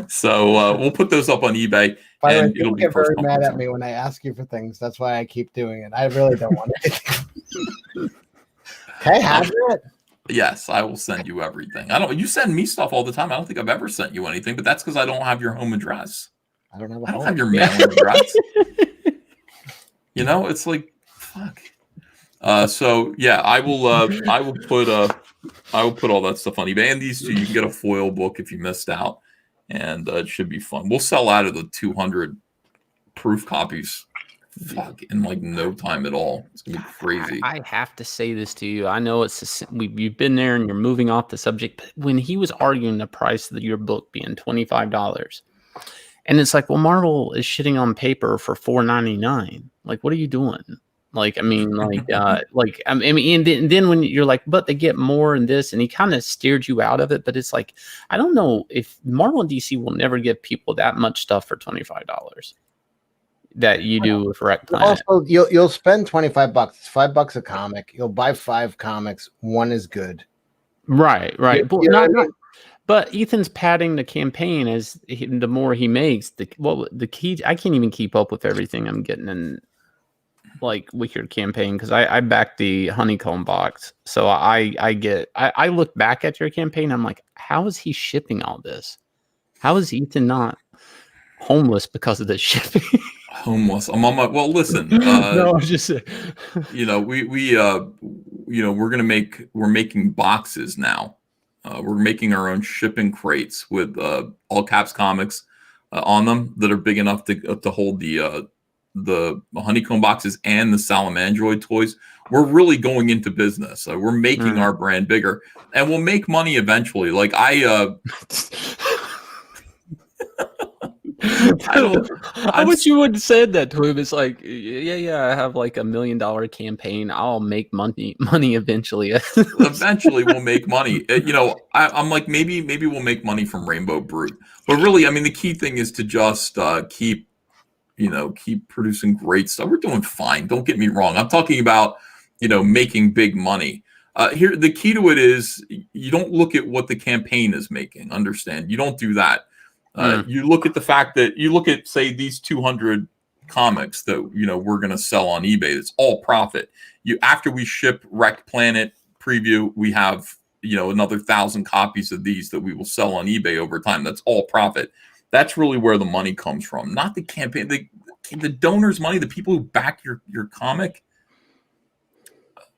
So we'll put those up on eBay. By the way, people get very mad at me when I ask you for things. That's why I keep doing it. I really don't want anything. Okay, have it. Yes, I will send you everything. You send me stuff all the time. I don't think I've ever sent you anything, but that's because I don't have your home address. I don't have your mailing address. It's like, fuck. So yeah, I will put all that stuff on eBay, and these two you can get a foil book if you missed out, and it should be fun. We'll sell out of the 200 proof copies in like no time at all. It's gonna be crazy. I have to say this to you. I know you've been there and you're moving off the subject, but when he was arguing the price of your book being $25, and it's like, well, Marvel is shitting on paper for $4.99. Like, what are you doing? Like, I mean, and then when you're like, but they get more in this, and he kind of steered you out of it. But it's like, I don't know if Marvel and DC will never give people that much stuff for $25 that you do with Wreck Planet. Also, you'll spend $25. It's $5 a comic. You'll buy 5 comics. One is good. Right. But Ethan's padding the campaign as the more he makes. The key, I can't even keep up with everything I'm getting in. Like with your campaign, because I backed the honeycomb box, so I look back at your campaign, I'm like, how is he shipping all this? How is Ethan not homeless because of this shipping? Homeless? I'm on my. Well, listen. No, I'm just saying. We're making boxes now. We're making our own shipping crates with all caps comics on them that are big enough to hold the honeycomb boxes and the Salamandroid toys. We're really going into business. We're making our brand bigger, and we'll make money eventually. Like I wish you would have said that to him. It's like, yeah, I have like $1 million campaign. I'll make money eventually. Eventually we'll make money. I'm like, maybe we'll make money from Rainbow Brute. But really, I mean, the key thing is to just keep producing great stuff. We're doing fine. Don't get me wrong. I'm talking about, making big money. Here, the key to it is you don't look at what the campaign is making. Understand? You don't do that. You look at the fact that say, these 200 comics that, we're going to sell on eBay. It's all profit. After we ship Wrecked Planet preview, we have, another 1,000 copies of these that we will sell on eBay over time. That's all profit. That's really where the money comes from, not the campaign. The donors' money, the people who back your comic.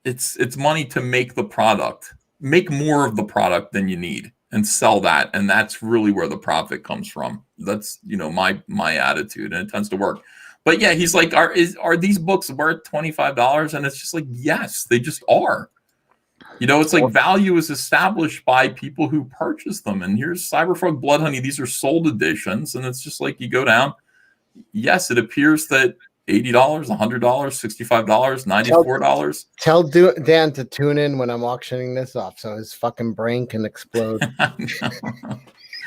It's money to make the product, make more of the product than you need, and sell that. And that's really where the profit comes from. That's my attitude, and it tends to work. But yeah, he's like, are these books worth $25? And it's just like, yes, they just are. It's like value is established by people who purchase them. And here's Cyberfrog Blood Honey. These are sold editions. And it's just like you go down. Yes, it appears that $80, $100, $65, $94. Tell Dan to tune in when I'm auctioning this off so his fucking brain can explode.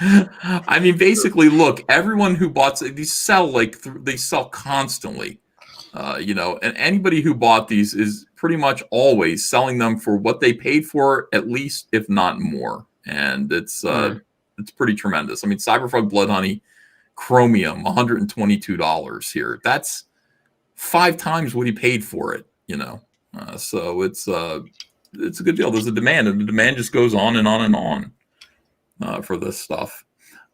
I mean, basically, look, everyone who bought these sell they sell constantly. And anybody who bought these is pretty much always selling them for what they paid for, at least, if not more. And it's pretty tremendous. I mean, Cyberfrog Blood Honey, Chromium, $122 here. That's 5 times what he paid for it. So it's a good deal. There's a demand, and the demand just goes on and on and on for this stuff.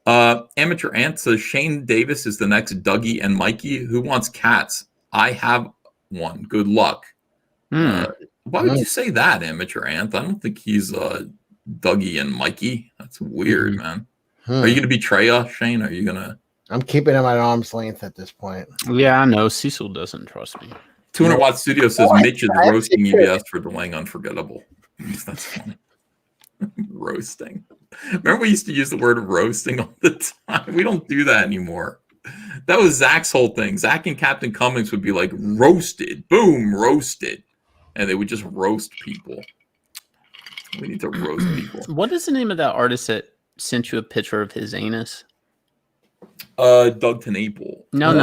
Amateur Ant says Shane Davis is the next Dougie and Mikey. Who wants cats? I have one. Good luck. Why would you say that, Amateur Ant? I don't think he's Dougie and Mikey. That's weird, man. Hmm. Are you going to betray us, Shane? Are you going to? I'm keeping him at arm's length at this point. Yeah, I know. Cecil doesn't trust me. 200 Watt Studio says Mitch is roasting EBS for delaying Unforgettable. That's funny. Roasting. Remember we used to use the word roasting all the time? We don't do that anymore. That was Zach's whole thing. Zach and Captain Cummings would be like, roasted. Boom, roasted. And they would just roast people. We need to roast people. What is the name of that artist that sent you a picture of his anus? Doug Tenaple. No.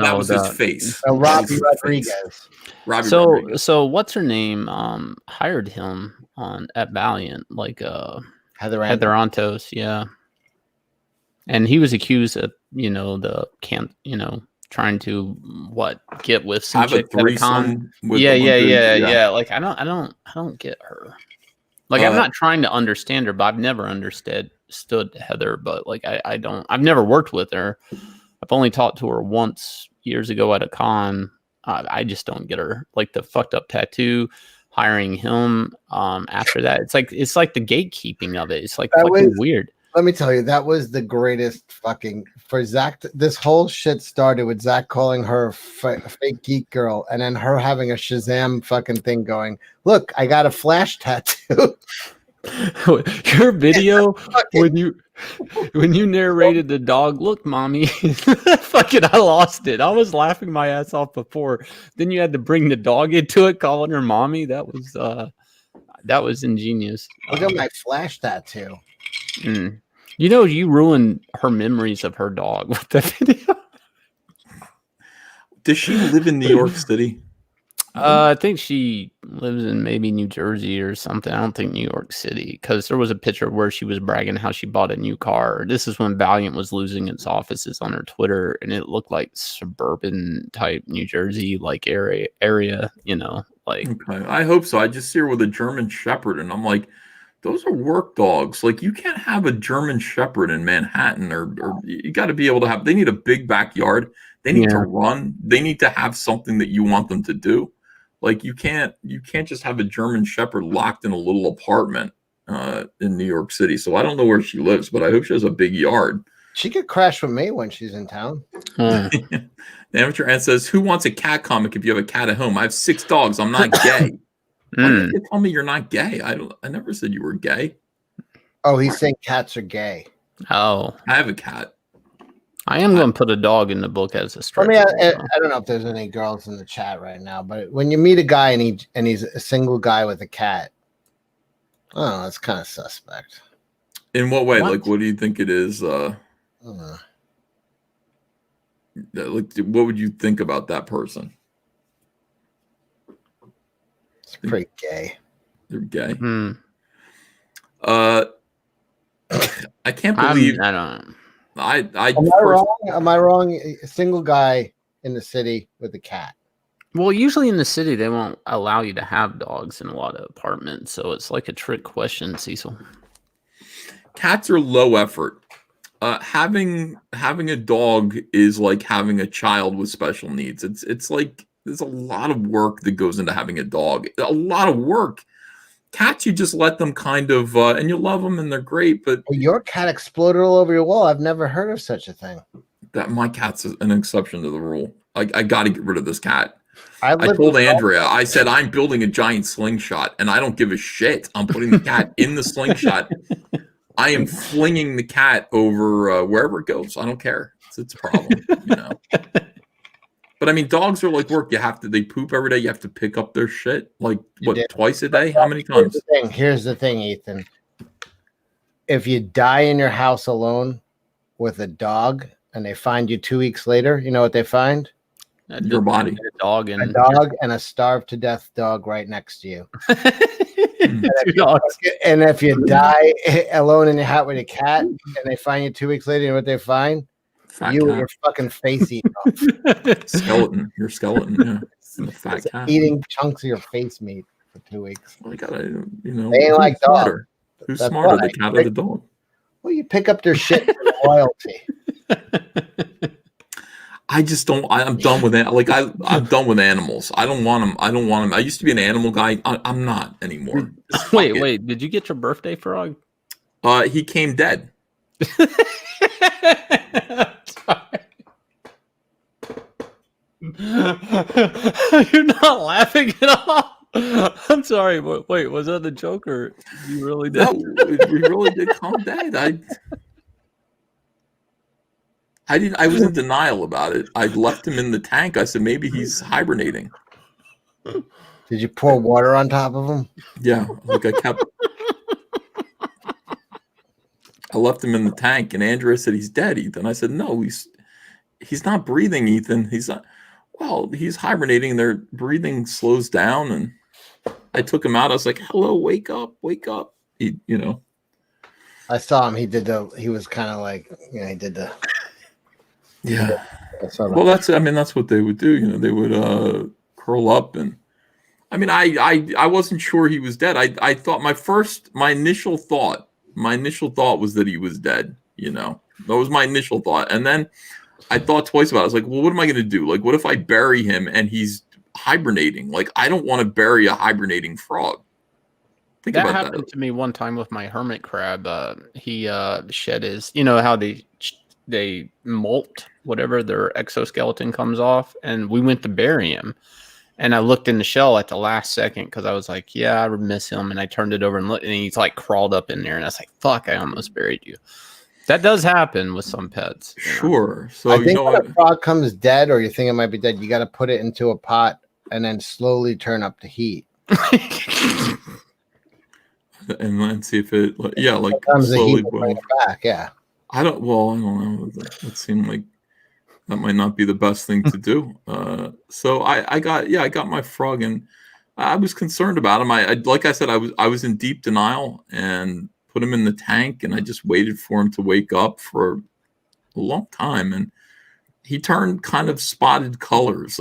That was his face. Robbie Rodriguez. Rodriguez. So what's her name? Hired him at Valiant, like Heather Antos, yeah. And he was accused of, trying to get with some have a chick at a con. with Yeah. Like I don't get her. Like I'm not trying to understand her, but I've never understood Heather. But like I've never worked with her. I've only talked to her once years ago at a con. I just don't get her. Like the fucked up tattoo, hiring him after that. It's like the gatekeeping of it. It's like fucking weird. Let me tell you, that was the greatest fucking for Zach. This whole shit started with Zach calling her a fake geek girl, and then her having a Shazam fucking thing going. Look, I got a Flash tattoo. Your video when you narrated the dog. Look, mommy, fucking, I lost it. I was laughing my ass off before. Then you had to bring the dog into it, calling her mommy. That was ingenious. Look at my Flash tattoo. You ruined her memories of her dog with that video. Does she live in New York City? I think she lives in maybe New Jersey or something. I don't think New York City, because there was a picture where she was bragging how she bought a new car. This is when Valiant was losing its offices on her Twitter, and it looked like suburban type New Jersey like area, like. Okay, I hope so. I just see her with a German Shepherd, and I'm like, those are work dogs. Like, you can't have a German Shepherd in Manhattan, or you got to be able to have. They need a big backyard. They need to run. They need to have something that you want them to do. Like, you can't just have a German Shepherd locked in a little apartment in New York City. So I don't know where she lives, but I hope she has a big yard. She could crash with me when she's in town. The Amateur Ant says, "Who wants a cat comic if you have a cat at home? I have 6 dogs. I'm not gay." Why did you tell me you're not gay? I never said you were gay. Oh, he's saying cats are gay. Oh, I have a cat. I am going to put a dog in the book as a stretch. I don't know if there's any girls in the chat right now, but when you meet a guy and he's a single guy with a cat, oh, that's kind of suspect. In what way? Like, what do you think it is? Like, what would you think about that person? It's pretty gay. They're gay. I can't believe. I don't. Am I wrong? A single guy in the city with a cat. Well, usually in the city they won't allow you to have dogs in a lot of apartments, so it's like a trick question, Cecil. Cats are low effort. Having a dog is like having a child with special needs. It's like there's a lot of work that goes into having a dog. A lot of work. Cats, you just let them kind of, and you love them and they're great, but your cat exploded all over your wall. I've never heard of such a thing. That my cat's an exception to the rule. I got to get rid of this cat. I told Andrea, I said, I'm building a giant slingshot and I don't give a shit. I'm putting the cat in the slingshot. I am flinging the cat over wherever it goes. I don't care. It's a problem, But I mean, dogs are like work. They poop every day. You have to pick up their shit. Like, what, twice a day? How many times? Here's the thing, Ethan. If you die in your house alone with a dog and they find you 2 weeks later, you know what they find? Your body. A dog and a starved to death dog right next to you. And if you die alone in your house with a cat and they find you 2 weeks later, you know what they find? Fat you cat. And your fucking face eaten off. Skeleton. Your skeleton, yeah. The fat cat. Eating chunks of your face meat for 2 weeks. Well, they ain't like dogs. Who's smarter, the cat or the dog? Well, you pick up their shit for royalty. I just don't. I'm done with that. Like I'm done with animals. I don't want them. I don't want them. I used to be an animal guy. I'm not anymore. Wait. Did you get your birthday frog? He came dead. You're not laughing at all. I'm sorry, but wait, was that a joke or you really did? No, he really did come dead. I didn't. I was in denial about it. I left him in the tank. I said maybe he's hibernating. Did you pour water on top of him? Yeah, like I left him in the tank, and Andrea said he's dead, Ethan. I said no, he's not breathing, Ethan. He's not. Well, he's hibernating. Their breathing slows down, and I took him out. I was like, "Hello, wake up, wake up." He. I saw him. He was kind of like, he did the. Yeah. Well, that's what they would do. They would curl up, and I wasn't sure he was dead. I thought my initial thought was that he was dead. That was my initial thought, and then I thought twice about it. I was like, well, what am I going to do? Like, what if I bury him and he's hibernating? Like, I don't want to bury a hibernating frog. Think that about happened to me one time with my hermit crab. He shed his. You know how they molt whatever their exoskeleton comes off, and we went to bury him. And I looked in the shell at the last second because I was like, yeah, I would miss him. And I turned it over and looked, and he's like crawled up in there. And I was like, fuck, I almost buried you. That does happen with some pets. Sure. So I think when a frog comes dead, or you think it might be dead, you got to put it into a pot and then slowly turn up the heat. And then see if it, like slowly bring it back. Yeah. I don't know. That seemed like that might not be the best thing to do. So I got my frog, and I was concerned about him. Like I said, I was in deep denial and put him in the tank, and I just waited for him to wake up for a long time, and he turned kind of spotted colors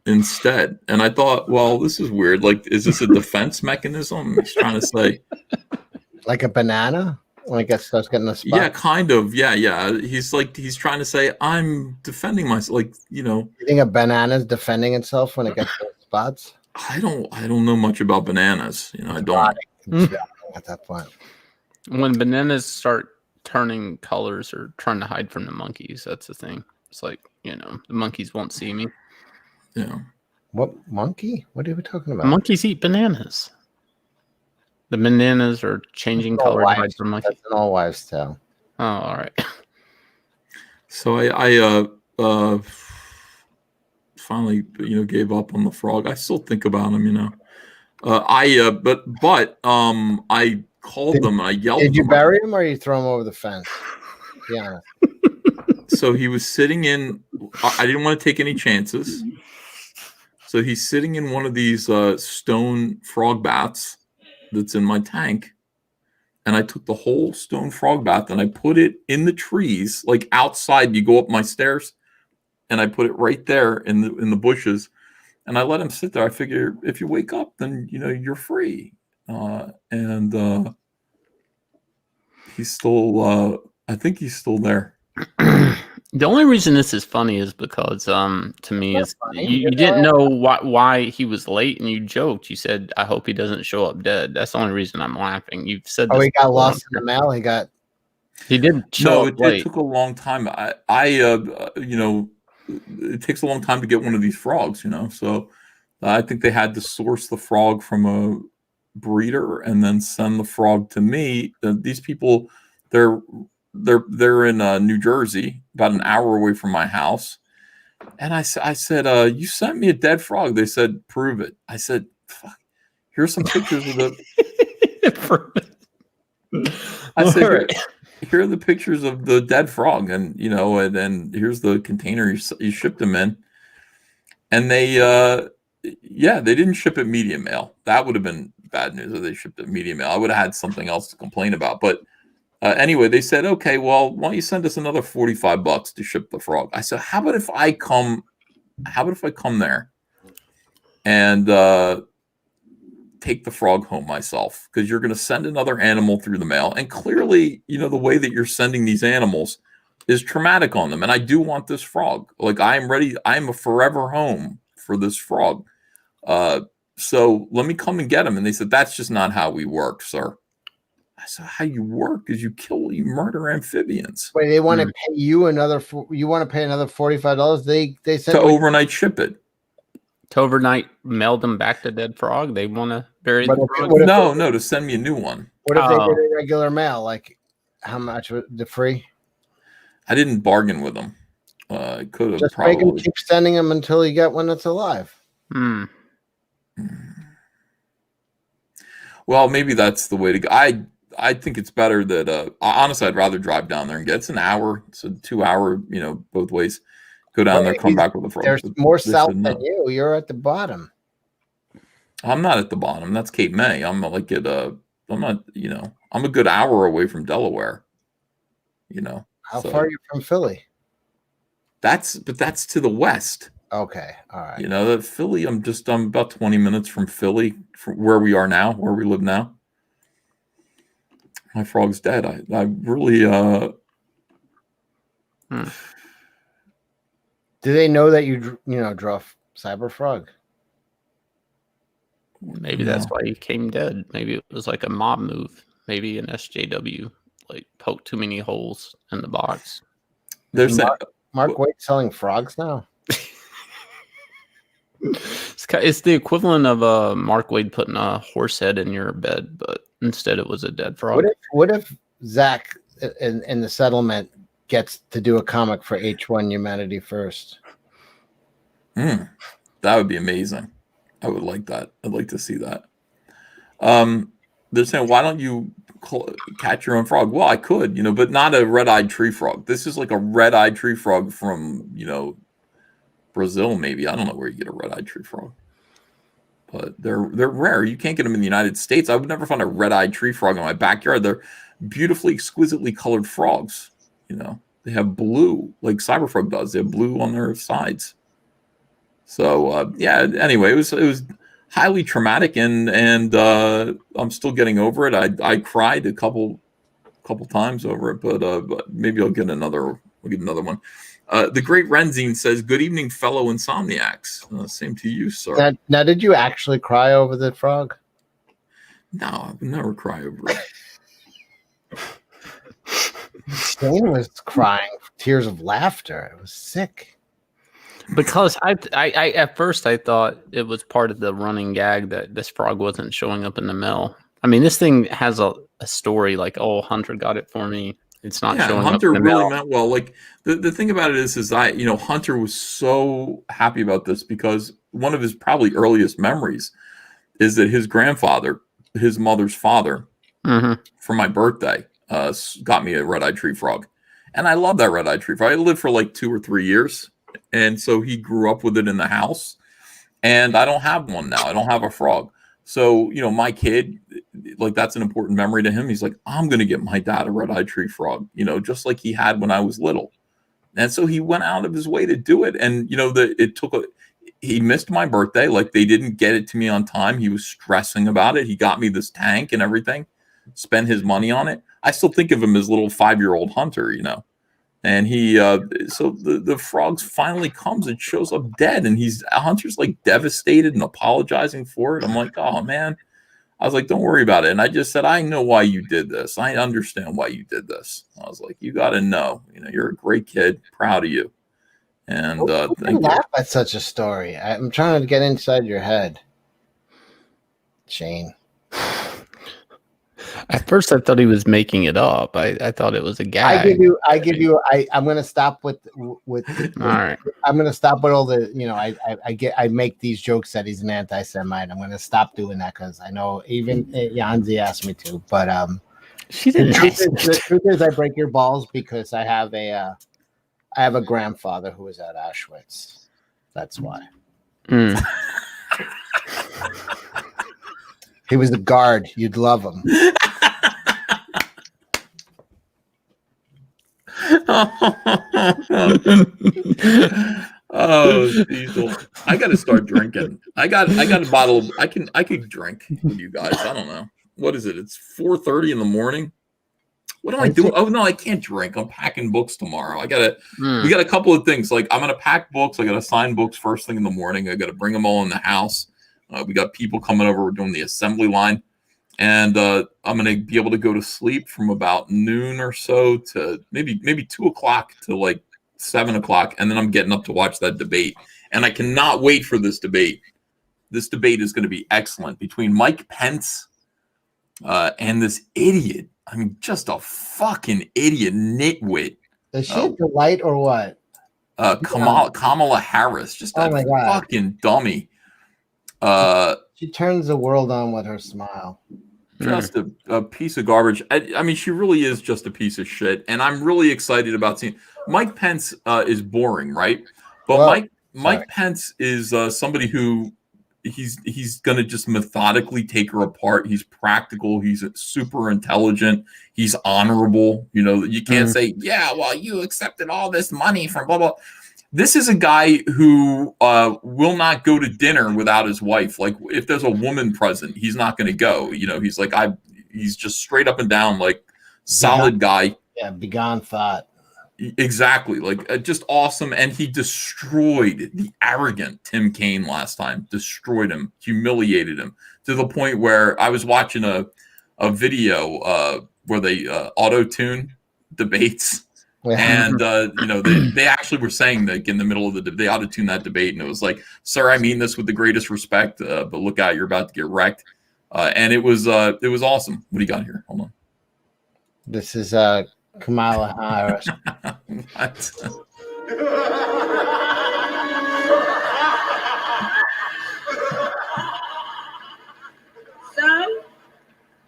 instead. And I thought, well, this is weird. Like, is this a defense mechanism? He's trying to say, like a banana. When it starts getting the spots? Yeah, kind of. Yeah. He's trying to say, I'm defending myself. Like, You think a banana's defending itself when it gets those spots? I don't know much about bananas. I don't. At that point. When bananas start turning colors or trying to hide from the monkeys, that's the thing. It's like, the monkeys won't see me. Yeah. What monkey? What are we talking about? Monkeys eat bananas. The bananas are changing color to hide from monkeys. That's an all wives' tale. Oh, all right. So I finally gave up on the frog. I still think about him. But I called them and I yelled. Did you bury him or you throw him over the fence? Yeah. So he was sitting in. I didn't want to take any chances. So he's sitting in one of these stone frog baths that's in my tank, and I took the whole stone frog bath and I put it in the trees, like outside. You go up my stairs, and I put it right there in the bushes, and I let him sit there. I figure if you wake up, then you're free. And he's still. I think he's still there. The only reason this is funny is because to me is you didn't know why he was late, and you joked. You said, "I hope he doesn't show up dead." That's the only reason I'm laughing. You've said, "Oh, he got lost in the mail." He didn't show up late. It took a long time. It takes a long time to get one of these frogs. So I think they had to source the frog from a breeder and then send the frog to me. These people, they're in New Jersey, about an hour away from my house. And I said, you sent me a dead frog. They said, prove it. I said, fuck, here's some pictures of the. I said, here are the pictures of the dead frog, and and here's the container you shipped them in. And they didn't ship it medium mail. That would have been bad news if they shipped it medium mail. I would have had something else to complain about, but. Anyway, they said, okay, well, why don't you send us another $45 to ship the frog? I said, how about if I come there and take the frog home myself? Because you're going to send another animal through the mail. And clearly, the way that you're sending these animals, is traumatic on them. And I do want this frog. Like, I am ready. I am a forever home for this frog. So let me come and get him. And they said, that's just not how we work, sir. I said, how you work is you murder amphibians. Wait, they want to pay you another, you want to pay another $45? They said to overnight ship it. To overnight mail them back the dead frog. They want to bury the frog? No, to send me a new one. What if they did a regular mail? Like, how much the free? I didn't bargain with them. I could have just make them keep sending them until you get one that's alive. Well, maybe that's the way to go. I think it's better that honestly, I'd rather drive down there and get. It's an hour, it's a 2 hour, both ways. Go down there, come back with a frog. There's more south than you. You're at the bottom. I'm not at the bottom. That's Cape May. I'm like at I'm not. I'm a good hour away from Delaware. How far are you from Philly? That's to the west. Okay, all right. That Philly. I'm about 20 minutes from Philly, from where we are now, where we live now. My frog's dead. I really. Do they know that you draw Cyber Frog? Maybe that's why he came dead. Maybe it was like a mob move. Maybe an SJW like poked too many holes in the box. There's Mark Waite selling frogs now. It's the equivalent of Mark Waite putting a horse head in your bed, but instead it was a dead frog. What if Zach in the settlement gets to do a comic for H1 Humanity First? That would be amazing. I would like that. I'd like to see that. They're saying, why don't you catch your own frog? Well, I could, but not a red-eyed tree frog. This is like a red-eyed tree frog from, Brazil, maybe. I don't know where you get a red-eyed tree frog. But they're rare. You can't get them in the United States. I would never find a red-eyed tree frog in my backyard. They're beautifully, exquisitely colored frogs. They have blue, like Cyberfrog does. They have blue on their sides. So anyway, it was highly traumatic, and I'm still getting over it. I cried a couple times over it, but maybe I'll get another. We'll get another one. The Great Renzine says, "Good evening, fellow insomniacs." Same to you, sir. Now, did you actually cry over the frog? No, I would never cry over it. Shane was crying tears of laughter. It was sick. Because I at first I thought it was part of the running gag that this frog wasn't showing up in the mail. I mean, this thing has a story like, oh, Hunter got it for me. It's not showing Hunter up in the really mail. meant well. Like the thing about it is Hunter was so happy about this because one of his probably earliest memories is that his grandfather, his mother's father, for my birthday, got me a red-eyed tree frog, and I love that red-eyed tree frog. I lived for like 2 or 3 years. And so he grew up with it in the house, and I don't have one now. I don't have a frog. So, my kid, like, that's an important memory to him. He's like, I'm going to get my dad a red-eyed tree frog, just like he had when I was little. And so he went out of his way to do it. And, he missed my birthday. Like, they didn't get it to me on time. He was stressing about it. He got me this tank and everything, spent his money on it. I still think of him as little 5-year-old Hunter, And he, so the frogs finally comes and shows up dead, and Hunter's like devastated and apologizing for it. I'm like, oh man, I was like, don't worry about it. And I just said, I know why you did this. I understand why you did this. I was like, you got to know, you're a great kid, proud of you. And thank you. Laugh at such a story. I'm trying to get inside your head, Shane. At first, I thought he was making it up. I thought it was a gag. I'm going to stop with. All right. I'm going to stop with all the. I make these jokes that he's an anti-Semite. I'm going to stop doing that because I know even Yanzi asked me to. But she didn't. The truth is, I break your balls because I have a grandfather who was at Auschwitz. That's why. He was a guard. You'd love him. Oh, Diesel. I got to start drinking. I got a bottle. I could drink with you guys. I don't know. What is it? It's 4:30 in the morning. What am I doing? Oh no, I can't drink. I'm packing books tomorrow. We got a couple of things. Like I'm gonna pack books. I gotta sign books first thing in the morning. I gotta bring them all in the house. We got people coming over. We're doing the assembly line, and I'm gonna be able to go to sleep from about noon or so to maybe 2 o'clock to like 7 o'clock, and then I'm getting up to watch that debate. And I cannot wait for this debate. This debate is going to be excellent between Mike Pence and this idiot. I mean, just a fucking idiot nitwit. Is she a delight or what? Kamala Harris, just a fucking dummy. She turns the world on with her smile. Just a piece of garbage. I mean, she really is just a piece of shit. And I'm really excited about seeing Mike Pence is boring, right? But Mike Pence is somebody who he's going to just methodically take her apart. He's practical. He's super intelligent. He's honorable. You know, you can't say, yeah, well, you accepted all this money from blah, blah. This is a guy who will not go to dinner without his wife. Like if there's a woman present, he's not going to go. You know, he's like, he's just straight up and down, like solid guy. Yeah. Begone thought. Exactly. Like just awesome. And he destroyed the arrogant Tim Kaine last time, destroyed him, humiliated him to the point where I was watching a video where they auto-tune debates. And, you know, they actually were saying like in the middle of the debate, they auto-tune that debate. And it was like, sir, I mean this with the greatest respect, but look out, you're about to get wrecked. And it was awesome. What do you got here? Hold on. This is Kamala Harris. What? So,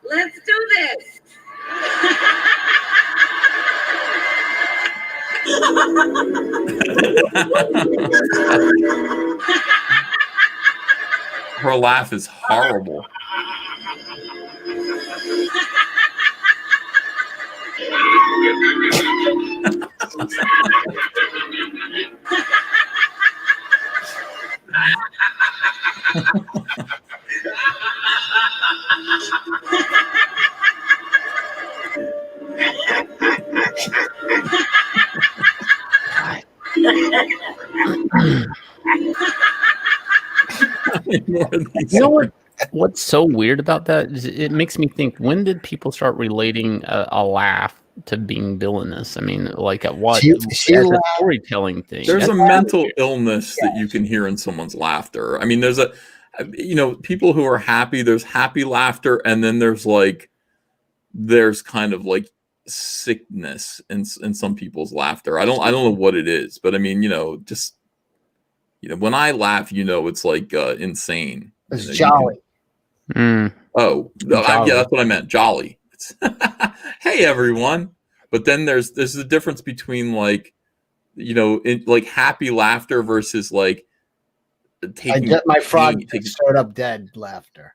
let's do this. Her laugh is horrible. You know what's so weird about that is it makes me think, when did people start relating a laugh to being villainous? I mean, like at what as a storytelling thing? There's a mental illness that you can hear in someone's laughter. I mean, there's people who are happy, there's happy laughter, and then there's kind of like sickness in some people's laughter. I don't know what it is, but I mean, just when I laugh, it's like insane. It's jolly. Oh, yeah, that's what I meant. Jolly. Hey everyone. But then there's a difference between like happy laughter versus like I get my frog stirred up dead laughter.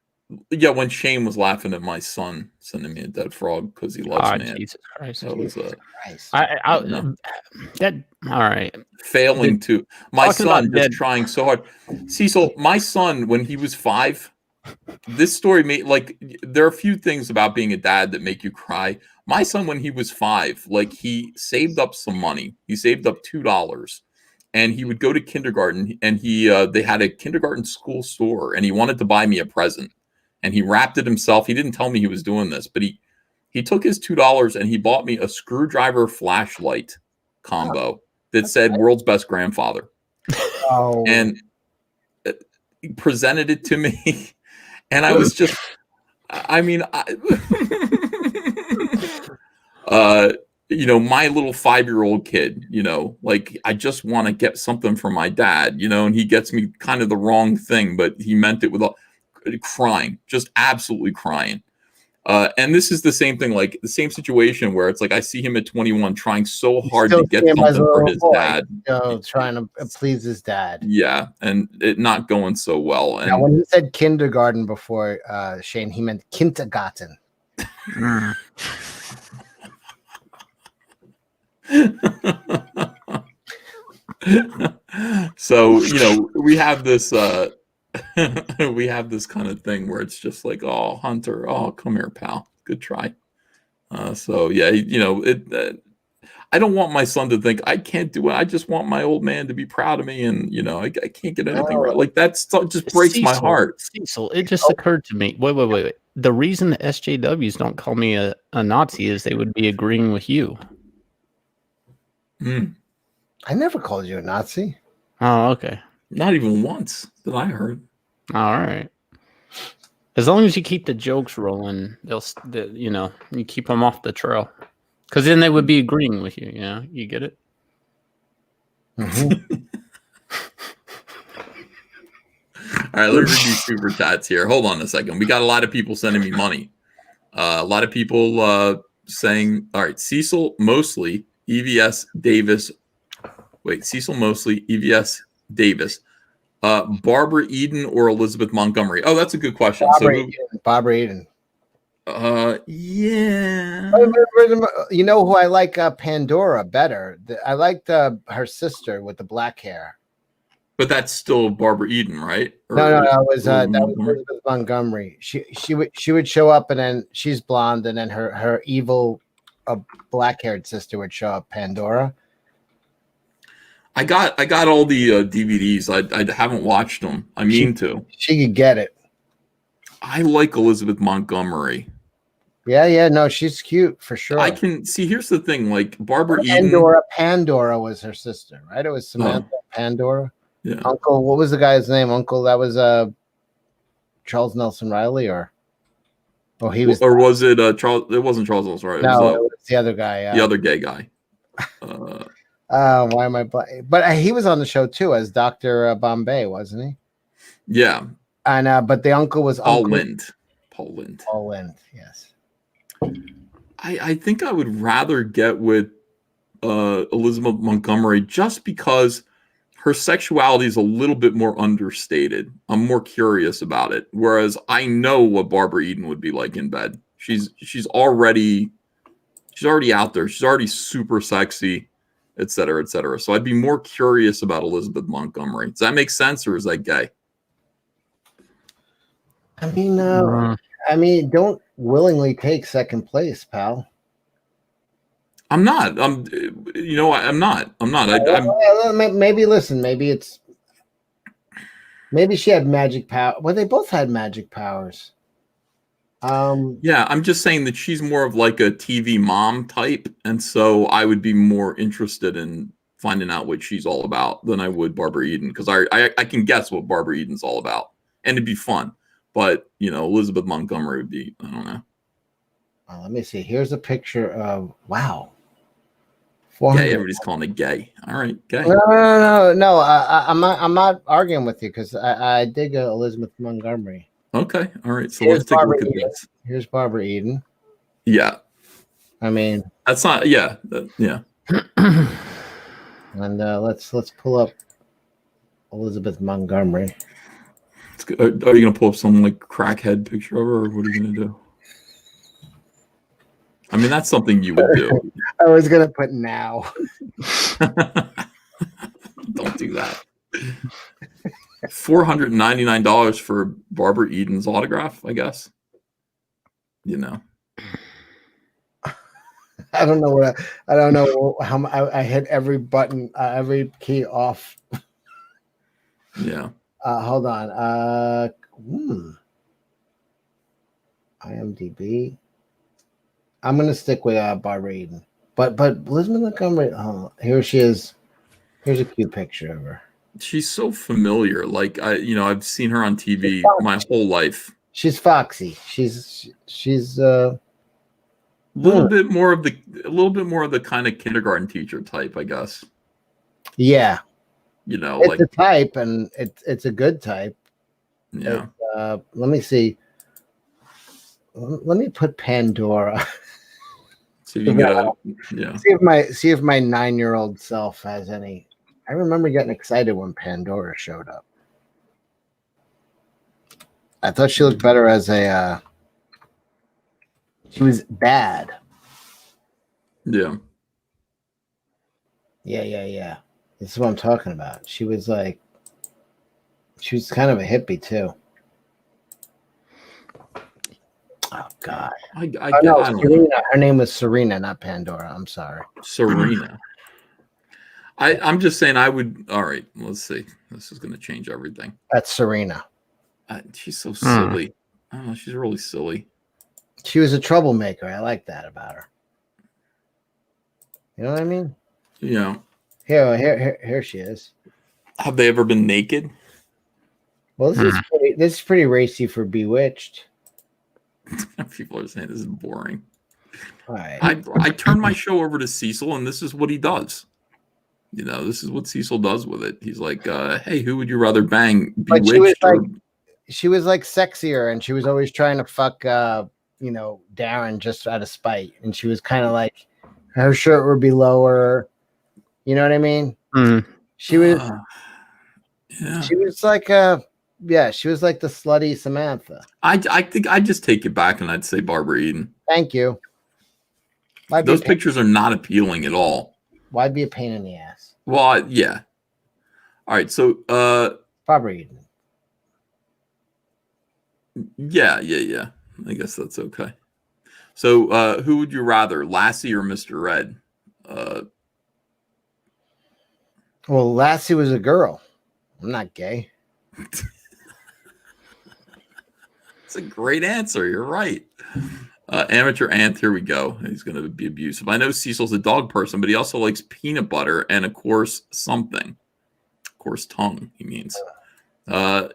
Yeah, when Shane was laughing at my son sending me a dead frog because he loves me. Jesus Christ! That was all right. Failing to my son just trying so hard. Cecil, my son when he was 5. This story made there are a few things about being a dad that make you cry. My son, when he was 5, he saved up some money. He saved up $2, and he would go to kindergarten. And they had a kindergarten school store, and he wanted to buy me a present. And he wrapped it himself. He didn't tell me he was doing this, but he took his $2 and he bought me a screwdriver flashlight combo that said "World's Best Grandfather," and he presented it to me. And I was just, my little 5-year-old kid, I just want to get something from my dad, and he gets me kind of the wrong thing, but he meant it with crying, just absolutely crying. And this is the same thing, like the same situation where it's like I see him at 21 trying so hard to get something for his dad, trying to please his dad. Yeah, and it not going so well. And now, when he said kindergarten before, Shane, he meant kindergarten. So we have this. We have this kind of thing where it's just like, oh, Hunter, oh, come here, pal. Good try. So yeah, I don't want my son to think I can't do it. I just want my old man to be proud of me, and I can't get anything right. Like just breaks my heart. Cecil, it just occurred to me. Wait. The reason the SJWs don't call me a Nazi is they would be agreeing with you. I never called you a Nazi. Oh, okay. Not even once that I heard. All right. As long as you keep the jokes rolling, you keep them off the trail. Because then they would be agreeing with you. You get it? Mm-hmm. All right, let me read these super chats here. Hold on a second. We got a lot of people sending me money. A lot of people saying, all right, Cecil Mosley, EVS Davis. Wait, Cecil Mosley, EVS Davis. Barbara Eden or Elizabeth Montgomery? Oh, that's a good question. Barbara Eden. Yeah. You know who I like? Pandora better. I liked her sister with the black hair. But that's still Barbara Eden, right? No, that was Elizabeth Montgomery. She would show up, and then she's blonde, and then her evil black-haired sister would show up, Pandora. I got all the DVDs. I haven't watched them. I mean to. She could get it. I like Elizabeth Montgomery. Yeah, no, she's cute for sure. I can see. Here's the thing: like Barbara Pandora was her sister, right? It was Samantha Pandora. Yeah. Uncle, what was the guy's name? Uncle, that was Charles Nelson Riley, or he was, or was it Charles? It wasn't Charles Nelson Riley. No, it was the other guy. The other gay guy. Why am I? But he was on the show too as Dr. Bombay, wasn't he? Yeah. And but the uncle was Paul Lind. Paul Lind, yes. I think I would rather get with Elizabeth Montgomery just because her sexuality is a little bit more understated. I'm more curious about it. Whereas I know what Barbara Eden would be like in bed. She's already out there. She's already super sexy, et cetera, et cetera. So I'd be more curious about Elizabeth Montgomery. Does that make sense, or is that gay? I mean, don't willingly take second place, pal. I'm not. I'm not. Maybe listen. Maybe she had magic power. Well, they both had magic powers. Yeah, I'm just saying that she's more of like a TV mom type, and so I would be more interested in finding out what she's all about than I would Barbara Eden, because I can guess what Barbara Eden's all about, and it'd be fun. But Elizabeth Montgomery would be, I don't know. Let me see. Here's a picture of wow. Gay. Everybody's calling it gay. All right, gay. No. I'm not arguing with you because I dig Elizabeth Montgomery. Okay, all right. So let's take a look at this. Here's Barbara Eden. Yeah. I mean, that's not. Yeah. Yeah. And let's pull up Elizabeth Montgomery. Are you gonna pull up some like crackhead picture of her, or what are you gonna do? I mean, that's something you would do. I was gonna put now. Don't do that. $499 for Barbara Eden's autograph, I guess. I don't know I don't know how I hit every button, every key off. Yeah. Hold on. IMDb. I'm gonna stick with Barbara Eden, but Elizabeth Montgomery. Here she is. Here's a cute picture of her. She's so familiar. Like I've seen her on TV my whole life. She's foxy. She's a little bit more of the kind of kindergarten teacher type, I guess. Yeah. It's like a type, and it's a good type. Yeah. Let me see. Let me put Pandora. See if you get See if my 9-year-old self has any. I remember getting excited when Pandora showed up. I thought she looked better as a. She was bad. Yeah. Yeah. This is what I'm talking about. She was kind of a hippie too. Oh God. I Oh, no, don't know. Serena. Her name was Serena, not Pandora. I'm sorry. Serena. I'm just saying I would. All right, let's see. This is going to change everything. That's Serena. She's so silly. I don't know. She's really silly. She was a troublemaker. I like that about her. You know what I mean? Yeah. Here she is. Have they ever been naked? Well, this is pretty racy for Bewitched. People are saying this is boring. All right. I turn my show over to Cecil, and this is what he does. You know, this is what Cecil does with it. He's like, "Hey, who would you rather bang, But Bewitched or?" She was like sexier, and she was always trying to fuck, Darren just out of spite. And she was kind of like, her shirt would be lower. You know what I mean? She was. Yeah. She was like she was like the slutty Samantha. I think I'd just take it back and I'd say Barbara Eden. Thank you. Those pictures are not appealing at all. Why be a pain in the ass? Well, yeah. All right, so Barbara Eden. Yeah. I guess that's okay. So who would you rather, Lassie or Mr. Red? Well, Lassie was a girl. I'm not gay. It's a great answer. You're right. Amateur Ant, here we go. He's going to be abusive. I know Cecil's a dog person, but he also likes peanut butter and, of course, something. Of course, tongue, he means.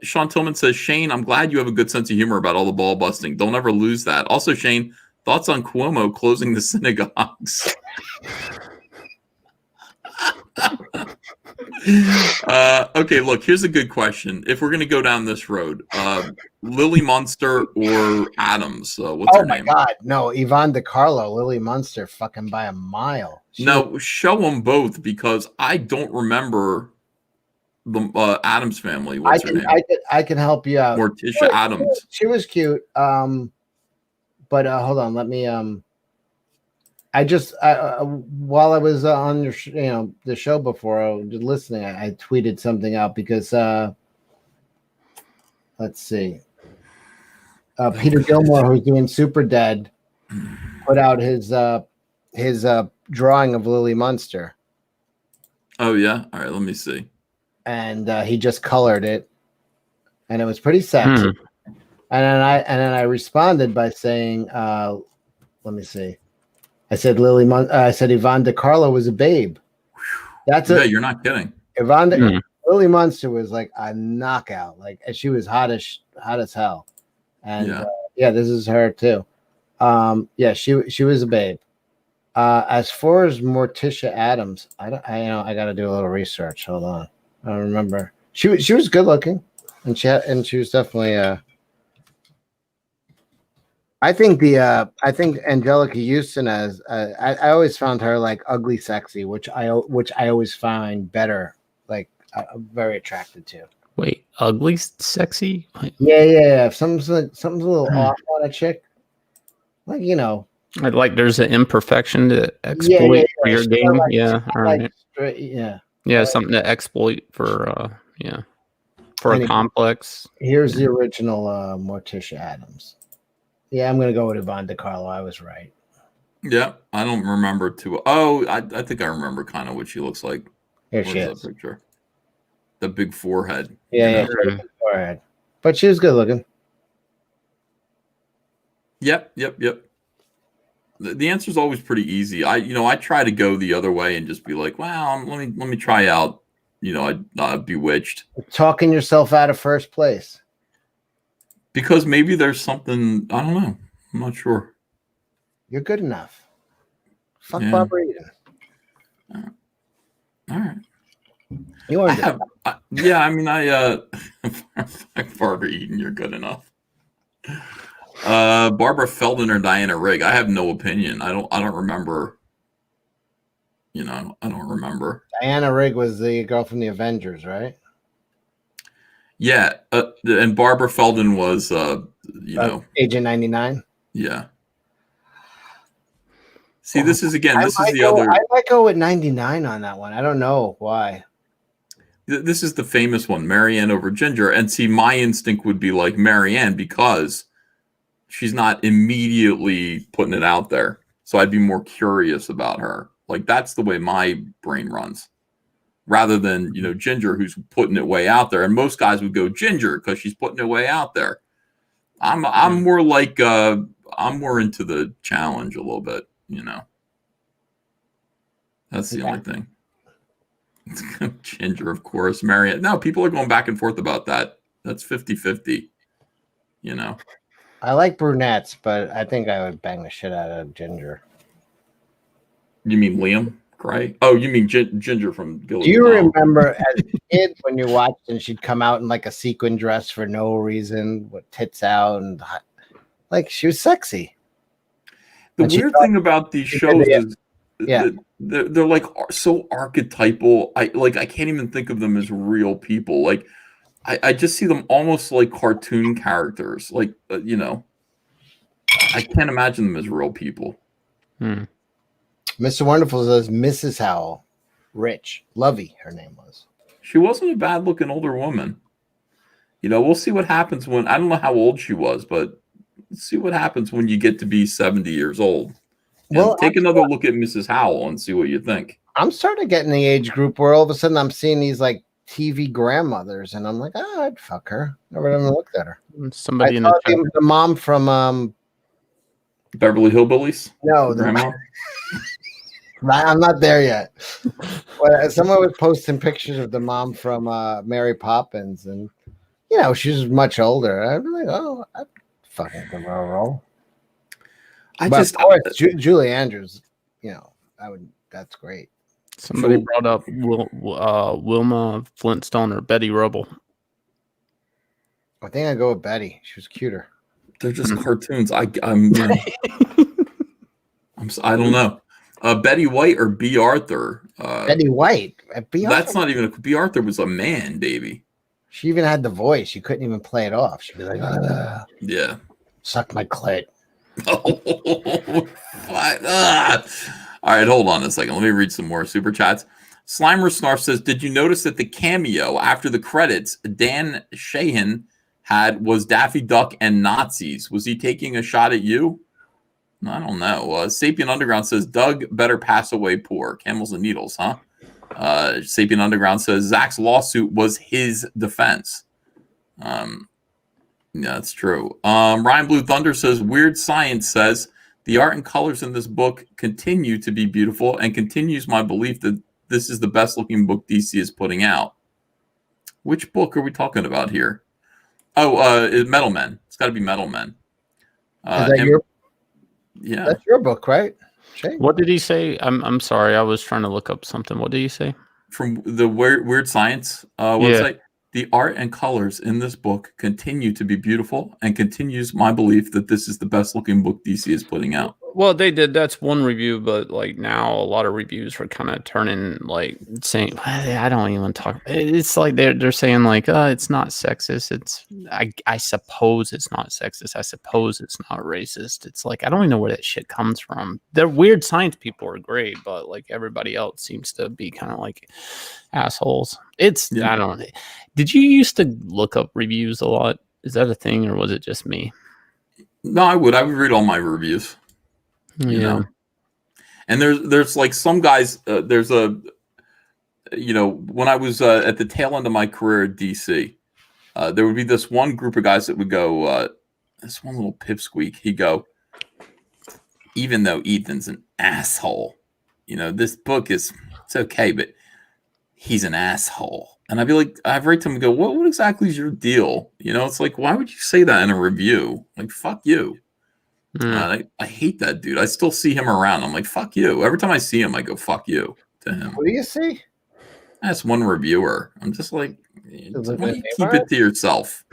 Sean Tillman says, Shane, I'm glad you have a good sense of humor about all the ball busting. Don't ever lose that. Also, Shane, thoughts on Cuomo closing the synagogues? Okay, look, here's a good question. If we're going to go down this road, Lily Munster or Adams? What's her name? Oh, my God. No, Yvonne DiCarlo, Lily Munster, fucking by a mile. Show them both because I don't remember the Adams family. What's her name? I can help you out. Morticia Adams. She was cute. But hold on. Let me. I just while I was on the show before, I was listening. I tweeted something out because let's see. Peter Gilmore, who's doing Super Dead, put out his drawing of Lily Munster. Oh yeah, all right. Let me see. And he just colored it, and it was pretty sexy. And then I responded by saying, "Let me see." I said I said Yvonne DiCarlo was a babe. You're not kidding. Lily Munster was like a knockout. Like she was hot as hell. And this is her too. She was a babe. As far as Morticia Adams, I got to do a little research. Hold on. I don't remember. She was good looking, and she was definitely I think Angelica Houston as I always found her like ugly sexy, which I always find better, like very attracted to. Wait, ugly sexy? Yeah. If something's a little off on a chick, like like there's an imperfection to exploit for your game. All right. Something to exploit for a complex. Here's the original Morticia Adams. Yeah, I'm gonna go with Yvonne DiCarlo. I was right. Yeah, I don't remember too. Oh, I think I remember kind of what she looks like. Here she is. That picture? The big forehead. Yeah, forehead. But she was good looking. Yep. The answer is always pretty easy. I try to go the other way and just be like, well, let me try out. Bewitched. Talking yourself out of first place. Because maybe there's something, I don't know. I'm not sure. You're good enough. Fuck Barbara Eden. All right. You want fuck Barbara Eden, you're good enough. Barbara Feldon or Diana Rigg. I have no opinion. I don't remember. I don't remember. Diana Rigg was the girl from the Avengers, right? Yeah, and Barbara Feldon was, Agent 99. Yeah. See, this is the other. I might go with 99 on that one. I don't know why. This is the famous one, Marianne over Ginger. And see, my instinct would be like Marianne because she's not immediately putting it out there. So I'd be more curious about her. Like that's the way my brain runs, rather than Ginger, who's putting it way out there. And most guys would go Ginger because she's putting it way out there. I'm more like I'm more into the challenge a little bit. That's the only thing. Ginger, of course. Marianne. No, people are going back and forth about that. That's 50-50. I like brunettes, but I think I would bang the shit out of Ginger. You mean Liam Gray? Oh, you mean Ginger from Gilligan? Do you remember as a kid when you watched and she'd come out in like a sequin dress for no reason, with tits out, and like she was sexy. The weird thing about these shows is they're like so archetypal. I can't even think of them as real people. Like I just see them almost like cartoon characters. Like I can't imagine them as real people. Mr. Wonderful says Mrs. Howell, Rich, Lovey, her name was. She wasn't a bad looking older woman. We'll see what happens when, I don't know how old she was, but let's see what happens when you get to be 70 years old. Well, take another look at Mrs. Howell and see what you think. I'm starting to get in the age group where all of a sudden I'm seeing these like TV grandmothers, and I'm like, I'd fuck her. Never even looked at her. Somebody in the mom from Beverly Hillbillies. No, the grandma. I'm not there yet. But someone was posting pictures of the mom from Mary Poppins, and she's much older. I'd be like, I'd fucking give her a roll. Julie Andrews, I would. That's great. Somebody brought up Wilma Flintstone or Betty Rubble. I think I'd go with Betty. She was cuter. They're just cartoons. I don't know. Betty White or B. Arthur? Betty White. That's not even B. Arthur was a man, baby. She even had the voice. You couldn't even play it off. She'd be like, yeah, suck my clit. All right, hold on a second. Let me read some more super chats. Slimer Snarf says, did you notice that the cameo after the credits Dan Shahin had was Daffy Duck and Nazis? Was he taking a shot at you? I don't know. Sapien Underground says, Doug better pass away poor. Camels and needles, huh? Sapien Underground says, Zach's lawsuit was his defense. Yeah, that's true. Ryan Blue Thunder says, Weird Science says, the art and colors in this book continue to be beautiful and continues my belief that this is the best looking book DC is putting out. Which book are we talking about here? Oh, Metal Men. It's got to be Metal Men. Is that your? Yeah, that's your book, right? Shane? What did he say? I'm sorry, I was trying to look up something. What did he say? From the Weird Science website. Yeah. The art and colors in this book continue to be beautiful and continues my belief that this is the best looking book DC is putting out. Well, they did. That's one review, but like now a lot of reviews are kind of turning like saying, I don't even talk. It's like they're saying like, it's not sexist. It's I suppose it's not sexist. I suppose it's not racist. It's like, I don't even know where that shit comes from. The Weird Science people are great, but like everybody else seems to be kind of like assholes. I don't know. Did you used to look up reviews a lot? Is that a thing or was it just me? No, I would read all my reviews. You know, and there's like some guys. There's when I was at the tail end of my career at DC, there would be this one group of guys that would go. This one little pipsqueak. He'd go, even though Ethan's an asshole, this book it's okay, but he's an asshole. And I'd be like, I'd write to him and go, what exactly is your deal? It's like, why would you say that in a review? Like, fuck you. I hate that dude. I still see him around. I'm like, fuck you. Every time I see him, I go, fuck you to him. What do you see? That's one reviewer. I'm just like, why don't you keep it to yourself?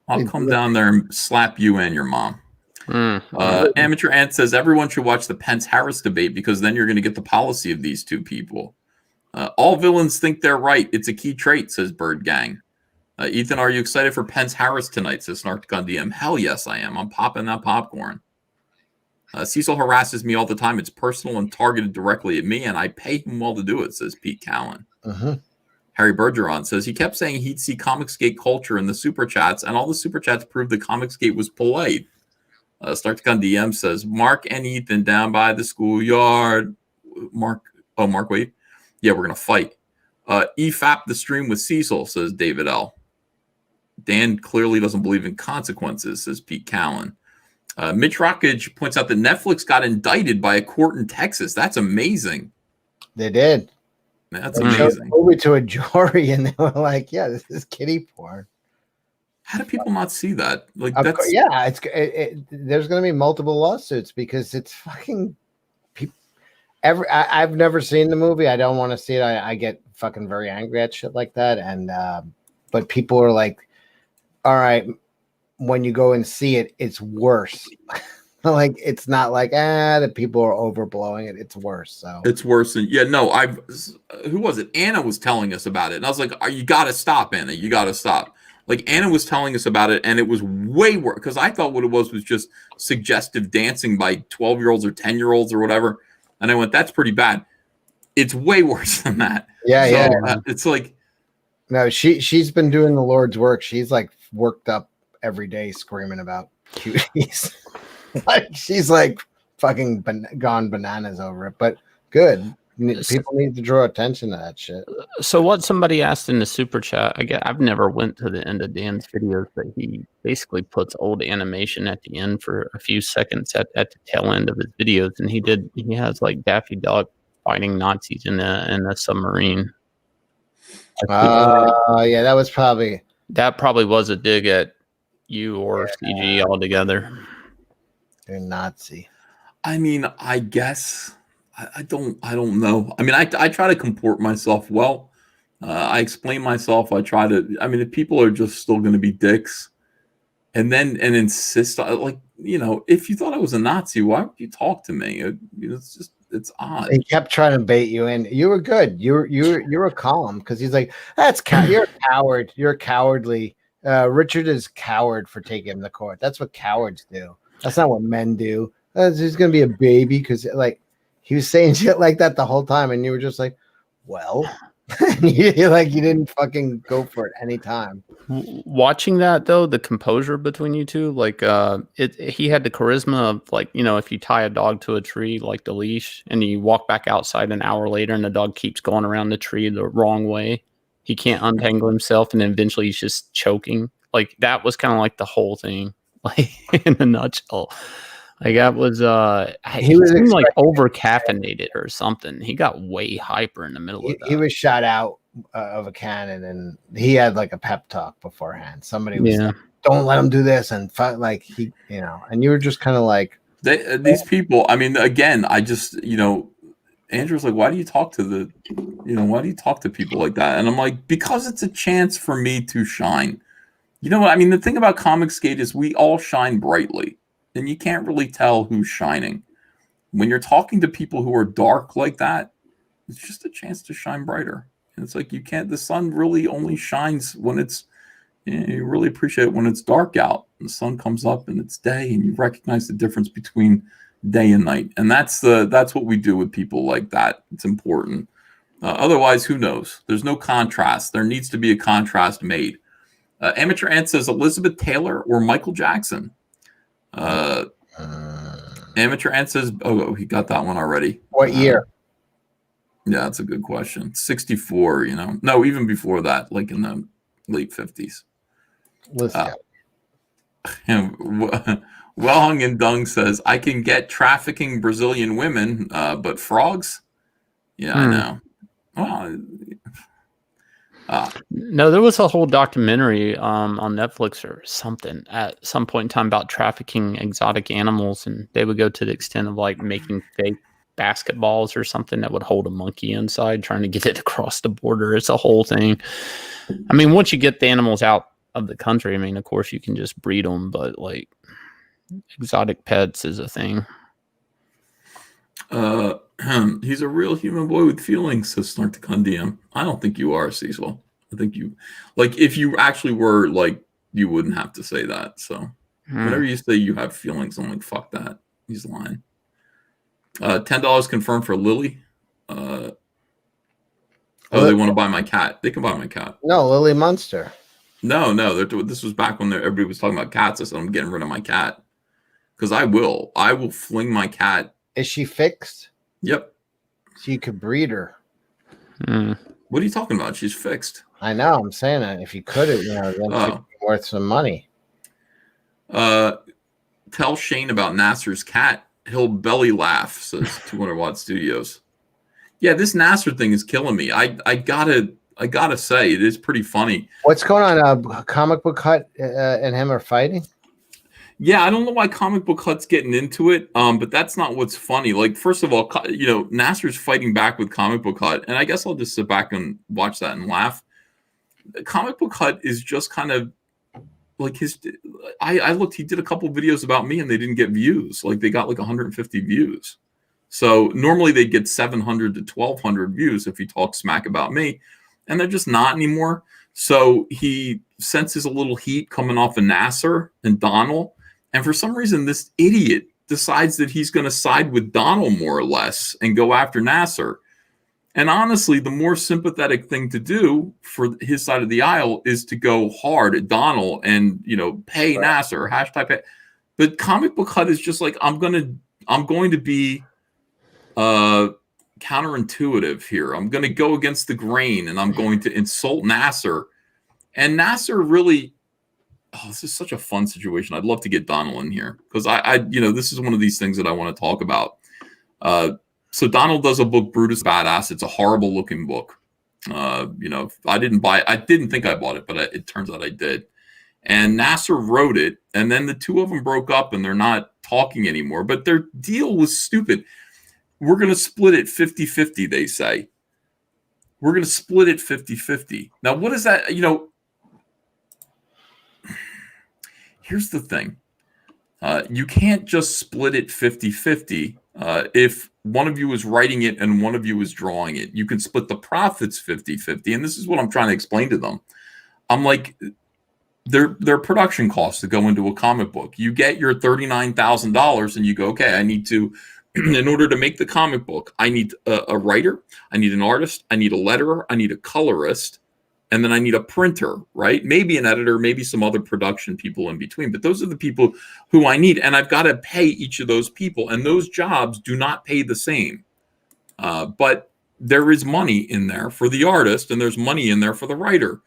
I'll come down there and slap you and your mom. Amateur Ant says, everyone should watch the Pence-Harris debate because then you're going to get the policy of these two people. All villains think they're right. It's a key trait, says Bird Gang. Ethan, are you excited for Pence-Harris tonight, says Snarkticon DM. Hell yes, I am. I'm popping that popcorn. Cecil harasses me all the time. It's personal and targeted directly at me, and I pay him well to do it, says Pete Callen. Harry Bergeron says he kept saying he'd see Comicsgate culture in the super chats, and all the super chats proved that Comicsgate was polite. Starticon DM says Mark and Ethan down by the schoolyard. Mark Wade. Yeah, we're gonna fight. EFAP the stream with Cecil, says David L. Dan clearly doesn't believe in consequences, says Pete Callen. Mitch Rockage points out that Netflix got indicted by a court in Texas. That's amazing. They did. That's they amazing. Showed the movie to a jury, and they were like, "Yeah, this is kiddie porn." How do people not see that? Like, there's going to be multiple lawsuits because it's fucking. I've never seen the movie. I don't want to see it. I get fucking very angry at shit like that, and but people are like, "All right." When you go and see it, it's worse. Like, it's not like the people are overblowing it. It's worse. So it's worse than who was it? Anna was telling us about it, and I was like, "You got to stop, Anna. You got to stop." Like, Anna was telling us about it, and it was way worse because I thought what it was just suggestive dancing by 12-year-olds or 10-year-olds or whatever, and I went, "That's pretty bad." It's way worse than that. Yeah. It's like, no, she's been doing the Lord's work. She's like worked up every day screaming about cuties. Like, she's like fucking gone bananas over it, but good. People need to draw attention to that shit. So what somebody asked in the super chat, I've never went to the end of Dan's videos, but he basically puts old animation at the end for a few seconds at the tail end of his videos, and he has like Daffy Duck fighting Nazis in a submarine. Yeah, that probably was a dig at you or CG altogether. You're Nazi. I mean, I guess I don't know. I mean, I try to comport myself well. I explain myself. I try to. I mean, if people are just still going to be dicks, and insist, like, if you thought I was a Nazi, why would you talk to me? It's odd. He kept trying to bait you in. You were good. You were calm because he's like, you're a coward. You're cowardly. Richard is coward for taking him to court. That's what cowards do. That's not what men do. He's gonna be a baby because, like, he was saying shit like that the whole time, and you were just like, well, you didn't fucking go for it any time. Watching that though, the composure between you two, like, he had the charisma of, like, if you tie a dog to a tree, like the leash, and you walk back outside an hour later, and the dog keeps going around the tree the wrong way, he can't untangle himself, and then eventually he's just choking. Like, that was kind of like the whole thing, like, in a nutshell. Like, that was he seemed like over caffeinated or something. He got way hyper in the middle of that. He was shot out of a cannon, and he had like a pep talk beforehand. Somebody was like, "Don't let him do this," and like, he, and you were just kind of like, these people. I mean, again, I just, Andrew's like, why do you talk to why do you talk to people like that? And I'm like, because it's a chance for me to shine. You know what I mean? The thing about Comicsgate is we all shine brightly, and you can't really tell who's shining. When you're talking to people who are dark like that, it's just a chance to shine brighter. And it's like, the sun really only shines when it's, you really appreciate it when it's dark out. And the sun comes up and it's day, and you recognize the difference between day and night. And that's what we do with people like that. It's important. Otherwise, who knows? There's no contrast. There needs to be a contrast made. Amateur Ant says Elizabeth Taylor or Michael Jackson. Amateur Ant says, he got that one already. What year? Yeah, that's a good question. 64, No, even before that, like in the late 50s. Well Hung and Dung says, I can get trafficking Brazilian women, but frogs? Yeah, I know. Well, no, there was a whole documentary on Netflix or something at some point in time about trafficking exotic animals, and they would go to the extent of like making fake basketballs or something that would hold a monkey inside, trying to get it across the border. It's a whole thing. I mean, once you get the animals out of the country, I mean, of course you can just breed them, but like exotic pets is a thing. He's a real human boy with feelings, says Snarktakundium. I don't think you are, Cecil. I think you, like, if you actually were, like, you wouldn't have to say that. So whenever you say you have feelings, I'm like, fuck that. He's lying. $10 confirmed for Lily. Oh, they want to buy my cat. They can buy my cat. No, Lily Munster. No. This was back when everybody was talking about cats. I said I'm getting rid of my cat because I will fling my cat. Is she fixed? Yep. So you could breed her. What are you talking about? She's fixed. I know. I'm saying that if you could, then she'd be worth some money. Tell Shane about Nasser's cat. He'll belly laugh, says 200 Watt Studios. Yeah, this Nasser thing is killing me. I gotta say, it is pretty funny. What's going on? Comic Book Hut and him are fighting? Yeah, I don't know why Comic Book Hut's getting into it, but that's not what's funny. Like, first of all, Nasser's fighting back with Comic Book Hut, and I guess I'll just sit back and watch that and laugh. Comic Book Hut is just kind of like I looked, he did a couple videos about me and they didn't get views. Like, they got like 150 views. So normally they get 700 to 1,200 views if he talks smack about me, and they're just not anymore. So he senses a little heat coming off of Nasser and Donald. And for some reason, this idiot decides that he's going to side with Donald more or less and go after Nasser. And honestly, the more sympathetic thing to do for his side of the aisle is to go hard at Donald and, pay Nasser, hashtag pay. But Comic Book Hut is just like, I'm going to be counterintuitive here. I'm going to go against the grain and I'm going to insult Nasser. And Nasser really, this is such a fun situation. I'd love to get Donald in here because this is one of these things that I want to talk about. So Donald does a book, Brutus Badass. It's a horrible looking book. I didn't think I bought it, but it turns out I did. And Nasser wrote it, and then the two of them broke up and they're not talking anymore. But their deal was stupid. We're going to split it 50-50, they say. We're going to split it 50-50. Now, what is that? Here's the thing. You can't just split it 50-50 if one of you is writing it and one of you is drawing it. You can split the profits 50-50. And this is what I'm trying to explain to them. I'm like, they're production costs that go into a comic book. You get your $39,000 and you go, okay, I need to, in order to make the comic book, I need a writer, I need an artist, I need a letterer, I need a colorist, and then I need a printer, right? Maybe an editor, maybe some other production people in between. But those are the people who I need. And I've got to pay each of those people. And those jobs do not pay the same. But there is money in there for the artist and there's money in there for the writer.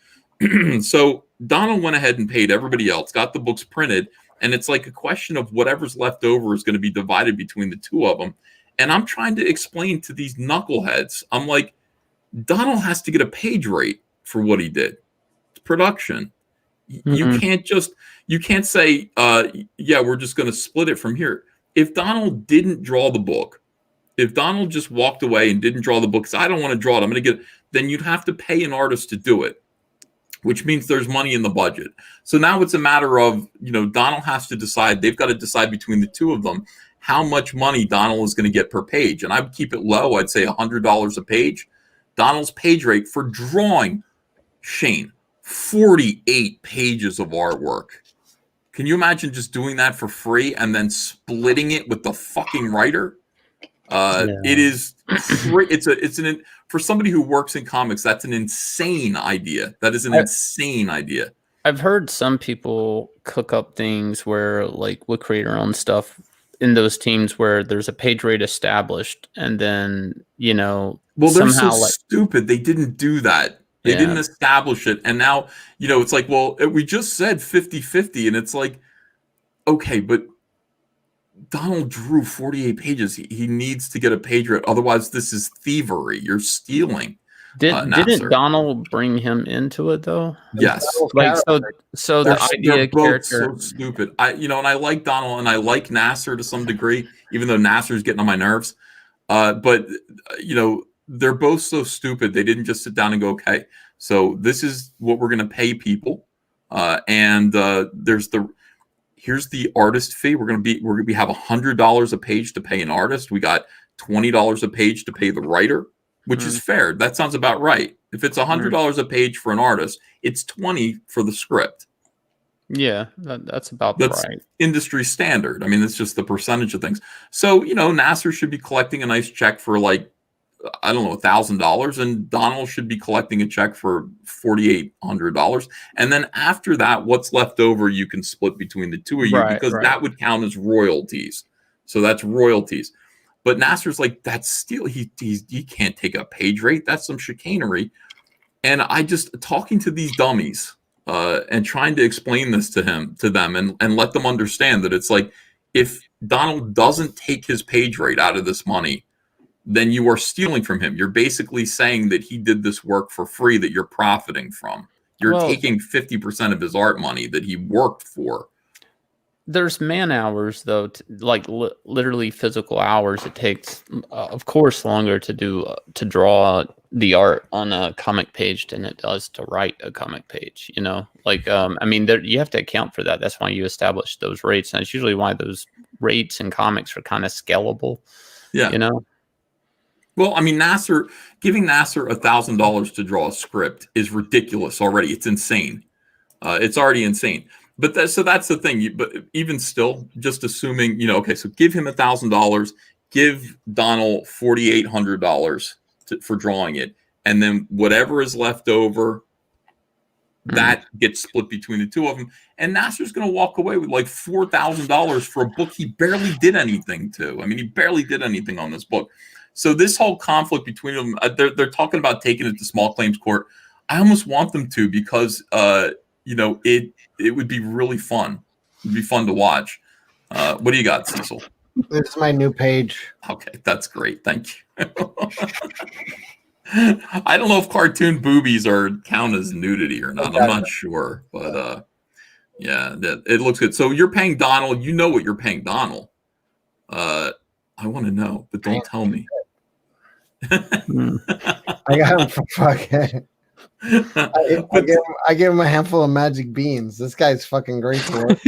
So Donald went ahead and paid everybody else, got the books printed. And it's like a question of whatever's left over is going to be divided between the two of them. And I'm trying to explain to these knuckleheads, I'm like, Donald has to get a page rate for what he did. It's production. You can't say, we're just going to split it from here. If Donald didn't draw the book, if Donald just walked away and didn't draw the book, I don't want to draw it, I'm going to get, then you'd have to pay an artist to do it, which means there's money in the budget. So now it's a matter of, Donald has to decide, they've got to decide between the two of them, how much money Donald is going to get per page. And I would keep it low. I'd say $100 a page. Donald's page rate for drawing, Shane, 48 pages of artwork. Can you imagine just doing that for free and then splitting it with the fucking writer? It is for somebody who works in comics, that's an insane idea. That is an insane idea. I've heard some people cook up things where like we'll create our own stuff in those teams where there's a page rate established and then, they're so stupid. They didn't do that. They didn't establish it. And now, it's like, well, we just said 50-50. And it's like, okay, but Donald drew 48 pages. He needs to get a page rate. Otherwise, this is thievery. You're stealing. Didn't Donald bring him into it, though? Yes. So the idea character. So stupid. And I like Donald and I like Nasser to some degree, even though Nasser's getting on my nerves. But they're both so stupid. They didn't just sit down and go, okay, so this is what we're going to pay people. And here's the artist fee. We're going to have $100 a page to pay an artist. We got $20 a page to pay the writer, which is fair. That sounds about right. If it's $100 a page for an artist, it's $20 for the script. Yeah, that's right. Industry standard. I mean, it's just the percentage of things. So, Nasser should be collecting a nice check for like I don't know, $1,000, and Donald should be collecting a check for $4,800. And then after that, what's left over, you can split between the two of you, because that would count as royalties. So that's royalties. But Nasser's like, that's still, he can't take a page rate. That's some chicanery. And I just, talking to these dummies and trying to explain this to them and let them understand that it's like, if Donald doesn't take his page rate out of this money, then you are stealing from him. You're basically saying that he did this work for free that you're profiting from. You're taking 50% of his art money that he worked for. There's man hours, though, like literally physical hours. It takes, of course, longer to draw the art on a comic page than it does to write a comic page. You know, like I mean, you have to account for that. That's why you establish those rates, and that's usually why those rates in comics are kind of scalable. Yeah, you know. Well, I mean, giving Nasser $1,000 to draw a script is ridiculous already. It's insane. It's already insane. But that's the thing. But even still, just assuming, you know, okay, so give him $1,000, give Donald $4,800 for drawing it, and then whatever is left over, that gets split between the two of them. And Nasser's going to walk away with like $4,000 for a book he barely did anything to. I mean, he barely did anything on this book. So this whole conflict between them, they're talking about taking it to small claims court. I almost want them to, because you know, it would be really fun. It'd be fun to watch. What do you got, Cecil? This is my new page. Okay, that's great. Thank you. I don't know if cartoon boobies count as nudity or not. I'm not sure, but yeah, it looks good. So you're paying Donald. You know what you're paying Donald. I want to know, but don't tell me. I got him for fucking. I gave him a handful of magic beans. This guy's fucking great for it.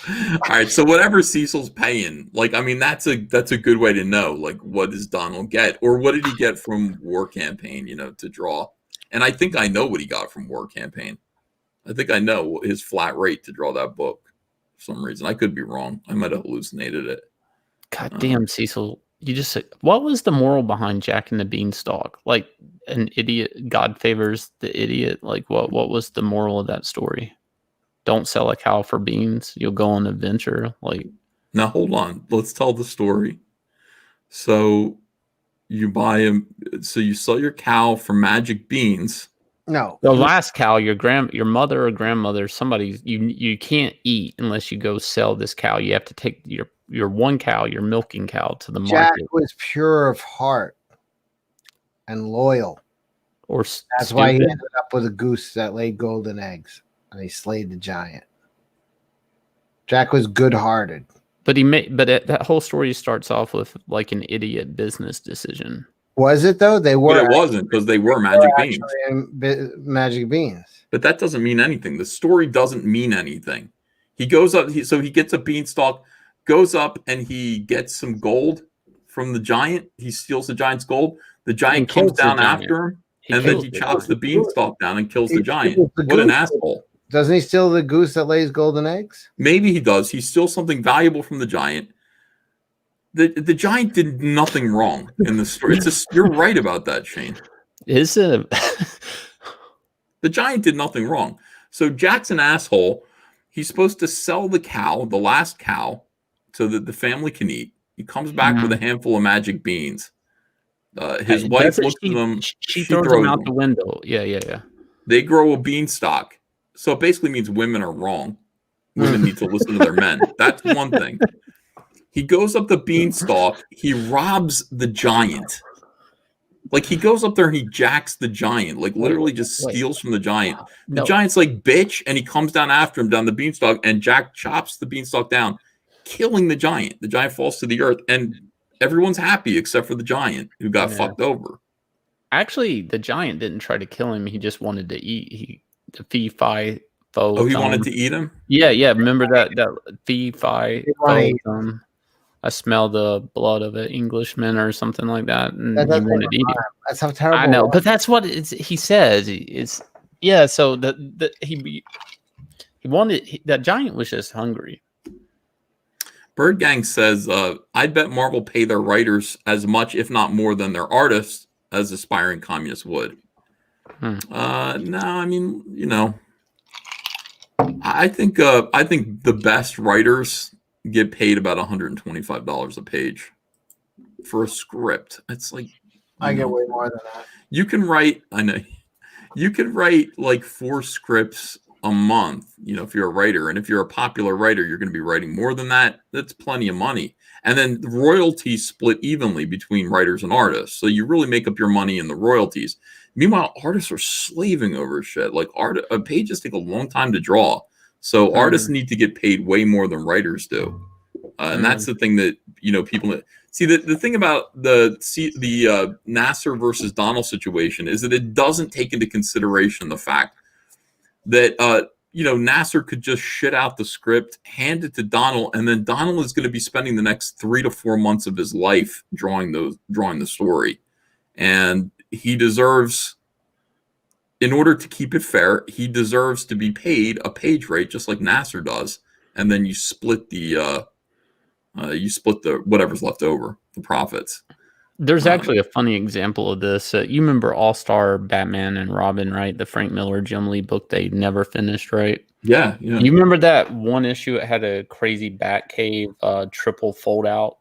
All right, so whatever Cecil's paying, like, I mean, that's a good way to know, like, what does Donald get, or what did he get from War Campaign, you know, to draw? And I think I know what he got from War Campaign. I think I know his flat rate to draw that book. For some reason, I could be wrong. I might have hallucinated it. God damn, Cecil. You just said, what was the moral behind Jack and the Beanstalk? Like, an idiot, God favors the idiot. Like, what was the moral of that story? Don't sell a cow for beans. You'll go on an adventure. Like, now hold on. Let's tell the story. So you buy him. So you sell your cow for magic beans. No, the last cow, your mother or grandmother, somebody you can't eat unless you go sell this cow. You have to take your one cow, your milking cow, to the market. Jack was pure of heart and loyal. Or that's why he ended up with a goose that laid golden eggs, and he slayed the giant. Jack was good-hearted. But that whole story starts off with like an idiot business decision. Was it though? They were. But it wasn't, because they were magic beans. Magic beans. But that doesn't mean anything. The story doesn't mean anything. He goes up. So he gets a beanstalk, goes up, and he gets some gold from the giant. He steals the giant's gold. The giant comes down after him, and then he chops the beanstalk down and kills the giant. What an asshole! Doesn't he steal the goose that lays golden eggs? Maybe he does. He steals something valuable from the giant. The giant did nothing wrong in the story. You're right about that, Shane. Is it? The giant did nothing wrong. So Jack's an asshole. He's supposed to sell the cow, the last cow, so that the family can eat. He comes back with a handful of magic beans. His wife looks at them. She throws them out the window. Yeah. They grow a beanstalk. So it basically means women are wrong. Women need to listen to their men. That's one thing. He goes up the beanstalk. He robs the giant. Like, he goes up there and he jacks the giant. Like, literally just steals from the giant. The giant's like, bitch. And he comes down after him down the beanstalk. And Jack chops the beanstalk down, killing the giant. The giant falls to the earth. And everyone's happy except for the giant, who got fucked over. Actually, the giant didn't try to kill him. He just wanted to eat. The fee, fi, fo. Oh, he wanted to eat him? Yeah. Remember that fee, fi, fo. I smell the blood of an Englishman or something like that, and he wanted to eat it. That's how terrible. I know, but that's what he says. So he wanted that giant was just hungry. Bird Gang says, I'd bet Marvel pay their writers as much, if not more, than their artists, as aspiring communists would. No, I mean, you know, I think the best writers get paid about $125 a page for a script. It's like, I get way more than that. You can write, I know, you can write like 4 scripts a month, you know, if you're a writer. And if you're a popular writer, you're going to be writing more than that. That's plenty of money. And then the royalties split evenly between writers and artists. So you really make up your money in the royalties. Meanwhile, artists are slaving over shit. Like pages take a long time to draw. So artists need to get paid way more than writers do. And that's the thing that, you know, people see. The thing about the Nasser versus Donald situation is that it doesn't take into consideration the fact that, you know, Nasser could just shit out the script, hand it to Donald, and then Donald is going to be spending the next 3 to 4 months of his life drawing the story. And he deserves, in order to keep it fair, he deserves to be paid a page rate just like Nasser does. And then you split the whatever's left over, the profits. There's actually a funny example of this. You remember All-Star Batman and Robin, right? The Frank Miller, Jim Lee book they never finished, right? Yeah. You remember that one issue? It had a crazy Batcave triple fold out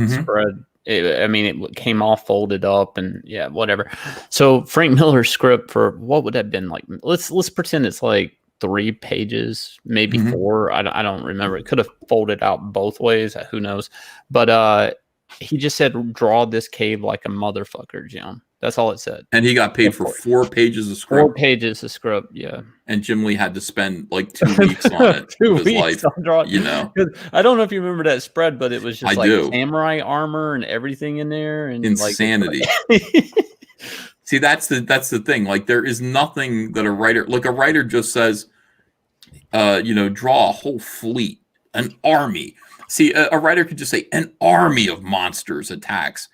spread. It came all folded up and whatever. So Frank Miller's script for what would that have been like? Let's pretend it's like 3 pages, maybe 4. I don't remember. It could have folded out both ways. Who knows? But he just said, draw this cave like a motherfucker, Jim. That's all it said. And he got paid for 4 pages of script. 4 pages of script, yeah. And Jim Lee had to spend like 2 weeks on it. 2 of his weeks life, on drawing. You know, I don't know if you remember that spread, but it was just I samurai armor and everything in there, and insanity. See, that's the thing. Like, there is nothing that a writer just says, you know, draw a whole fleet, an army. See, a writer could just say an army of monsters attacks.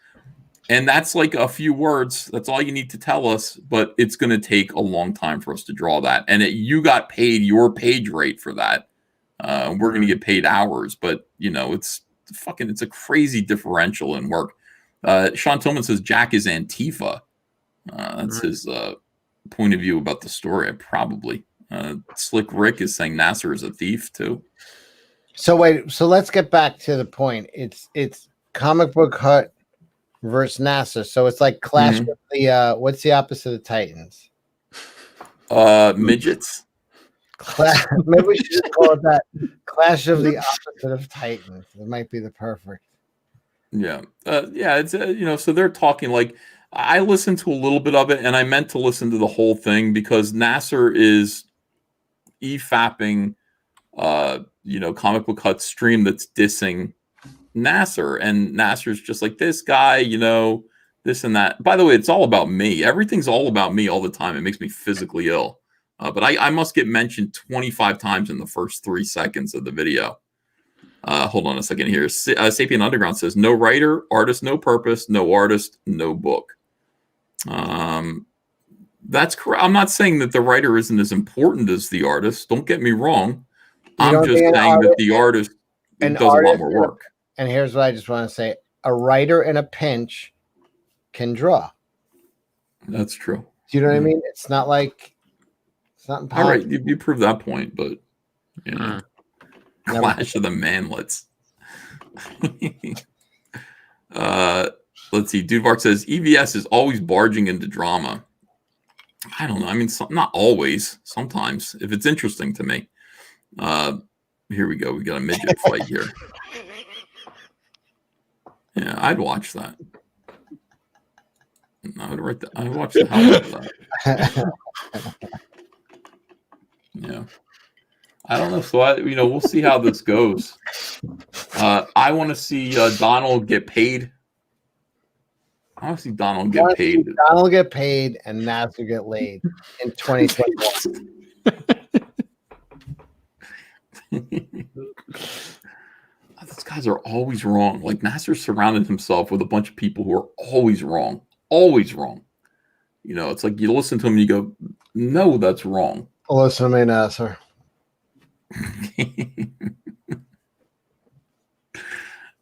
And that's like a few words. That's all you need to tell us. But it's going to take a long time for us to draw that. And you got paid your page rate for that. We're going to get paid hours. But, you know, it's a crazy differential in work. Sean Tillman says Jack is Antifa. That's his point of view about the story. Probably. Slick Rick is saying Nasser is a thief too. So let's get back to the point. It's Comic Book Hut versus Nasser. So it's like Clash of the what's the opposite of Titans? Midgets. Maybe we should just call it that. Clash of the opposite of Titans. It might be the perfect. Yeah. It's you know, so they're talking like, I listened to a little bit of it and I meant to listen to the whole thing because Nasser is fapping you know, Comic Book Hut stream that's dissing Nasser, and Nasser's just like, this guy, you know, this and that. By the way, it's all about me. Everything's all about me all the time. It makes me physically ill. But I must get mentioned 25 times in the first 3 seconds of the video. Hold on a second here. Sapien Underground says, no writer, artist, no purpose, no artist, no book. That's correct. I'm not saying that the writer isn't as important as the artist. Don't get me wrong. I'm just saying that the artist does a lot more work. And here's what I just want to say. A writer in a pinch can draw. That's true. Do you know what I mean? It's not impossible. All right, you proved that point, but you know, Clash of the Manlets. Let's see. Dude Bark says EVS is always barging into drama. I don't know. I mean, not always. Sometimes, if it's interesting to me. Here we go. We got a midget fight here. Yeah, I'd watch that. I'd watch the hell out of that. Yeah. I don't know. So we'll see how this goes. I want to see Donald get paid. I want to see Donald get paid. Donald get paid and Nasser get laid in 2021. These guys are always wrong. Like, Nasser surrounded himself with a bunch of people who are always wrong. Always wrong. You know, it's like you listen to him and you go, no, that's wrong. Listen to me, Nasser.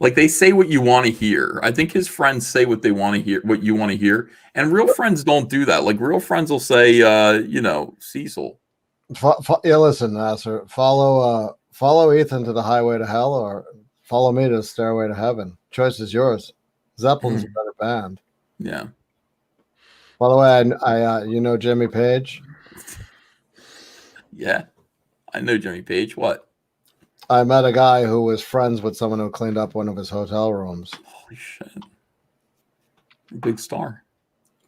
Like they say what you want to hear. I think his friends say what they want to hear, what you want to hear. And real friends don't do that. Like real friends will say, Cecil. Yeah, listen, Nasser, follow Ethan to the highway to hell, or follow me to the stairway to heaven. Choice is yours. Zeppelin's a better band. Yeah. By the way, I you know Jimmy Page? Yeah. I know Jimmy Page. What? I met a guy who was friends with someone who cleaned up one of his hotel rooms. Holy shit. Big star.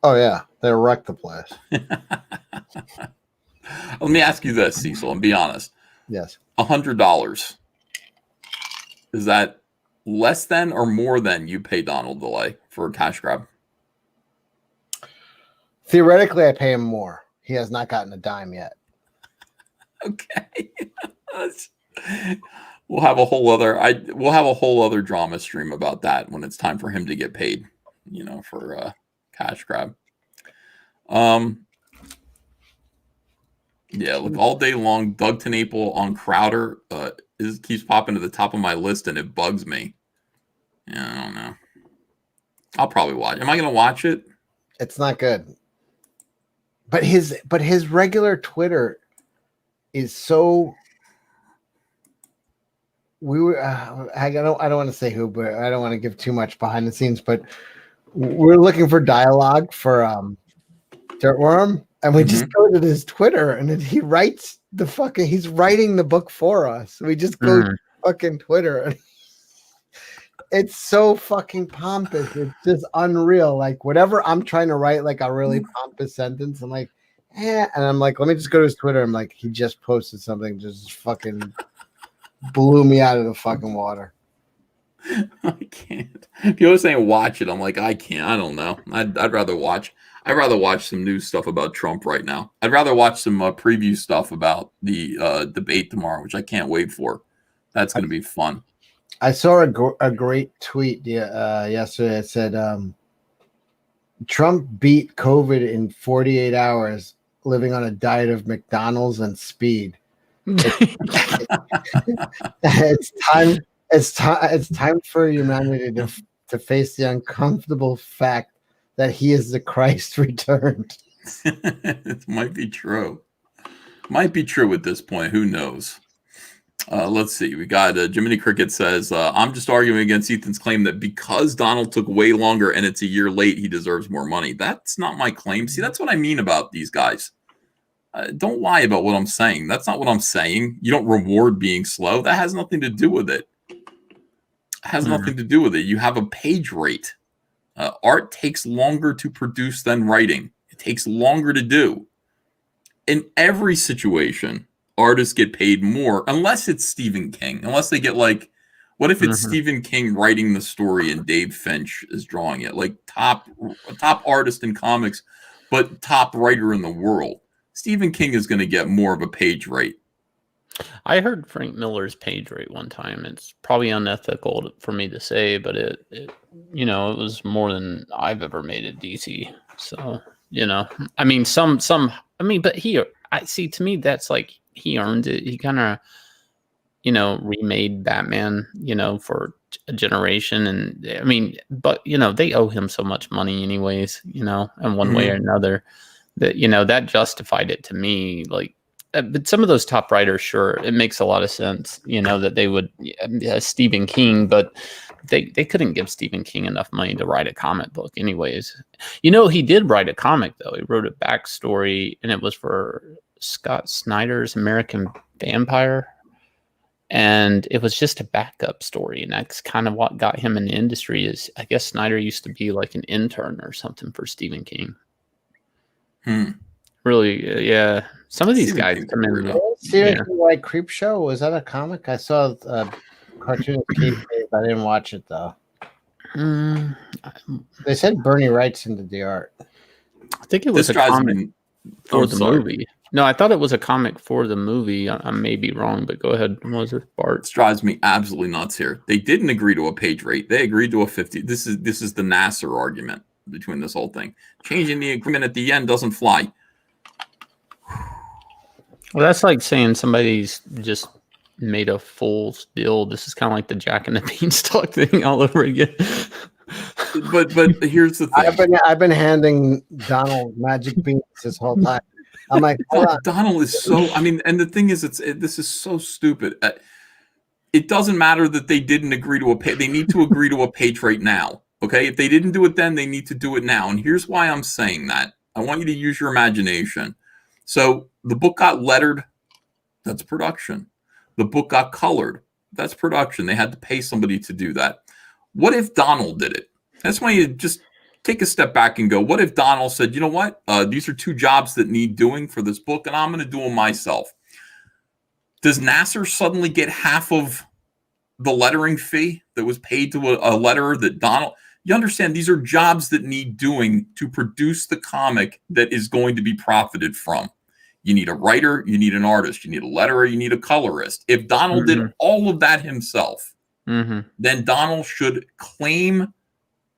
Oh, yeah. They wrecked the place. Let me ask you this, Cecil, and be honest. Yes. $100. Is that less than or more than you pay Donald DeLay for a cash grab? Theoretically, I pay him more. He has not gotten a dime yet. Okay. We'll have a whole other drama stream about that when it's time for him to get paid, for a cash grab. Yeah, look, all day long, Doug TenNapel on Crowder keeps popping to the top of my list, and it bugs me. Yeah, I don't know. I'll probably watch. Am I going to watch it? It's not good. But his regular Twitter is so. I don't want to say who, but I don't want to give too much behind the scenes. But we're looking for dialogue for Dirtworm, and we just go to his Twitter, and he writes he's writing the book for us. We just go to fucking Twitter, and it's so fucking pompous. It's just unreal. Like whatever I'm trying to write, like a really pompous sentence, I'm like, and I'm like, let me just go to his Twitter. I'm like, he just posted something, just fucking blew me out of the fucking water. I can't. People are saying watch it. I'm like, I can't. I don't know. I'd rather watch some news stuff about Trump right now. I'd rather watch some preview stuff about the debate tomorrow, which I can't wait for. That's going to be fun. I saw a great tweet yesterday. It said, Trump beat COVID in 48 hours, living on a diet of McDonald's and speed. It's time for humanity to face the uncomfortable fact that he is the Christ returned. It might be true. Might be true at this point. Who knows? Let's see. We got Jiminy Cricket says, I'm just arguing against Ethan's claim that because Donald took way longer and it's a year late, he deserves more money. That's not my claim. See, that's what I mean about these guys. Don't lie about what I'm saying. That's not what I'm saying. You don't reward being slow. That has nothing to do with it. Nothing to do with it. You have a page rate. Art takes longer to produce than writing. It takes longer to do. In every situation, artists get paid more, unless it's Stephen King. Unless they get like, what if it's Stephen King writing the story and Dave Finch is drawing it? Like top artist in comics, but top writer in the world. Stephen King is going to get more of a page rate. I heard Frank Miller's page rate one time. It's probably unethical for me to say, but it was more than I've ever made at DC. So, I mean, but to me, that's like, he earned it. He kind of, remade Batman, for a generation. And I mean, but, they owe him so much money anyways, in one way or another. That that justified it to me. Like, but some of those top writers, sure, it makes a lot of sense. That they would Stephen King, but they couldn't give Stephen King enough money to write a comic book, anyways. He did write a comic though. He wrote a backstory, and it was for Scott Snyder's American Vampire, and it was just a backup story, and that's kind of what got him in the industry. Is I guess Snyder used to be like an intern or something for Stephen King. Really, yeah. Some of these guys come in. Seriously, like Creep Show, was that a comic? I saw a cartoon of Kate Dave. I didn't watch it though. They said Bernie writes into the art. I think it was a comic for the movie. No, I thought it was a comic for the movie. I may be wrong, but go ahead. What was it, Bart? This drives me absolutely nuts here. They didn't agree to a page rate. They agreed to a 50. This is the Nasser argument between this whole thing. Changing the agreement at the end doesn't fly. Well, that's like saying somebody's just made a full deal. This is kind of like the Jack and the Beanstalk thing all over again. But here's the thing. I've been handing Donald magic beans this whole time. I'm like, hold on. Donald is so. I mean, and the thing is, this is so stupid. It doesn't matter that they didn't agree to a pay. They need to agree to a page rate now. Okay, if they didn't do it then, they need to do it now. And here's why I'm saying that. I want you to use your imagination. So the book got lettered. That's production. The book got colored. That's production. They had to pay somebody to do that. What if Donald did it? That's why you just take a step back and go, what if Donald said, you know what? These are 2 jobs that need doing for this book, and I'm going to do them myself. Does Nasser suddenly get half of the lettering fee that was paid to a letterer that Donald? You understand, these are jobs that need doing to produce the comic that is going to be profited from. You need a writer, you need an artist, you need a letterer, you need a colorist. If Donald did all of that himself, then Donald should claim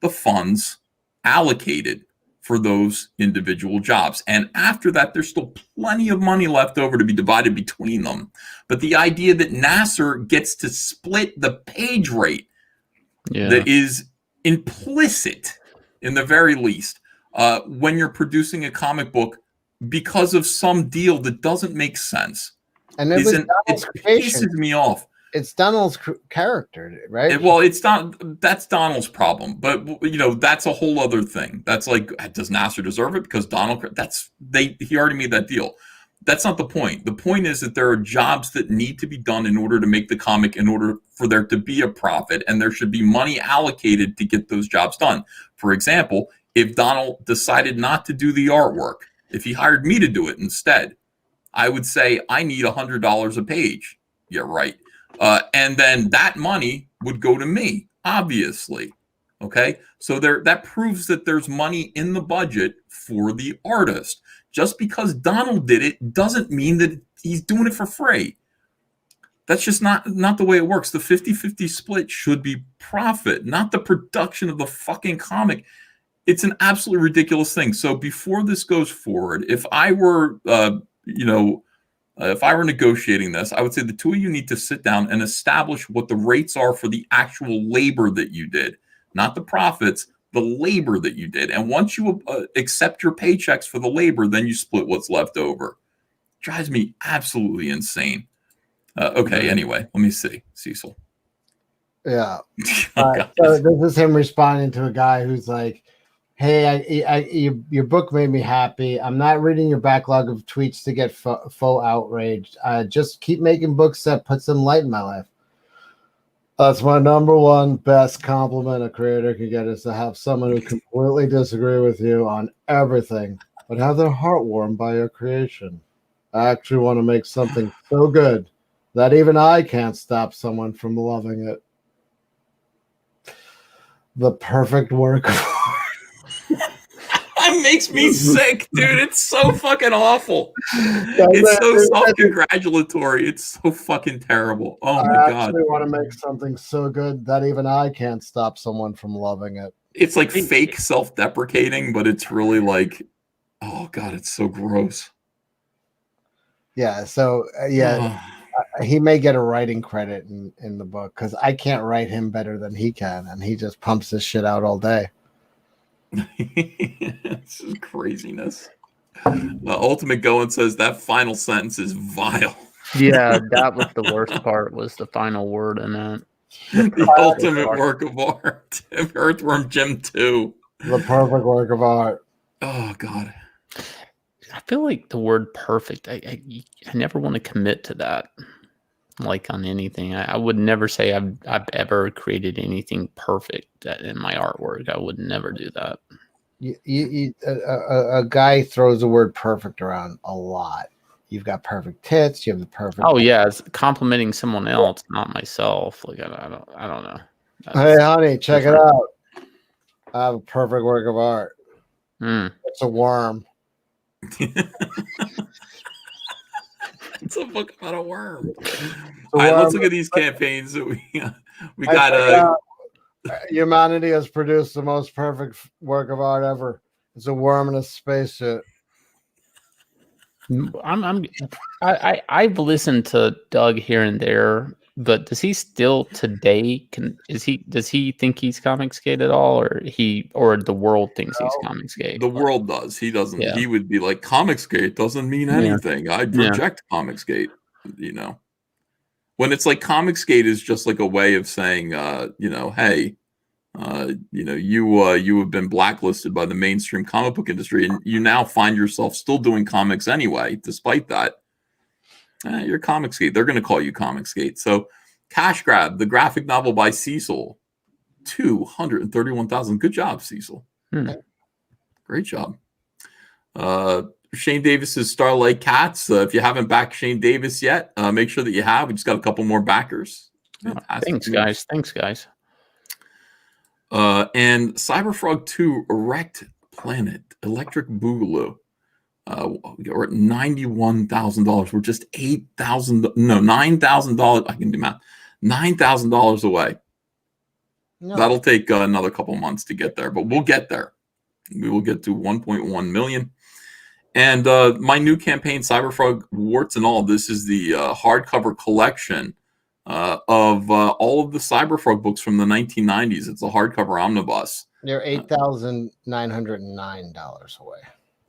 the funds allocated for those individual jobs. And after that, there's still plenty of money left over to be divided between them. But the idea that Nasser gets to split the page rate that is implicit, in the very least, when you're producing a comic book because of some deal that doesn't make sense. And it pisses me off. It's Donald's character, right? That's Donald's problem. But that's a whole other thing. That's like, does Nasser deserve it? Because Donald, he already made that deal. That's not the point. The point is that there are jobs that need to be done in order to make the comic, in order for there to be a profit, and there should be money allocated to get those jobs done. For example, if Donald decided not to do the artwork, if he hired me to do it instead, I would say, I need $100 a page. Yeah, right. And then that money would go to me, obviously. Okay, so that proves that there's money in the budget for the artist. Just because Donald did it doesn't mean that he's doing it for free. That's just not the way it works. The 50-50 split should be profit, not the production of the fucking comic. It's an absolutely ridiculous thing. So before this goes forward, if I were, if I were negotiating this, I would say the 2 of you need to sit down and establish what the rates are for the actual labor that you did, not the profits, the labor that you did. And once you accept your paychecks for the labor, then you split what's left over. Drives me absolutely insane. Okay, anyway, let me see. Cecil. Yeah. So this is him responding to a guy who's like, hey, your book made me happy. I'm not reading your backlog of tweets to get faux outraged. Just keep making books that put some light in my life. That's my number one best compliment a creator can get, is to have someone who completely disagree with you on everything, but have their heart warmed by your creation. I actually want to make something so good that even I can't stop someone from loving it. The perfect work of art. That makes me sick, dude. It's so fucking awful. It's so self-congratulatory. It's so fucking terrible. Oh my God. I actually want to make something so good that even I can't stop someone from loving it. It's like fake self-deprecating, but it's really like, oh God, it's so gross. Yeah. So he may get a writing credit in the book, because I can't write him better than he can, and he just pumps this shit out all day. This is craziness. Ultimate Going says that final sentence is vile. Yeah, that was the worst part, was the final word in that. The ultimate work of art. Earthworm Jim 2. The perfect work of art. Oh God. I feel like the word perfect, I never want to commit to that, like on anything. I would never say I've ever created anything perfect in my artwork. I would never do that. A guy throws the word perfect around a lot. You've got perfect tits. You have the perfect. Oh yeah, it's complimenting someone else, not myself. Like I don't know. Hey honey, check it out. I have a perfect work of art. It's a worm. It's a book about a worm. All right, let's look at these campaigns that we got. Humanity has produced the most perfect work of art ever. It's a worm in a spacesuit. I've listened to Doug here and there, but does he still today does he think he's Comicsgate at all, or the world thinks he's Comicsgate? The world does. He doesn't. Yeah. He would be like, Comicsgate doesn't mean anything. I reject Comicsgate. You know, when it's like Comicsgate is just like a way of saying, you know, hey, you know, you have been blacklisted by the mainstream comic book industry, and you now find yourself still doing comics anyway, despite that. You're Comicsgate. They're going to call you Comicsgate. So, Cash Grab, the graphic novel by Cecil, 231,000. Good job, Cecil. Great job. Shane Davis's Starlight Cats. If you haven't backed Shane Davis yet, make sure that you have. We just got a couple more backers. Thanks, guys. Thanks, guys. And Cyberfrog 2 Erect Planet Electric Boogaloo. We're at $91,000. We're just $9,000. I can do math. $9,000 away. No. That'll take another couple months to get there, but we'll get there. We will get to 1.1 million. And my new campaign, Cyberfrog Warts and All. This is the hardcover collection of all of the Cyberfrog books from the 1990s. It's a hardcover omnibus. They're $8,909 away.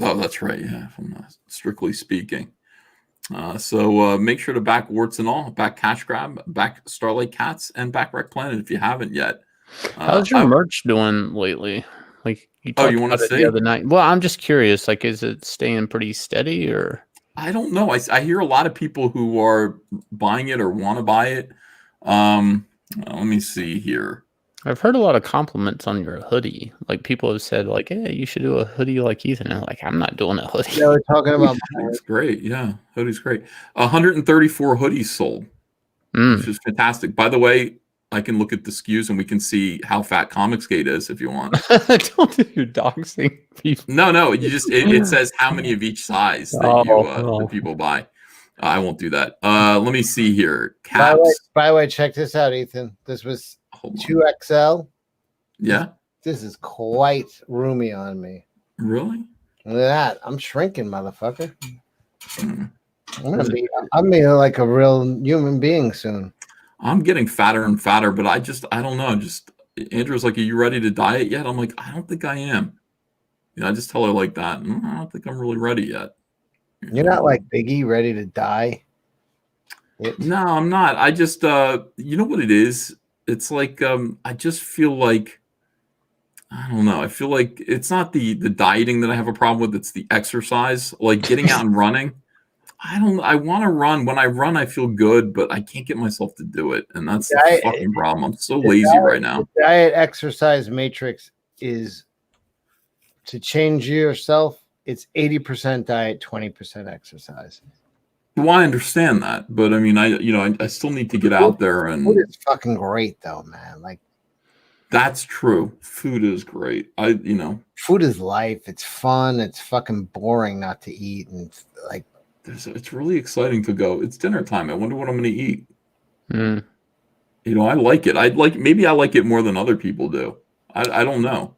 Oh, that's right. Yeah, from strictly speaking. So make sure to back Warts and All, back Cash Grab, back Starlight Cats, and back Wreck Planet if you haven't yet. How's your merch doing lately? Like you want to say the other night? Well, I'm just curious. Like, is it staying pretty steady, or? I don't know. I hear a lot of people who are buying it or want to buy it. Let me see here. I've heard a lot of compliments on your hoodie. Like people have said, like, "Hey, you should do a hoodie like Ethan." And I'm like, I'm not doing a hoodie. Yeah, we're talking about. It's great. Yeah, hoodie's great. 134 hoodies sold, which is fantastic. By the way, I can look at the SKUs and we can see how fat Comicsgate is if you want. Don't do your doxing people. No. You just it says how many of each size that that people buy. I won't do that. Let me see here. Caps. By the way, check this out, Ethan. This was 2XL. Yeah. This is quite roomy on me. Really? Look at that. I'm shrinking, motherfucker. I'm gonna be like a real human being soon. I'm getting fatter and fatter, but I don't know. Just Andrew's like, are you ready to diet yet? I'm like, I don't think I am. You know, I just tell her like that. I don't think I'm really ready yet. You're not like Biggie, ready to die. No, I'm not. I just, you know what it is? It's like, I just feel like, I don't know. I feel like it's not the dieting that I have a problem with. It's the exercise, like getting out and running. I want to run. When I run, I feel good, but I can't get myself to do it. And that's the fucking problem. I'm so lazy right now. The diet exercise matrix is to change yourself. It's 80% diet, 20% exercise. Well, I understand that, but I mean, I still need to get out there and. Food is fucking great, though, man. Like, that's true. Food is great. Food is life. It's fun. It's fucking boring not to eat, and like. It's really exciting to go. It's dinner time. I wonder what I'm going to eat. You know, I like it. Maybe I like it more than other people do. I don't know.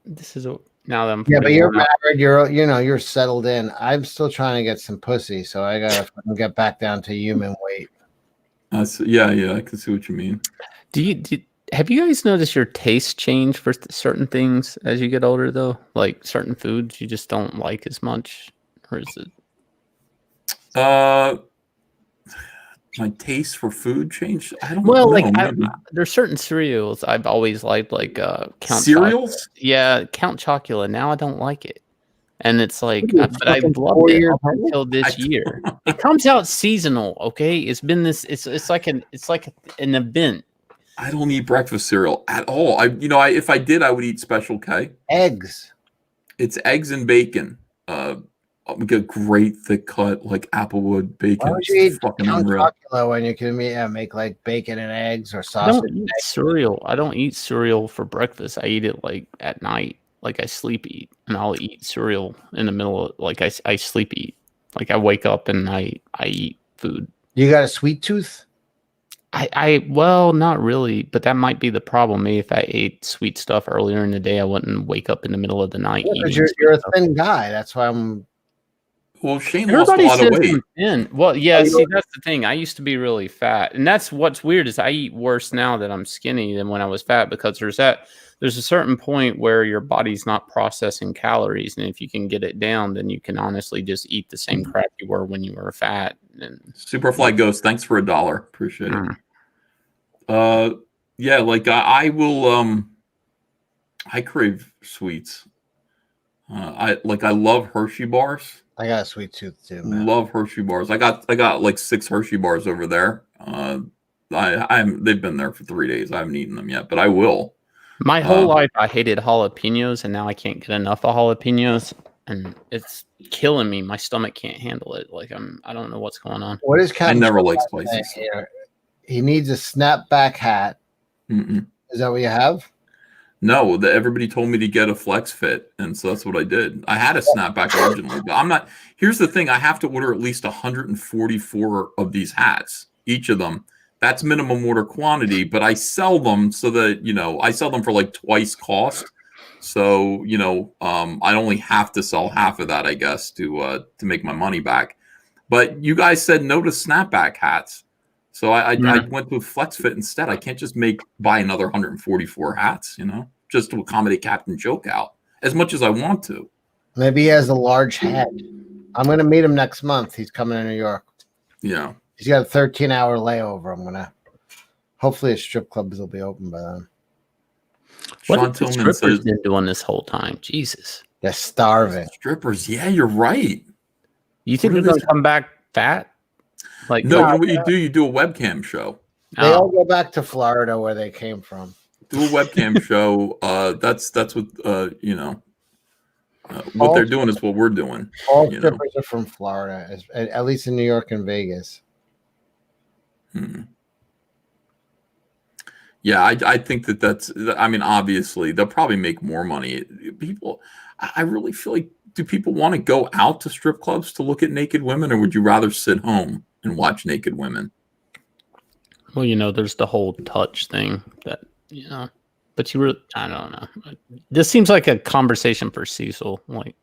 This is now that I'm. Yeah, but you're married. You're settled in. I'm still trying to get some pussy, so I gotta get back down to human weight. Yeah, I can see what you mean. Have you guys noticed your taste change for certain things as you get older, though? Like certain foods you just don't like as much, or is it? My taste for food changed. I don't know. Like there's certain cereals I've always liked, like Count cereals. Chocula. Yeah, Count Chocula. Now I don't like it, and it's like, but I loved it up until this year. It comes out seasonal. Okay, it's been this. It's like an event. I don't eat breakfast cereal at all. If I did, I would eat Special K. Eggs. It's eggs and bacon. We get great thick cut like Applewood bacon. Why would you eat Count Chocula when you can make like bacon and eggs or sausage? I don't eat cereal. I don't eat cereal for breakfast. I eat it like at night, like I sleep eat, and I'll eat cereal in the middle of like I sleep eat. Like I wake up and I eat food. You got a sweet tooth? Well, not really, but that might be the problem. Maybe if I ate sweet stuff earlier in the day, I wouldn't wake up in the middle of the night. Yeah, you're a thin guy. That's why I'm. Well, Shane lost a Everybody lot of says weight. I'm thin. Well, yeah, see, that's the thing. I used to be really fat. And that's what's weird is I eat worse now that I'm skinny than when I was fat because there's a certain point where your body's not processing calories. And if you can get it down, then you can honestly just eat the same crap you were when you were fat. And Superfly Ghost, thanks for $1. Appreciate it. Yeah, like I will I crave sweets. I love Hershey bars. I got a sweet tooth too, man. Love Hershey bars. I got like 6 Hershey bars over there. They've been there for 3 days. I haven't eaten them yet, but I will. my whole life I hated jalapenos, and now I can't get enough of jalapenos, and it's killing me. My stomach can't handle it. Like I don't know what's going on. What is Captain? I never like saying spices. here? He needs a snapback hat. Mm-mm. Is that what you have? No, everybody told me to get a flex fit, and so that's what I did. I had a snapback originally, but I'm not. Here's the thing: I have to order at least 144 of these hats, each of them. That's minimum order quantity, but I sell them so that I sell them for like twice cost. So I only have to sell half of that, I guess, to make my money back. But you guys said no to snapback hats. So I went to a flex fit instead. I can't just buy another 144 hats, just to accommodate Captain Joke out as much as I want to. Maybe he has a large head. I'm going to meet him next month. He's coming to New York. Yeah. He's got a 13-hour layover. Hopefully his strip clubs will be open by then. What Sean have the Tillman strippers says been doing this whole time? Jesus. They're starving. strippers. Yeah, you're right. You think What they're are going to come back fat? Like No, what you do? You do a webcam show. They all go back to Florida where they came from. Do a webcam show. That's what what they're doing is what we're doing. All strippers are from Florida, at least in New York and Vegas. Yeah, I think that's. I mean, obviously, they'll probably make more money. I really feel like, do people want to go out to strip clubs to look at naked women, or would you rather sit home and watch naked women? Well, there's the whole touch thing that but I don't know. This seems like a conversation for Cecil. Like,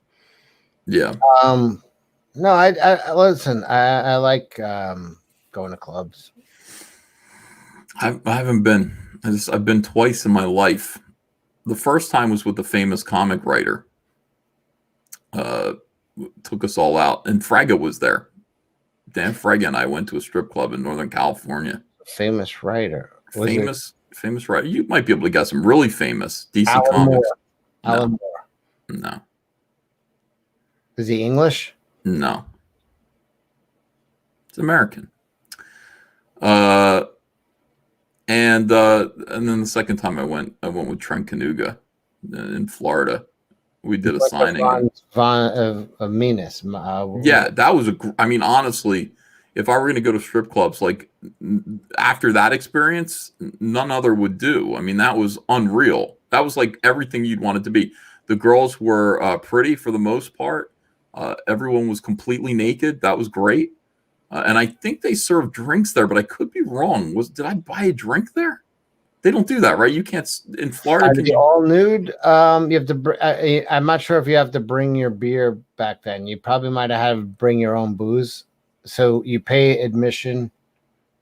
yeah. No, I listen. I like going to clubs. I haven't been. I've been twice in my life. The first time was with the famous comic writer. Took us all out, and Fraga was there. Dan Fraga and I went to a strip club in Northern California. Famous writer. Famous writer. You might be able to guess him. Really famous. DC Alan Comics. Moore. Alan Moore. No. Is he English? No. It's American. And then the second time I went with Trent Kanuga in Florida. We did a signing. Of Venus. Yeah, that was honestly, if I were going to go to strip clubs, like after that experience, none other would do. I mean, that was unreal. That was like everything you'd want it to be. The girls were pretty for the most part. Everyone was completely naked. That was great. And I think they served drinks there, but I could be wrong. Did I buy a drink there? They don't do that, right? You can't in Florida. Can you all nude? You have to. I'm not sure if you have to bring your beer back then. You probably might have had to bring your own booze. So you pay admission,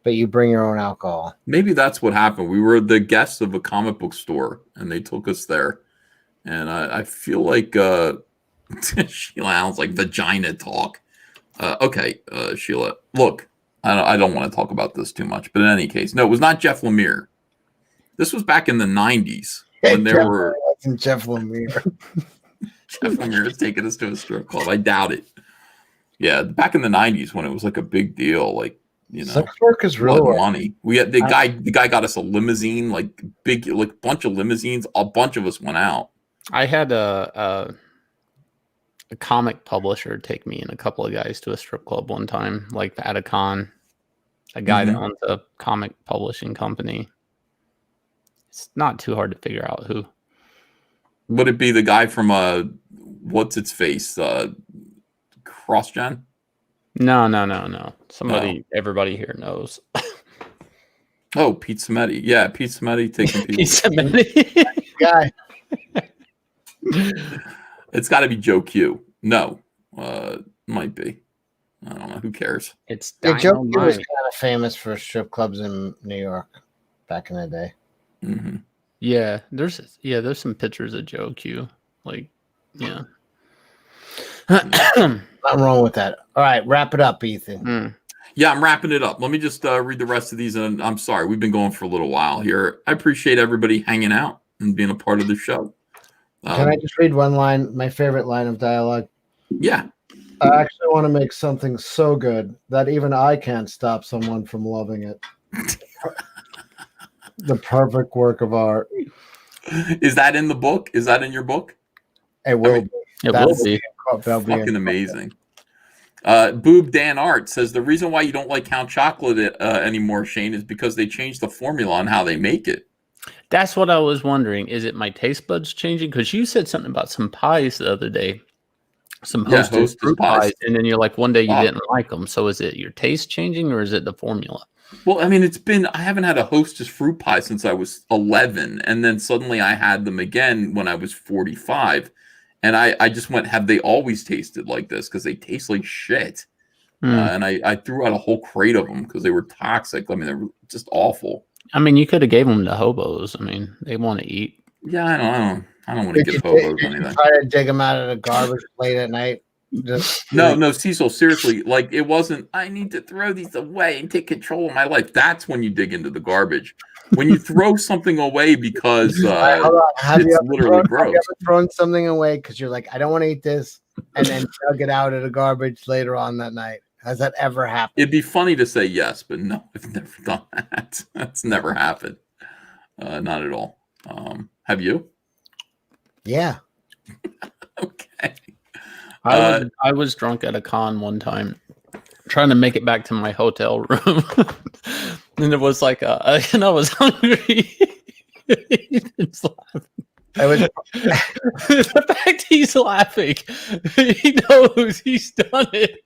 but you bring your own alcohol. Maybe that's what happened. We were the guests of a comic book store, and they took us there. And I feel like Sheila Allen's like vagina talk. Okay, Sheila, look, I don't want to talk about this too much, but in any case, no, it was not Jeff Lemire. This was back in the 90s when there were Jeff Lemire. Jeff Lemire is taking us to a strip club. I doubt it. Yeah, back in the 90s when it was like a big deal, like sex work is real money. We had the guy got us a limousine, like big, like bunch of limousines. A bunch of us went out. I had a comic publisher take me and a couple of guys to a strip club one time, like at a con. A guy that owns a comic publishing company. It's not too hard to figure out who. Would it be the guy from what's its face? CrossGen? No. Somebody everybody here knows. Oh, Pete Smetti. Yeah, Pete Smetti taking people. Pete Smetti. Guy. It's got to be Joe Q. No. Might be. I don't know. Who cares? It's Yeah, Joe Q was dynamite. kind of famous for strip clubs in New York back in the day. Mm-hmm. Yeah, there's some pictures of Joe Q. Like, yeah. Nothing wrong with that. All right, wrap it up, Ethan. Yeah, I'm wrapping it up. Let me just read the rest of these. And I'm sorry, we've been going for a little while here. I appreciate everybody hanging out and being a part of the show. Can I just read one line? My favorite line of dialogue. Yeah. I actually want to make something so good that even I can't stop someone from loving it. The perfect work of art. Is that in the book? Is that in your book? It will be. It will be. Fucking amazing. Boob Dan Art says the reason why you don't like Count Chocolate anymore, Shane, is because they changed the formula on how they make it. That's what I was wondering. Is it my taste buds changing? Because you said something about some pies the other day. Some Hostess fruit pies. And then you're like, one day you didn't like them. So is it your taste changing or is it the formula? Well, I mean, I haven't had a Hostess fruit pie since I was 11. And then suddenly I had them again when I was 45. And I just went, have they always tasted like this? Because they taste like shit. And I threw out a whole crate of them because they were toxic. I mean, they were just awful. I mean, you could have gave them to hobos. I mean, they want to eat. Yeah, I don't want to give hobos anything. Try to dig them out of the garbage late at night. No, Cecil, seriously. Like, it wasn't, I need to throw these away and take control of my life. That's when you dig into the garbage. When you throw something away because it's literally gross. Have you ever thrown something away because you're like, I don't want to eat this, and then dug it out of the garbage later on that night? Has that ever happened? It'd be funny to say yes, but no, I've never done that. That's never happened. Not at all. Have you? Yeah. Okay. I was drunk at a con one time, trying to make it back to my hotel room, and it was like, and I was hungry. He's laughing. The fact he's laughing, he knows he's done it.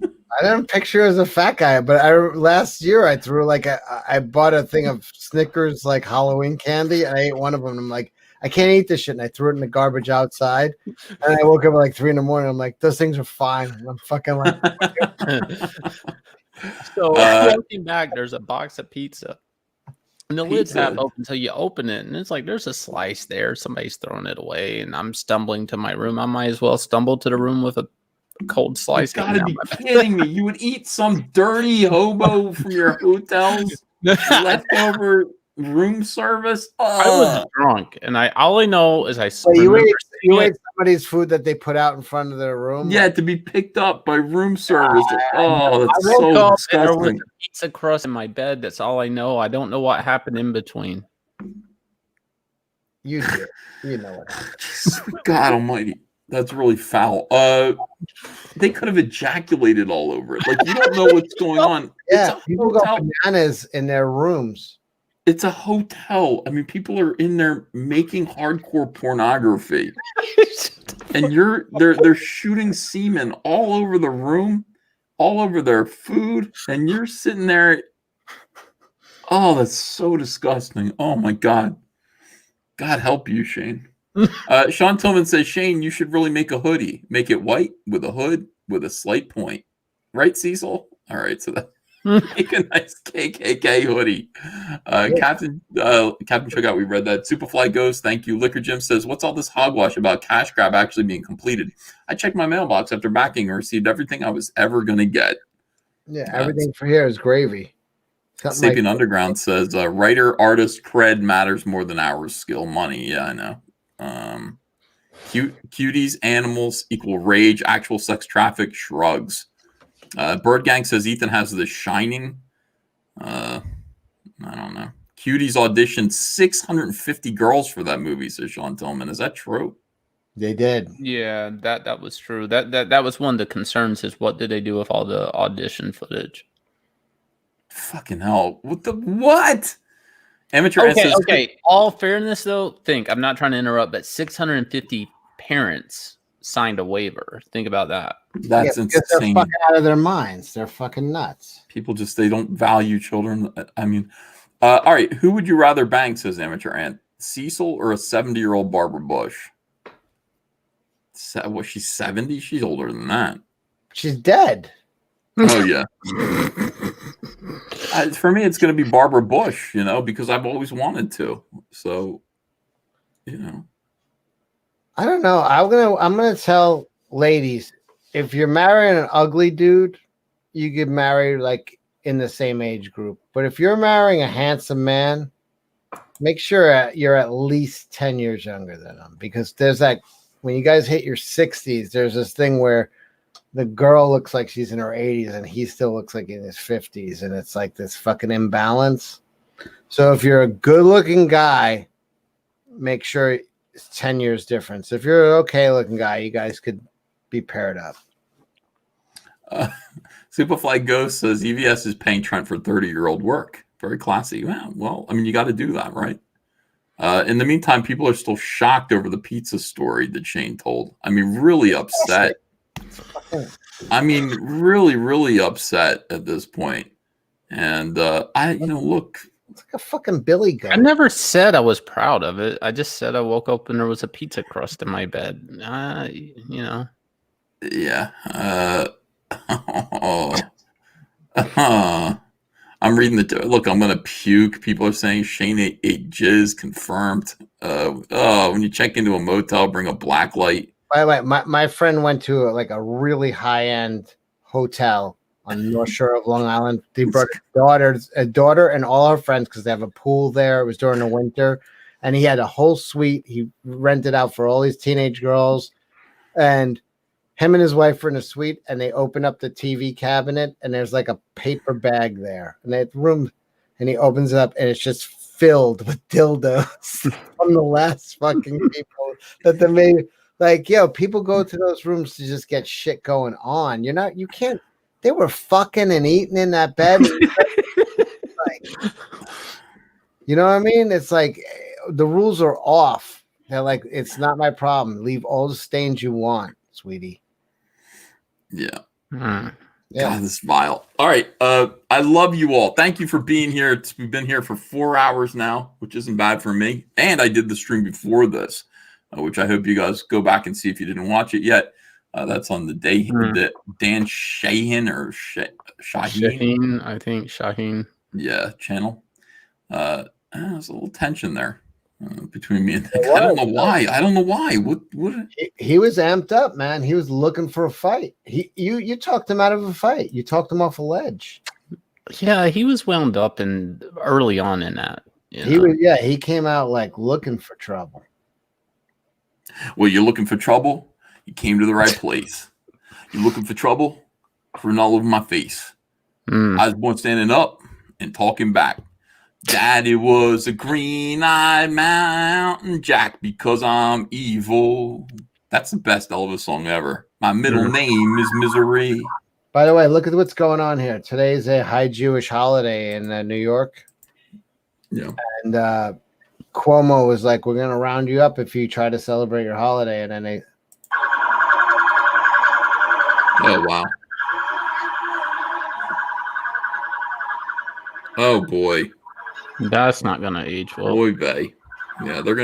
I didn't picture as a fat guy, but last year I threw I bought a thing of Snickers like Halloween candy, and I ate one of them. And I'm like, I can't eat this shit, and I threw it in the garbage outside. And I woke up at like 3 a.m. I'm like, those things are fine. And I'm fucking like. So walking back, there's a box of pizza, and the lid's half open until you open it, and it's like there's a slice there. Somebody's throwing it away, and I'm stumbling to my room. I might as well stumble to the room with a cold slice. You gotta be kidding me. You would eat some dirty hobo from your hotel's leftover room service? I was drunk, and all I know is you ate somebody's food that they put out in front of their room? Yeah, to be picked up by room service. That's so disgusting. There was a pizza crust in my bed. That's all I know. I don't know what happened in between. You did. You know what happened. God almighty. That's really foul. They could have ejaculated all over it. Like, you don't know what's going on. Yeah, people go bananas in their rooms. It's a hotel. I mean, people are in there making hardcore pornography, and they're shooting semen all over the room, all over their food, and you're sitting there. Oh, that's so disgusting. Oh my God. God help you, Shane. Sean Tillman says, Shane, you should really make a hoodie. Make it white with a hood with a slight point. Right, Cecil? All right, so that make a nice KKK hoodie. Captain Chookout, we read that. Superfly Ghost, thank you. Liquor Jim says, what's all this hogwash about cash grab actually being completed? I checked my mailbox after backing and received everything I was ever going to get. Yeah, everything for here is gravy. Sapien Underground says, writer, artist, cred matters more than hours, skill, money. Yeah, I know. Cuties, animals equal rage, actual sex traffic, shrugs. Bird Gang says Ethan has The Shining. I don't know. Cuties auditioned 650 girls for that movie, says Sean Tillman. Is that true? They did. Yeah, that was true. That was one of the concerns, is what did they do with all the audition footage? Fucking hell. What? Amateur Okay. All fairness, though, I'm not trying to interrupt, but 650 parents signed a waiver. Think about that. That's insane. They're fucking out of their minds. They're fucking nuts. People they don't value children. I mean, all right. Who would you rather bang, says Amateur Ant? Cecil or a 70-year-old Barbara Bush? Was she 70? She's older than that. She's dead. Oh yeah. For me, it's going to be Barbara Bush, because I've always wanted to. So, I don't know. I'm gonna tell ladies, if you're marrying an ugly dude, you get married like in the same age group. But if you're marrying a handsome man, make sure you're at least 10 years younger than him, because there's that when you guys hit your 60s, there's this thing where the girl looks like she's in her 80s and he still looks like in his 50s, and it's like this fucking imbalance. So if you're a good-looking guy, make sure it's 10 years difference. If you're an okay-looking guy, you guys could be paired up. Superfly Ghost says EVS is paying Trent for 30-year-old work. Very classy. Well, I mean, you got to do that, right? In the meantime, people are still shocked over the pizza story that Shane told. I mean, really upset. I mean, really, really upset at this point. And look. It's like a fucking billy goat. I never said I was proud of it. I just said I woke up and there was a pizza crust in my bed. Yeah. I'm reading look, I'm going to puke. People are saying Shane ate jizz, confirmed. When you check into a motel, bring a black light. By the way, my friend went to a really high-end hotel on North Shore of Long Island. They brought a daughter and all her friends because they have a pool there. It was during the winter. And he had a whole suite. He rented out for all these teenage girls. And him and his wife were in a suite, and they open up the TV cabinet, and there's like a paper bag there. And that room, and he opens it up, and it's just filled with dildos from the last fucking people that they made. Like, people go to those rooms to just get shit going on. You can't. They were fucking and eating in that bed. You know what I mean? It's like the rules are off. They're like, it's not my problem. Leave all the stains you want, sweetie. Yeah. Yeah. God, this is vile. All right. I love you all. Thank you for being here. We've been here for 4 hours now, which isn't bad for me. And I did the stream before this, which I hope you guys go back and see if you didn't watch it yet. That's on the Dan Shahin or Shahin. Shahin, I think Shahin. Yeah, channel. There's a little tension there between me and that guy. I don't know why. What? He was amped up, man. He was looking for a fight. You talked him out of a fight. You talked him off a ledge. Yeah, he was wound up and early on in that. He came out like looking for trouble. Well, you're looking for trouble. You came to the right place. You're looking for trouble, running all over my face. I was born standing up and talking back. Daddy was a green-eyed mountain jack because I'm evil. That's the best Elvis song ever. My middle name is Misery. By the way, look at what's going on here. Today is a high Jewish holiday in New York. Yeah. And Cuomo was like, we're going to round you up if you try to celebrate your holiday. And then they... Oh, wow. Oh, boy. That's not going to age well. Boy, bay. Yeah, they're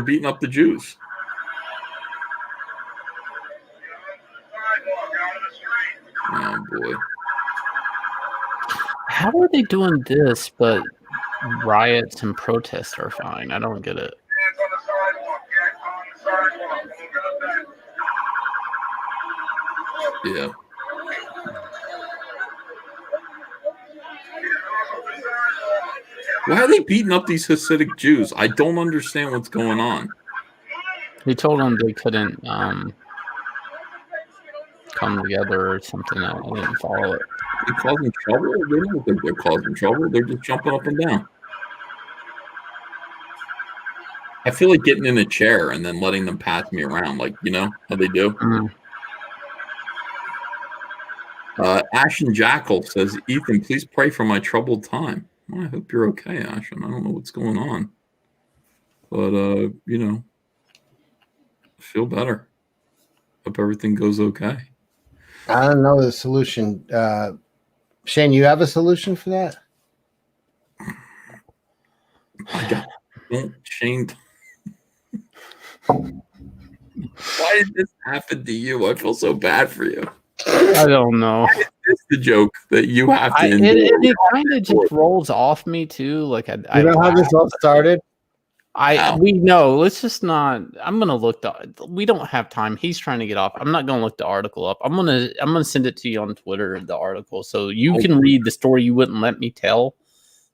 beating up the Jews. Oh, boy. How are they doing this, but riots and protests are fine? I don't get it. Yeah. Why are they beating up these Hasidic Jews? I don't understand what's going on. He told them they couldn't come together or something. I didn't follow it. They causing trouble? They don't think they're causing trouble. They're just jumping up and down. I feel like getting in a chair and then letting them pass me around, like, how they do. Ash and Jackal says, Ethan, please pray for my troubled time. Well, I hope you're okay, Ash. And I don't know what's going on. But, feel better. Hope everything goes okay. I don't know the solution. Shane, you have a solution for that? Shane. Why did this happen to you? I feel so bad for you. I don't know. It's the joke that you have to It kind of just rolls off me too. Like You know how this all started? We know. Let's just not. I'm gonna look. We don't have time. He's trying to get off. I'm not gonna look the article up. I'm gonna send it to you on Twitter. The article, so you can read the story you wouldn't let me tell,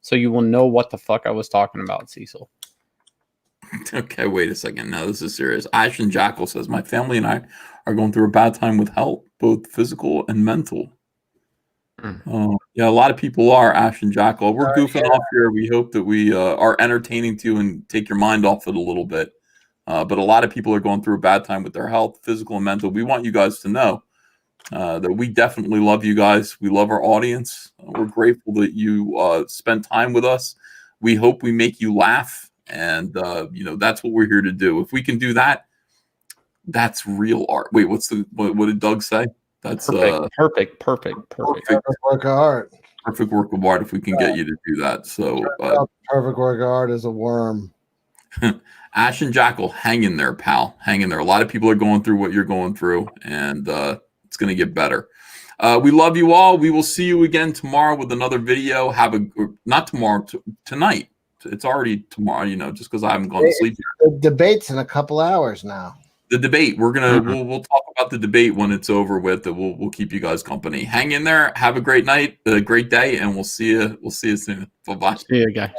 so you will know what the fuck I was talking about, Cecil. Okay, wait a second. Now this is serious. Ashton Jackal says my family and I are going through a bad time with health, both physical and mental. Yeah, a lot of people are, Ashton Jackal. We're goofing off here. We hope that we are entertaining to you and take your mind off it a little bit. But a lot of people are going through a bad time with their health, physical and mental. We want you guys to know that we definitely love you guys. We love our audience. We're grateful that you spend time with us. We hope we make you laugh. And, that's what we're here to do. If we can do that, that's real art. Wait, what did Doug say? That's perfect work of art. Perfect work of art if we can get you to do that. So perfect work of art is a worm. Ash and Jackal, hang in there, pal. Hang in there. A lot of people are going through what you're going through, and it's going to get better. We love you all. We will see you again tomorrow with another video. Not tomorrow, tonight. It's already tomorrow, just because I haven't gone to sleep yet. The debate's in a couple hours now. The debate. We're gonna we'll talk about the debate when it's over with. We'll keep you guys company. Hang in there. Have a great night, a great day, and we'll see you. We'll see you soon. Bye bye. See you guys.